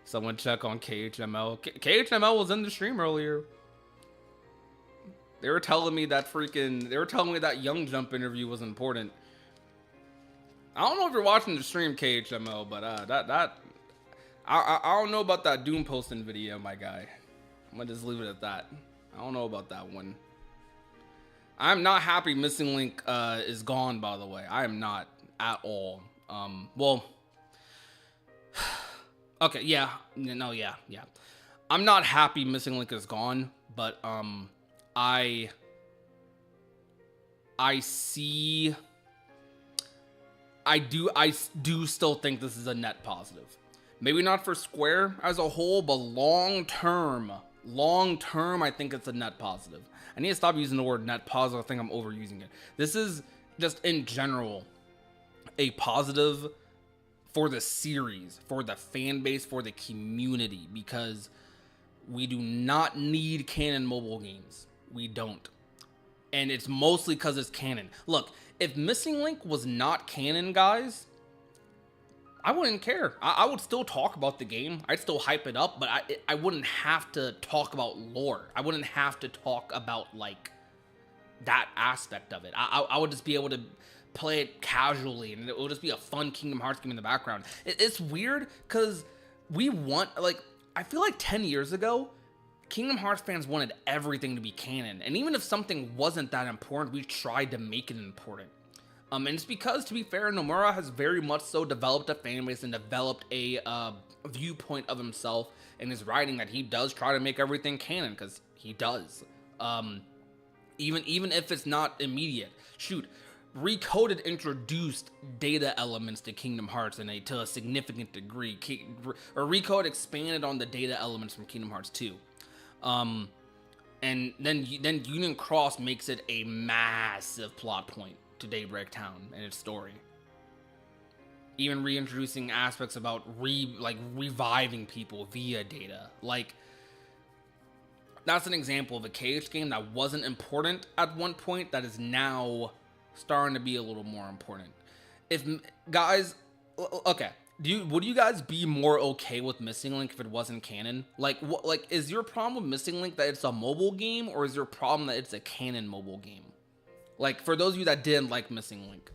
Someone check on KHML. KHML was in the stream earlier. They were telling me that Young Jump interview was important. I don't know if you're watching the stream, KHML, but I don't know about that Doom posting video, my guy. I'm gonna just leave it at that. I don't know about that one. I'm not happy Missing Link is gone, by the way. I am not at all. Well, okay, yeah. I'm not happy Missing Link is gone, but I do still think this is a net positive. Maybe not for Square as a whole, but long term, I think it's a net positive. I need to stop using the word net positive. I think I'm overusing it. This is just in general a positive for the series, for the fan base, for the community, because we do not need canon mobile games. We don't. And it's mostly because it's canon. Look, if Missing Link was not canon, guys, I wouldn't care. I would still talk about the game. I'd still hype it up, but I wouldn't have to talk about lore. I wouldn't have to talk about, like, that aspect of it. I would just be able to play it casually, and it would just be a fun Kingdom Hearts game in the background. It's weird, because I feel like 10 years ago, Kingdom Hearts fans wanted everything to be canon. And even if something wasn't that important, we tried to make it important. And it's because, to be fair, Nomura has very much so developed a fan base and developed a viewpoint of himself in his writing that he does try to make everything canon, because he does. Even if it's not immediate. Shoot, Recoded introduced data elements to Kingdom Hearts to a significant degree. Recode expanded on the data elements from Kingdom Hearts 2. And then Union Cross makes it a massive plot point to Daybreak Town and its story. Even reintroducing aspects about reviving people via data. Like, that's an example of a KH game that wasn't important at one point that is now starting to be a little more important. If guys, okay, would you guys be more okay with Missing Link if it wasn't canon? Like, is your problem with Missing Link that it's a mobile game, or is your problem that it's a canon mobile game? Like, for those of you that didn't like Missing Link.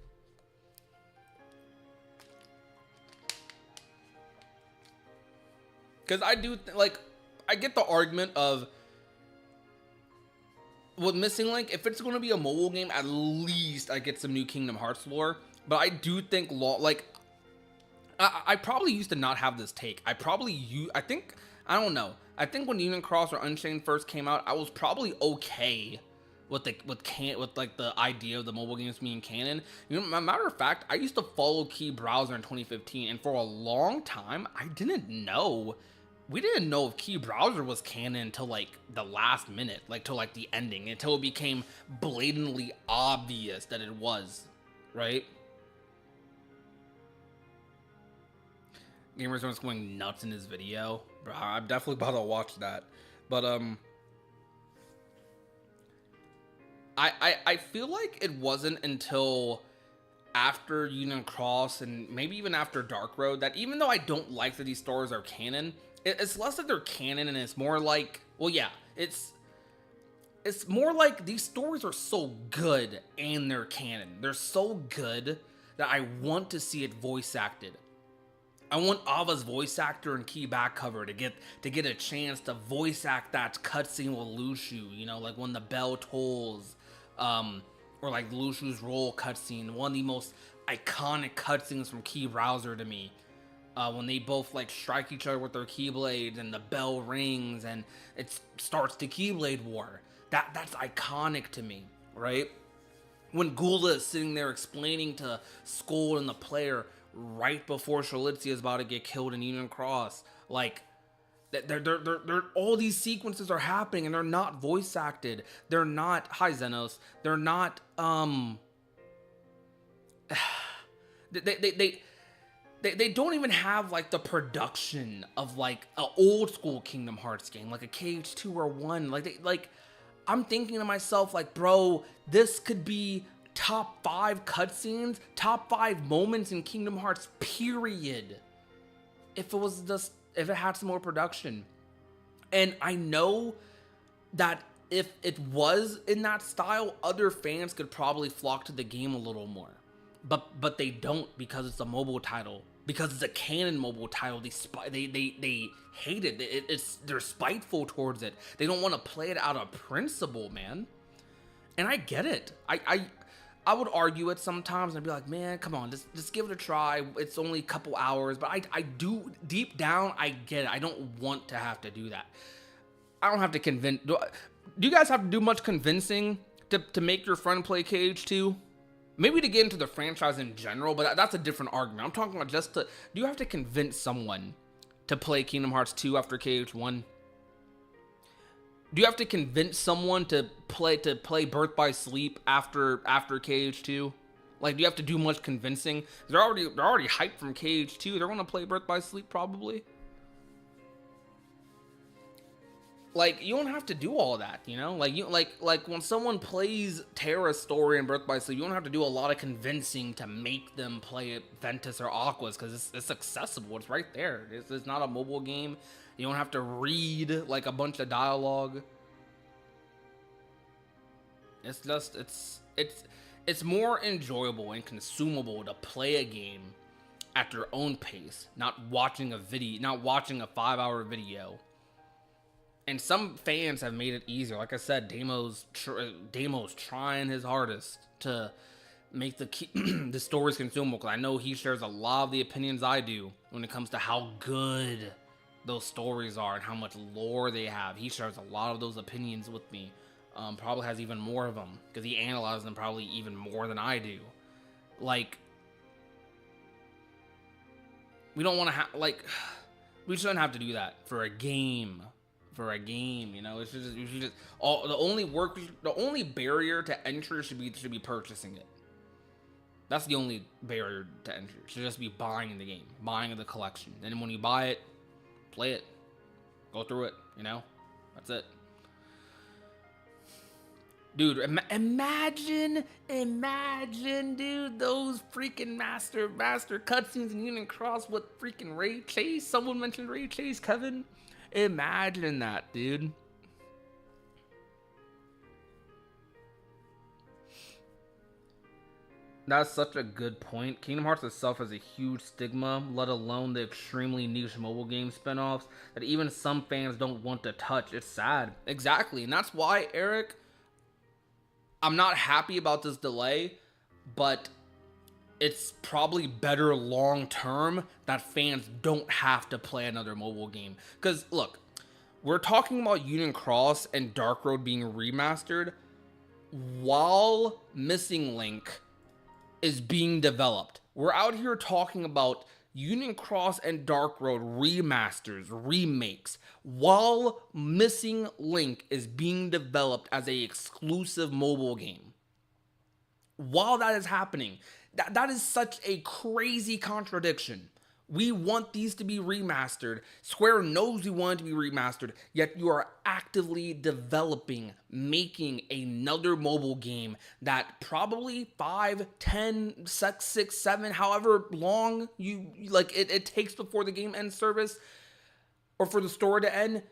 Because I do, I get the argument of, with Missing Link, if it's going to be a mobile game, at least I get some new Kingdom Hearts lore. But I do think, I probably used to not have this take. I don't know. I think when Union Cross or Unchained first came out, I was probably okay with like the idea of the mobile games being canon. You know, matter of fact, I used to follow Key Browser in 2015, and for a long time, I didn't know. We didn't know if Key Browser was canon until like the last minute, like till like the ending, until it became blatantly obvious that it was, right? Gamers was going nuts in his video, bro. I'm definitely about to watch that, but I feel like it wasn't until after Union Cross and maybe even after Dark Road that, even though I don't like that these stories are canon, it's less that they're canon and it's more like, well, yeah, it's more like these stories are so good and they're canon. They're so good that I want to see it voice acted. I want Ava's voice actor and key back cover to get a chance to voice act that cutscene with Lushu, you know, like when the bell tolls, or like Lushu's roll cutscene, one of the most iconic cutscenes from Key Browser to me. When they both like strike each other with their keyblades and the bell rings and it starts the Keyblade War. That's iconic to me, right? When Gula is sitting there explaining to Skull and the player right before Shalizia is about to get killed in Union Cross, like they're all these sequences are happening and they're not voice acted. They're not, hi Xenos. They're not they don't even have like the production of like an old school Kingdom Hearts game, like a KH2 or 1. I'm thinking to myself, like, bro, this could be top 5 cutscenes, top 5 moments in Kingdom Hearts, period. If it had some more production. And I know that if it was in that style, other fans could probably flock to the game a little more. But they don't, because it's a mobile title. Because it's a canon mobile title. They hate it. They're spiteful towards it. They don't want to play it out of principle, man. And I get it. I would argue it sometimes and I'd be like, man, come on, just give it a try. It's only a couple hours. But I do, deep down, I get it. I don't want to have to do that. I don't have to convince. Do you guys have to do much convincing to make your friend play KH2? Maybe to get into the franchise in general, but that's a different argument. I'm talking about do you have to convince someone to play Kingdom Hearts 2 after KH1? Do you have to convince someone to play Birth by Sleep after KH2? Like, do you have to do much convincing? They're already hyped from KH2. They're gonna play Birth by Sleep probably. Like, you don't have to do all that, you know? Like when someone plays Terra's story in Birth by Sleep, you don't have to do a lot of convincing to make them play it Ventus or Aqua's, because it's accessible. It's right there. It's not a mobile game. You don't have to read like a bunch of dialogue. It's just it's more enjoyable and consumable to play a game at your own pace, not watching a 5-hour video. And some fans have made it easier. Like I said, Damo's trying his hardest to make the stories consumable, because I know he shares a lot of the opinions I do when it comes to how good those stories are and how much lore they have. He shares a lot of those opinions with me. Probably has even more of them, because he analyzes them probably even more than I do. Like, we don't want to have, like, we shouldn't have to do that for a game. You know, it should just the only barrier to entry should be purchasing it. That's the only barrier to entry. It should just be buying the game, buying the collection. Then when you buy it, play it, go through it. You know, that's it. Dude, imagine, dude, those freaking master cutscenes in Union Cross with freaking Ray Chase. Someone mentioned Ray Chase, Kevin. Imagine that, dude. That's such a good point. Kingdom Hearts itself has a huge stigma, let alone the extremely niche mobile game spinoffs that even some fans don't want to touch. It's sad. Exactly, and that's why, Eric, I'm not happy about this delay, but it's probably better long term that fans don't have to play another mobile game. Because look, we're talking about Union Cross and Dark Road being remastered. while Missing Link is being developed. We're out here talking about Union Cross and Dark Road remasters, remakes, while Missing Link is being developed as a exclusive mobile game. While that is happening, that is such a crazy contradiction. We want these to be remastered. Square knows we want it to be remastered, yet you are actively developing, making another mobile game that probably 5, 10, 6, 7, however long you like it takes before the game ends service or for the story to end.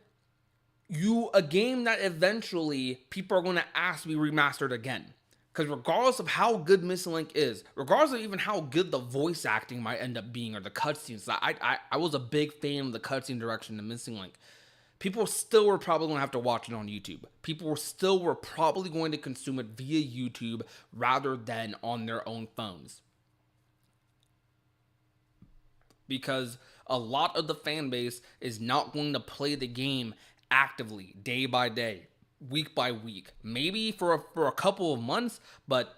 A game that eventually people are going to ask to be remastered again. Because regardless of how good Missing Link is, regardless of even how good the voice acting might end up being or the cutscenes, I was a big fan of the cutscene direction in Missing Link. People still were probably going to have to watch it on YouTube. People were probably going to consume it via YouTube rather than on their own phones. Because a lot of the fan base is not going to play the game actively, day by day, week by week, maybe for a couple of months, but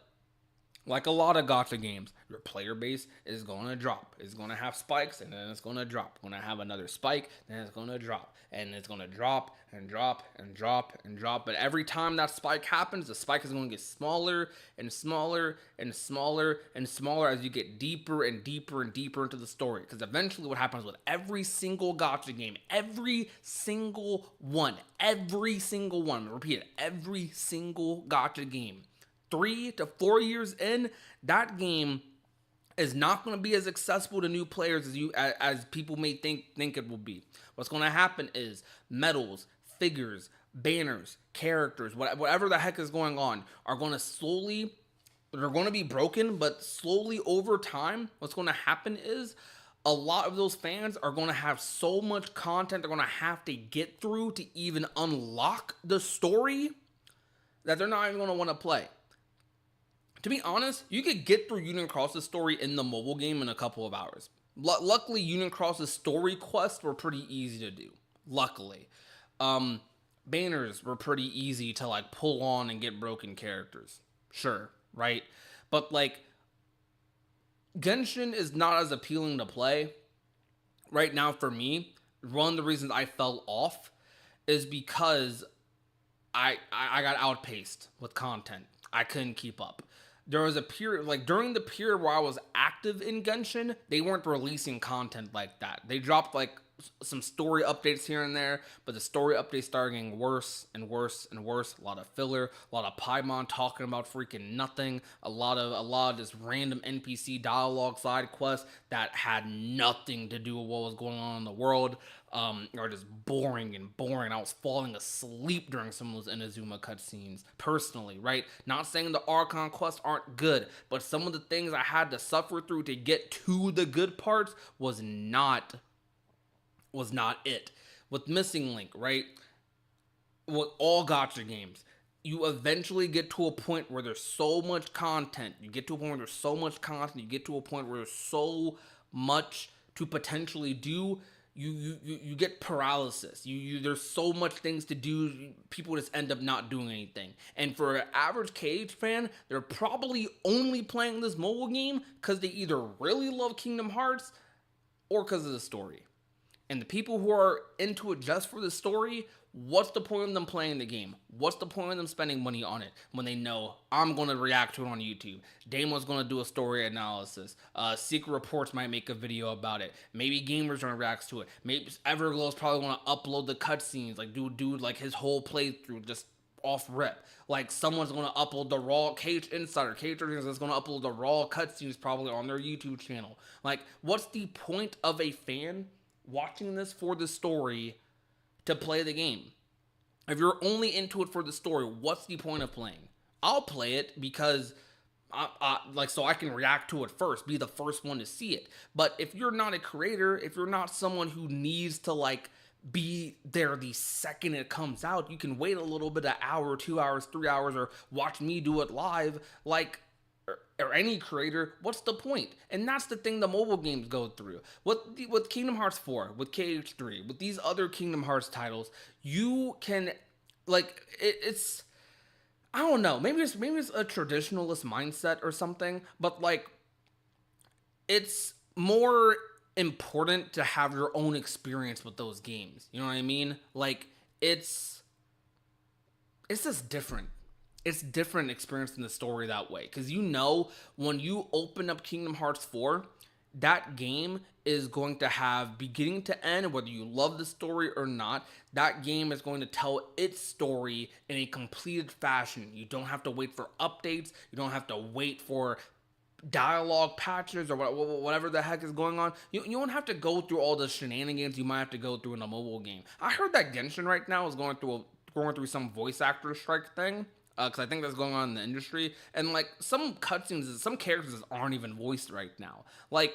like a lot of gacha games, your player base is going to drop. It's going to have spikes, and then it's going to drop. Going to have another spike, then it's going to drop. And it's going to drop and drop and drop and drop. But every time that spike happens, the spike is going to get smaller and smaller and smaller and smaller as you get deeper and deeper and deeper into the story. Because eventually what happens with every single gacha game, every single one, repeat it, every single gacha game, 3 to 4 years in, that game is not going to be as accessible to new players as people may think it will be. What's going to happen is medals, figures, banners, characters, whatever the heck is going on, are going to they're going to be broken, but slowly over time, what's going to happen is a lot of those fans are going to have so much content they're going to have to get through to even unlock the story that they're not even going to want to play. To be honest, you could get through Union Cross's story in the mobile game in a couple of hours. Luckily, Union Cross's story quests were pretty easy to do. Luckily. Banners were pretty easy to like pull on and get broken characters. Sure, right? But like, Genshin is not as appealing to play right now for me. One of the reasons I fell off is because I got outpaced with content. I couldn't keep up. There was a period, like during the period where I was active in Genshin, they weren't releasing content like that. They dropped like some story updates here and there, but the story updates started getting worse and worse and worse. A lot of filler, a lot of Paimon talking about freaking nothing, a lot of just random NPC dialogue side quests that had nothing to do with what was going on in the world. Are just boring. I was falling asleep during some of those Inazuma cutscenes, personally, right? Not saying the Archon quests aren't good, but some of the things I had to suffer through to get to the good parts was not it. With Missing Link, right? With all gacha games, you eventually get to a point where there's so much content. You get to a point where there's so much to potentially do. You get paralysis. There's so much things to do. People just end up not doing anything. And for an average KH fan, they're probably only playing this mobile game because they either really love Kingdom Hearts or because of the story. And the people who are into it just for the story, what's the point of them playing the game? What's the point of them spending money on it when they know I'm going to react to it on YouTube? Damon's going to do a story analysis. Secret Reports might make a video about it. Maybe Gamers are going to react to it. Maybe Everglow's probably going to upload the cutscenes, like do like his whole playthrough just off rip. Like someone's going to upload the raw KH Insider. KH is going to upload the raw cutscenes probably on their YouTube channel. Like, what's the point of a fan watching this for the story to play the game? If you're only into it for the story, what's the point of playing? I'll play it because so I can react to it first, be the first one to see it. But if you're not a creator, if you're not someone who needs to like be there the second it comes out, you can wait a little bit, an hour, 2 hours, 3 hours, or watch me do it live. Like, or any creator, what's the point? And that's the thing the mobile games go through. With Kingdom Hearts 4, with KH3, with these other Kingdom Hearts titles, you can, like, it's, I don't know. Maybe it's a traditionalist mindset or something, but like it's more important to have your own experience with those games. You know what I mean? Like it's it's just different. It's different experiencing the story that way because you know when you open up Kingdom Hearts 4, that game is going to have beginning to end, whether you love the story or not. That game is going to tell its story in a completed fashion. You don't have to wait for updates. You don't have to wait for dialogue patches or whatever the heck is going on. You don't have to go through all the shenanigans you might have to go through in a mobile game. I heard that Genshin right now is going through some voice actor strike thing. Because I think that's going on in the industry, and like some cutscenes, some characters aren't even voiced right now. Like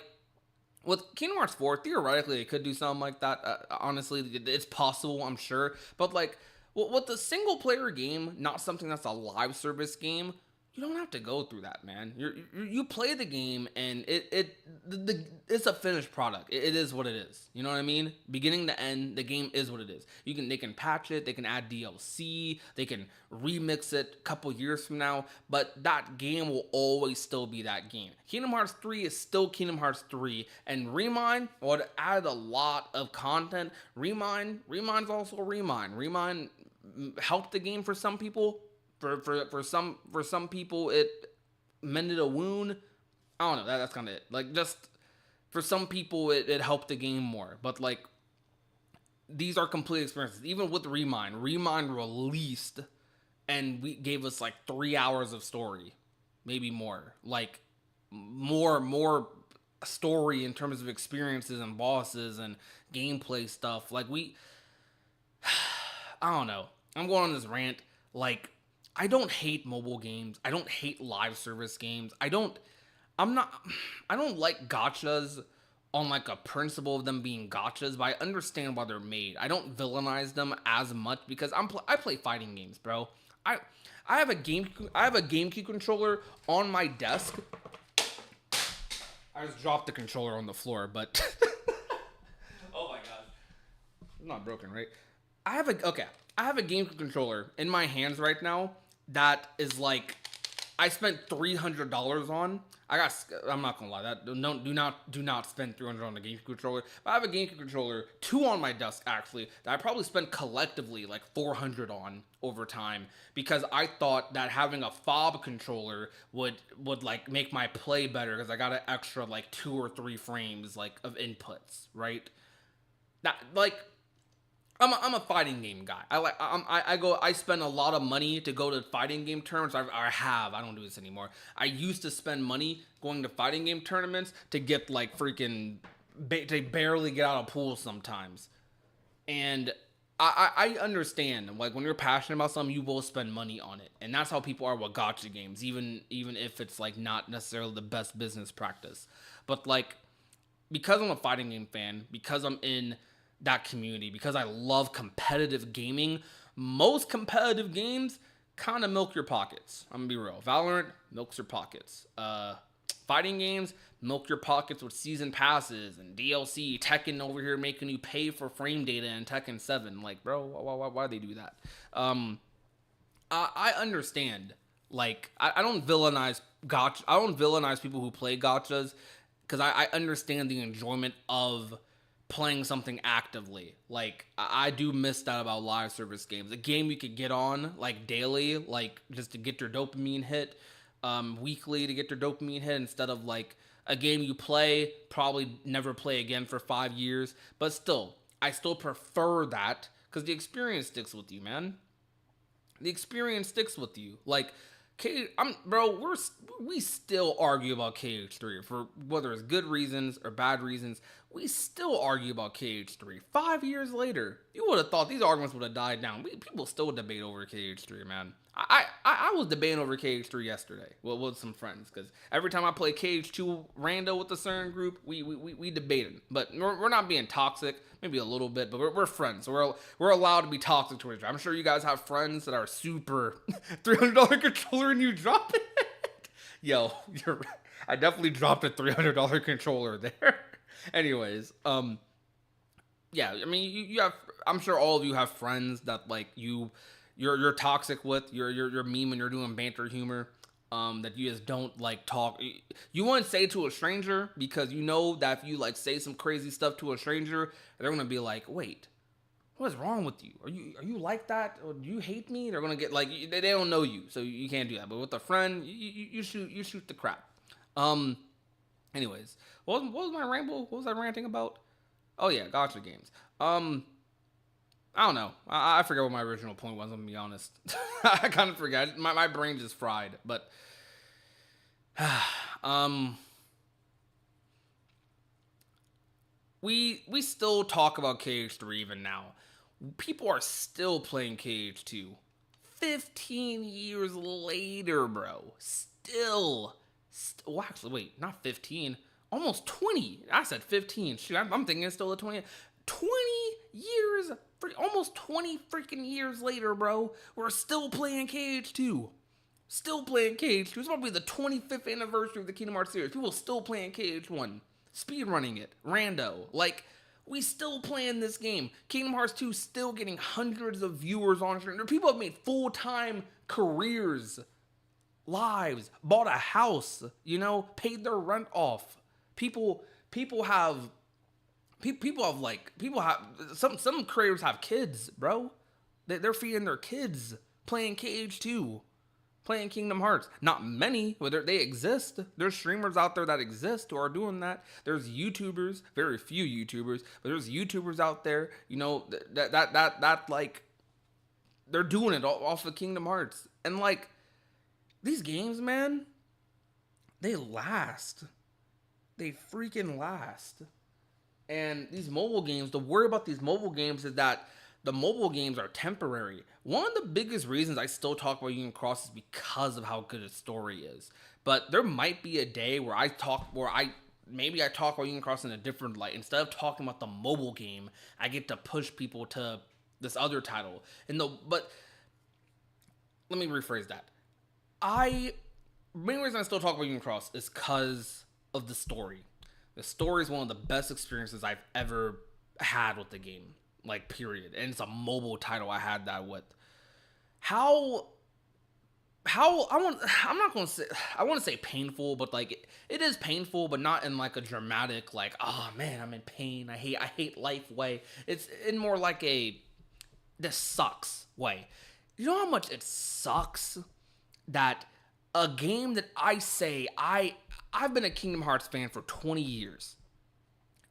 with Kingdom Hearts 4, theoretically, they could do something like that. Honestly, it's possible, I'm sure. But like, with the single player game, not something that's a live service game, you don't have to go through that, man. You play the game and it's a finished product. It is what it is. You know what I mean? Beginning to end, the game is what it is. They can patch it, they can add DLC, they can remix it a couple years from now, but that game will always still be that game. Kingdom Hearts 3 is still Kingdom Hearts 3, and Remind, well, it added a lot of content. Remind's also Remind. Remind helped the game for some people. For some people, it mended a wound. I don't know. That's kind of it. Like, just for some people, it helped the game more. But like, these are complete experiences. Even with Remind released, and we gave us like 3 hours of story, maybe more. Like, more story in terms of experiences and bosses and gameplay stuff. Like I don't know. I'm going on this rant. Like, I don't hate mobile games. I don't hate live service games. I don't like gotchas on like a principle of them being gotchas, but I understand why they're made. I don't villainize them as much because I play fighting games, bro. I have a GameCube controller on my desk. I just dropped the controller on the floor, but oh my god. It's not broken, right? I have a GameCube controller in my hands right now that is like I spent $300 on. I'm not gonna lie, that do not spend $300 on a GameCube controller. But I have a GameCube controller, two on my desk actually, that I probably spent collectively like $400 on over time because I thought that having a fob controller would like make my play better because I got an extra like 2 or 3 frames like of inputs, right? That like I'm a fighting game guy. I spend a lot of money to go to fighting game tournaments. I don't do this anymore. I used to spend money going to fighting game tournaments to get like freaking to barely get out of pools sometimes. And I understand, like when you're passionate about something, you will spend money on it, and that's how people are with gotcha games, even if it's like not necessarily the best business practice. But like because I'm a fighting game fan, because I'm in that community, because I love competitive gaming, most competitive games kind of milk your pockets. I'm gonna be real. Valorant milks your pockets. Fighting games milk your pockets with season passes and DLC. Tekken over here making you pay for frame data in Tekken 7. Like, bro, why do they do that? I understand. Like, I don't villainize gotcha. I don't villainize people who play gotchas because I understand the enjoyment of playing something actively. Like, I do miss that about live service games. A game you could get on like daily, like just to get your dopamine hit, weekly to get your dopamine hit, instead of like a game you play, probably never play again for 5 years. But still, I still prefer that because the experience sticks with you, man. The experience sticks with you. Like, we still argue about KH3 for whether it's good reasons or bad reasons. We still argue about KH3 5 years later. You would have thought these arguments would have died down. People still debate over KH3, man. I was debating over KH3 yesterday with some friends because every time I play KH2 rando with a certain group, we debated. But we're not being toxic, maybe a little bit, but we're friends, so we're allowed to be toxic to each other. I'm sure you guys have friends that are super $300 controller and you drop it. Yo, I definitely dropped a $300 controller there. Anyways, yeah, I mean, you have, I'm sure all of you have friends that like you you're toxic with, you're mean when you're doing banter humor. That you just don't like talk. You wouldn't say to a stranger because you know that if you like say some crazy stuff to a stranger, they're gonna be like, wait, what is wrong with you? Are you like that? Or do you hate me? They're gonna get like they don't know you, so you can't do that. But with a friend, you shoot the crap. Um. Anyways, what was my ramble? What was I ranting about? Oh yeah, gotcha games. I don't know. I forget what my original point was. I'm gonna be honest. I kind of forgot. My brain just fried. But um, we still talk about KH3 even now. People are still playing KH2. 15 years later, bro. Well, actually, wait, not 15. Almost 20. I said 15. Shoot, I'm thinking it's still a 20. 20 years, almost 20 freaking years later, bro. We're still playing KH2. Still playing KH2. It's probably the 25th anniversary of the Kingdom Hearts series. People still playing KH1. Speedrunning it. Rando. Like, we still playing this game. Kingdom Hearts 2 still getting hundreds of viewers on stream. People have made full-time careers, lives, bought a house, paid their rent off. People have some creators have kids, bro. They're feeding their kids playing KH2, playing Kingdom Hearts. Not many, but they exist. There's streamers out there that exist who are doing that. There's YouTubers, very few YouTubers, but there's YouTubers out there, that like they're doing it off of Kingdom Hearts. And like these games, man, they last. They freaking last. And these mobile games, the worry about these mobile games is that the mobile games are temporary. One of the biggest reasons I still talk about Union Cross is because of how good its story is. But there might be a day where I talk about Union Cross in a different light. Instead of talking about the mobile game, I get to push people to this other title. But let me rephrase that. The main reason I still talk about Union Cross is because of the story. The story is one of the best experiences I've ever had with the game, like period. And it's a mobile title I had that with. I want to say painful, but like it is painful, but not in like a dramatic like, oh man, I'm in pain. I hate life way. It's in more like this sucks way. You know how much it sucks that a game that I've been a Kingdom Hearts fan for 20 years,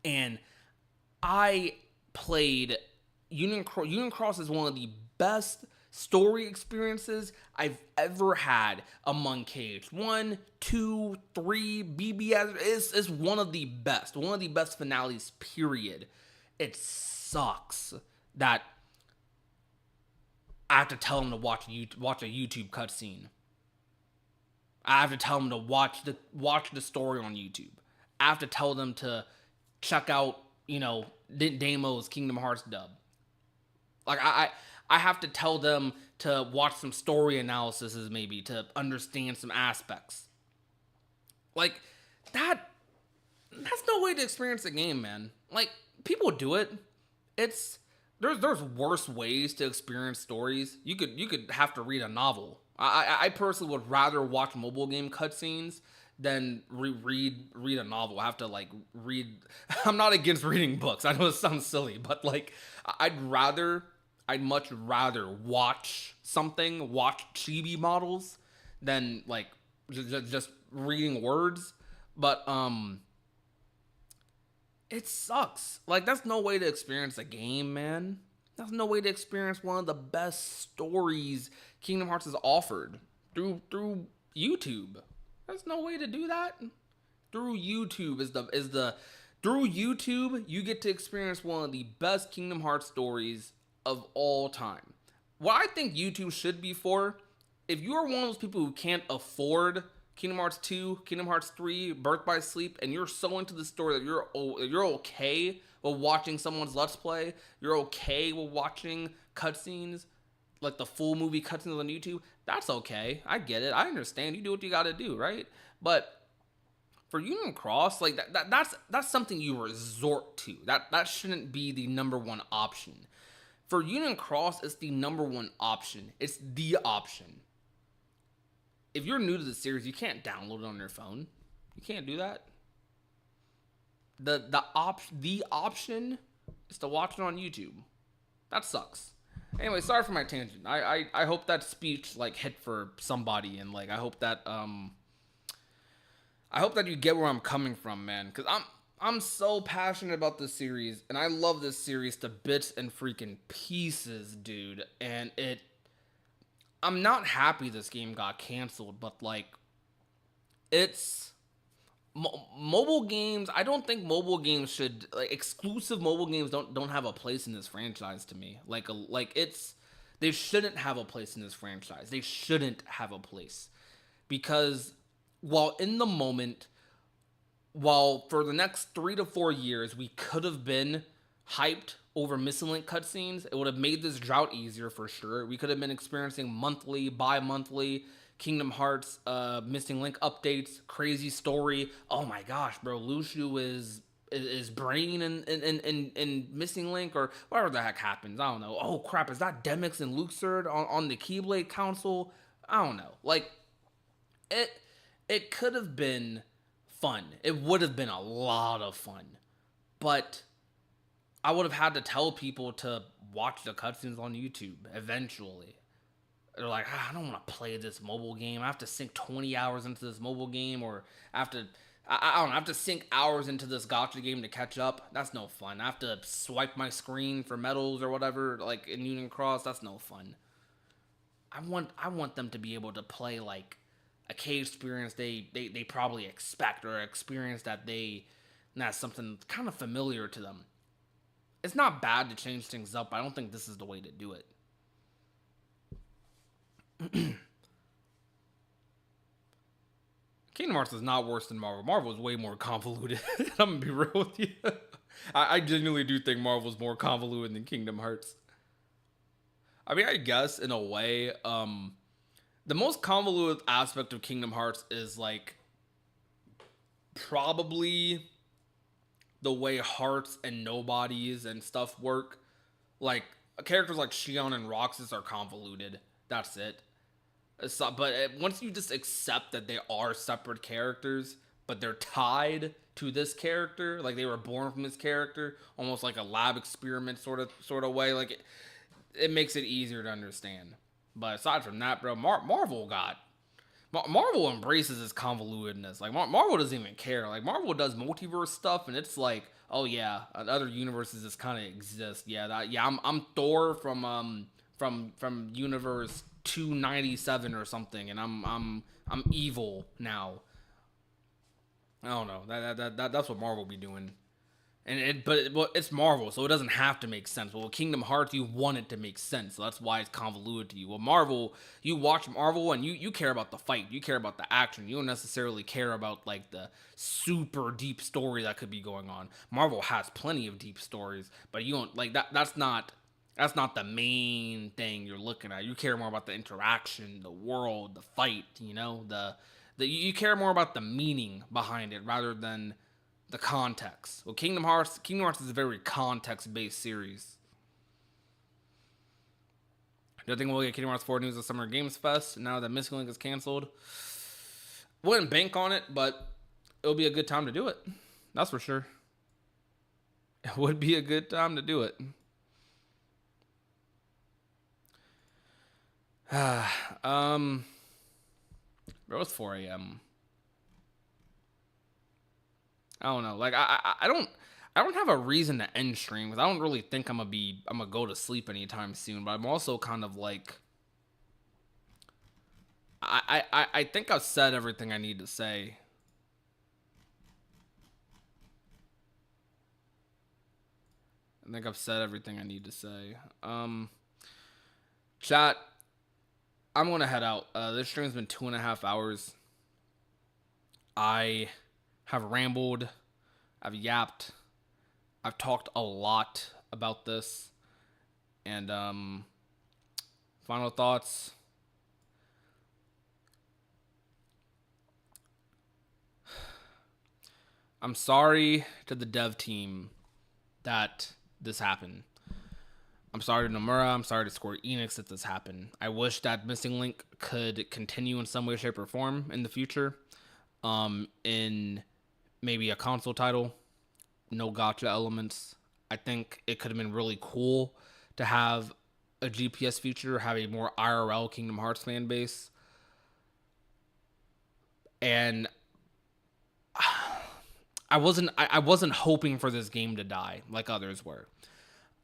and I played Union Cross is one of the best story experiences I've ever had among KH1, 2, 3, BBS. Is one of the best finales, period. It sucks that I have to tell them to watch a YouTube cutscene. I have to tell them to watch the story on YouTube. I have to tell them to check out, Damo's Kingdom Hearts dub. Like I have to tell them to watch some story analyses maybe to understand some aspects. Like that's no way to experience a game, man. Like people do it. There's worse ways to experience stories. You could have to read a novel. I personally would rather watch mobile game cutscenes than read a novel. I have to like read. I'm not against reading books. I know it sounds silly, but like I'd much rather watch chibi models than like just reading words. But it sucks. Like that's no way to experience a game, man. That's no way to experience one of the best stories Kingdom Hearts has offered through YouTube. There's no way to do that. Through YouTube through YouTube you get to experience one of the best Kingdom Hearts stories of all time. What I think YouTube should be for, if you are one of those people who can't afford Kingdom Hearts 2, Kingdom Hearts 3, Birth by Sleep, and you're so into the story that you're okay with watching someone's Let's Play, you're okay with watching cutscenes, like the full movie cutscenes on YouTube, that's okay. I get it. I understand. You do what you gotta do, right? But for Union Cross, like that's something you resort to. That shouldn't be the number one option. For Union Cross, it's the number one option. It's the option. If you're new to the series, you can't download it on your phone. You can't do that. The option is to watch it on YouTube. That sucks. Anyway, sorry for my tangent. I hope that speech like hit for somebody, and like I hope that you get where I'm coming from, man. Cause I'm so passionate about this series, and I love this series to bits and freaking pieces, dude. And I'm not happy this game got canceled, but like, it's mobile games. I don't think mobile games should, like, exclusive mobile games don't have a place in this franchise to me. They shouldn't have a place in this franchise. They shouldn't have a place because while in the moment, while for the next 3 to 4 years we could have been hyped over missing link cutscenes, it would have made this drought easier for sure. We could have been experiencing monthly, bi-monthly Kingdom Hearts missing link updates, crazy story. Oh my gosh, bro, Lucio is Brain in missing link or whatever the heck happens. I don't know. Oh crap, is that Demix and Luxord on the Keyblade Council? I don't know. Like it could have been fun. It would have been a lot of fun. But I would have had to tell people to watch the cutscenes on YouTube eventually. They're like, I don't want to play this mobile game. I have to sink 20 hours into this mobile game, or I have to, I don't know, I have to sink hours into this gacha game to catch up. That's no fun. I have to swipe my screen for medals or whatever, like in Union Cross. That's no fun. I want them to be able to play like a cave experience they probably expect, or an experience that's something kind of familiar to them. It's not bad to change things up, but I don't think this is the way to do it. Kingdom Hearts is not worse than Marvel. Marvel is way more convoluted. I'm gonna be real with you. I genuinely do think Marvel's more convoluted than Kingdom Hearts. I mean, I guess in a way, the most convoluted aspect of Kingdom Hearts is like probably the way hearts and nobodies and stuff work. Like characters like Shion and Roxas are convoluted. That's it. But once you just accept that they are separate characters, but they're tied to this character, like they were born from this character, almost like a lab experiment sort of way, like it makes it easier to understand. But aside from that, bro, Marvel embraces its convolutedness. Like Marvel doesn't even care. Like Marvel does multiverse stuff, and it's like, oh yeah, other universes just kind of exist. I'm Thor from universe 297 or something, and I'm evil now. I don't know. That's what Marvel be doing. But it's Marvel, so it doesn't have to make sense. Well, with Kingdom Hearts, you want it to make sense, so that's why it's convoluted to you. Well, Marvel, you watch Marvel and you care about the fight, you care about the action. You don't necessarily care about like the super deep story that could be going on. Marvel has plenty of deep stories, but you don't like that. That's not the main thing you're looking at. You care more about the interaction, the world, the fight. You know, you care more about the meaning behind it rather than the context. Well, Kingdom Hearts is a very context-based series. Do you think we'll get Kingdom Hearts 4 news at Summer Games Fest now that Missing Link is canceled? Wouldn't bank on it, but it'll be a good time to do it. That's for sure. It would be a good time to do it. Bro, it's 4 a.m. I don't know. Like I don't have a reason to end streams. I don't really think I'm gonna go to sleep anytime soon. But I'm also kind of like I think I've said everything I need to say. I think I've said everything I need to say. Chat, I'm gonna head out. This stream's been 2.5 hours. I have rambled, I've yapped, I've talked a lot about this, and final thoughts. I'm sorry to the dev team that this happened. I'm sorry to Nomura. I'm sorry to Square Enix that this happened. I wish that Missing Link could continue in some way, shape, or form in the future. In maybe a console title, no gotcha elements. I think it could have been really cool to have a GPS feature, have a more IRL Kingdom Hearts fan base. And I wasn't hoping for this game to die like others were.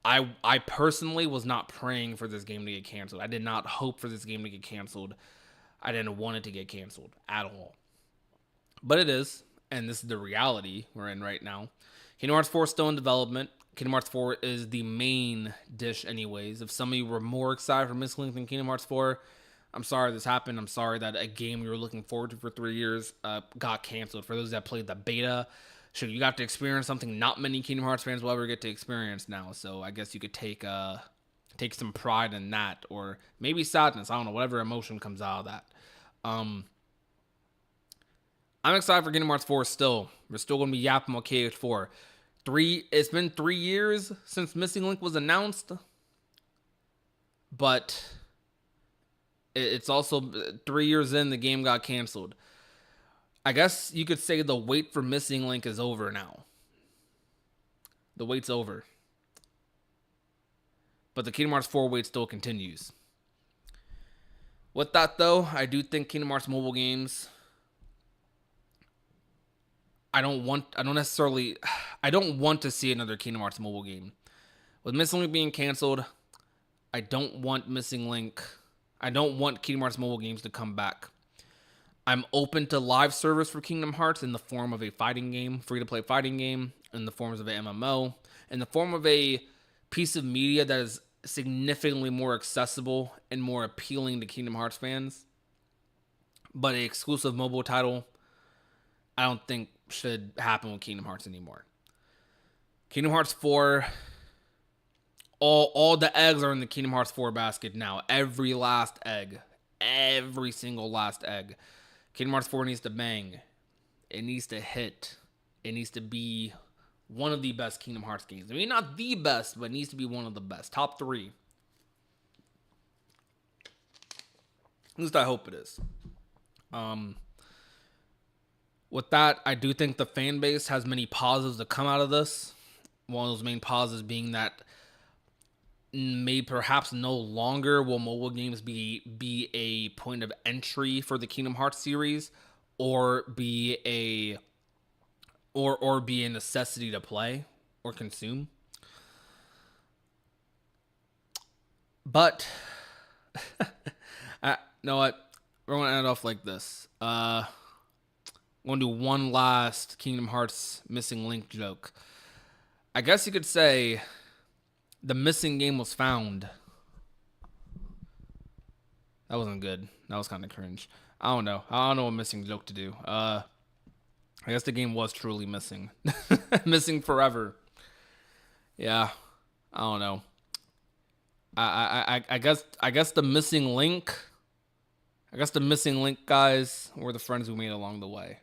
I personally was not praying for this game to get canceled. I did not hope for this game to get canceled. I didn't want it to get canceled at all. But it is, and this is the reality we're in right now. Kingdom Hearts 4 is still in development. Kingdom Hearts 4 is the main dish anyways. If some of you were more excited for Missing Link than Kingdom Hearts 4, I'm sorry this happened. I'm sorry that a game you were looking forward to for 3 years got canceled. For those that played the beta, sure, you got to experience something not many Kingdom Hearts fans will ever get to experience now. So I guess you could take some pride in that, or maybe sadness. I don't know, whatever emotion comes out of that. I'm excited for Kingdom Hearts 4 still. We're still going to be yapping about KH4. It's been 3 years since Missing Link was announced, but it's also 3 years in, the game got canceled. I guess you could say the wait for Missing Link is over now. The wait's over. But the Kingdom Hearts 4 wait still continues. With that, though, I do think Kingdom Hearts mobile games, I don't want to see another Kingdom Hearts mobile game. With Missing Link being canceled, I don't want Kingdom Hearts mobile games to come back. I'm open to live service for Kingdom Hearts in the form of a fighting game, free-to-play fighting game, in the forms of an MMO, in the form of a piece of media that is significantly more accessible and more appealing to Kingdom Hearts fans. But an exclusive mobile title, I don't think should happen with Kingdom Hearts anymore. Kingdom Hearts 4, all the eggs are in the Kingdom Hearts 4 basket now. Every last egg. Every single last egg. Kingdom Hearts 4 needs to bang. It needs to hit. It needs to be one of the best Kingdom Hearts games. I mean, not the best, but it needs to be one of the best. Top 3. At least I hope it is. With that, I do think the fan base has many positives to come out of this. One of those main positives being that perhaps no longer will mobile games be a point of entry for the Kingdom Hearts series, or be a necessity to play or consume. But you know what? We're gonna end off like this. I'm gonna do one last Kingdom Hearts Missing Link joke. I guess you could say the missing game was found. That wasn't good. That was kind of cringe. I don't know what missing joke to do. I guess the game was truly missing. Missing forever. Yeah. I don't know. I guess the missing link. I guess the missing link guys were the friends we made along the way.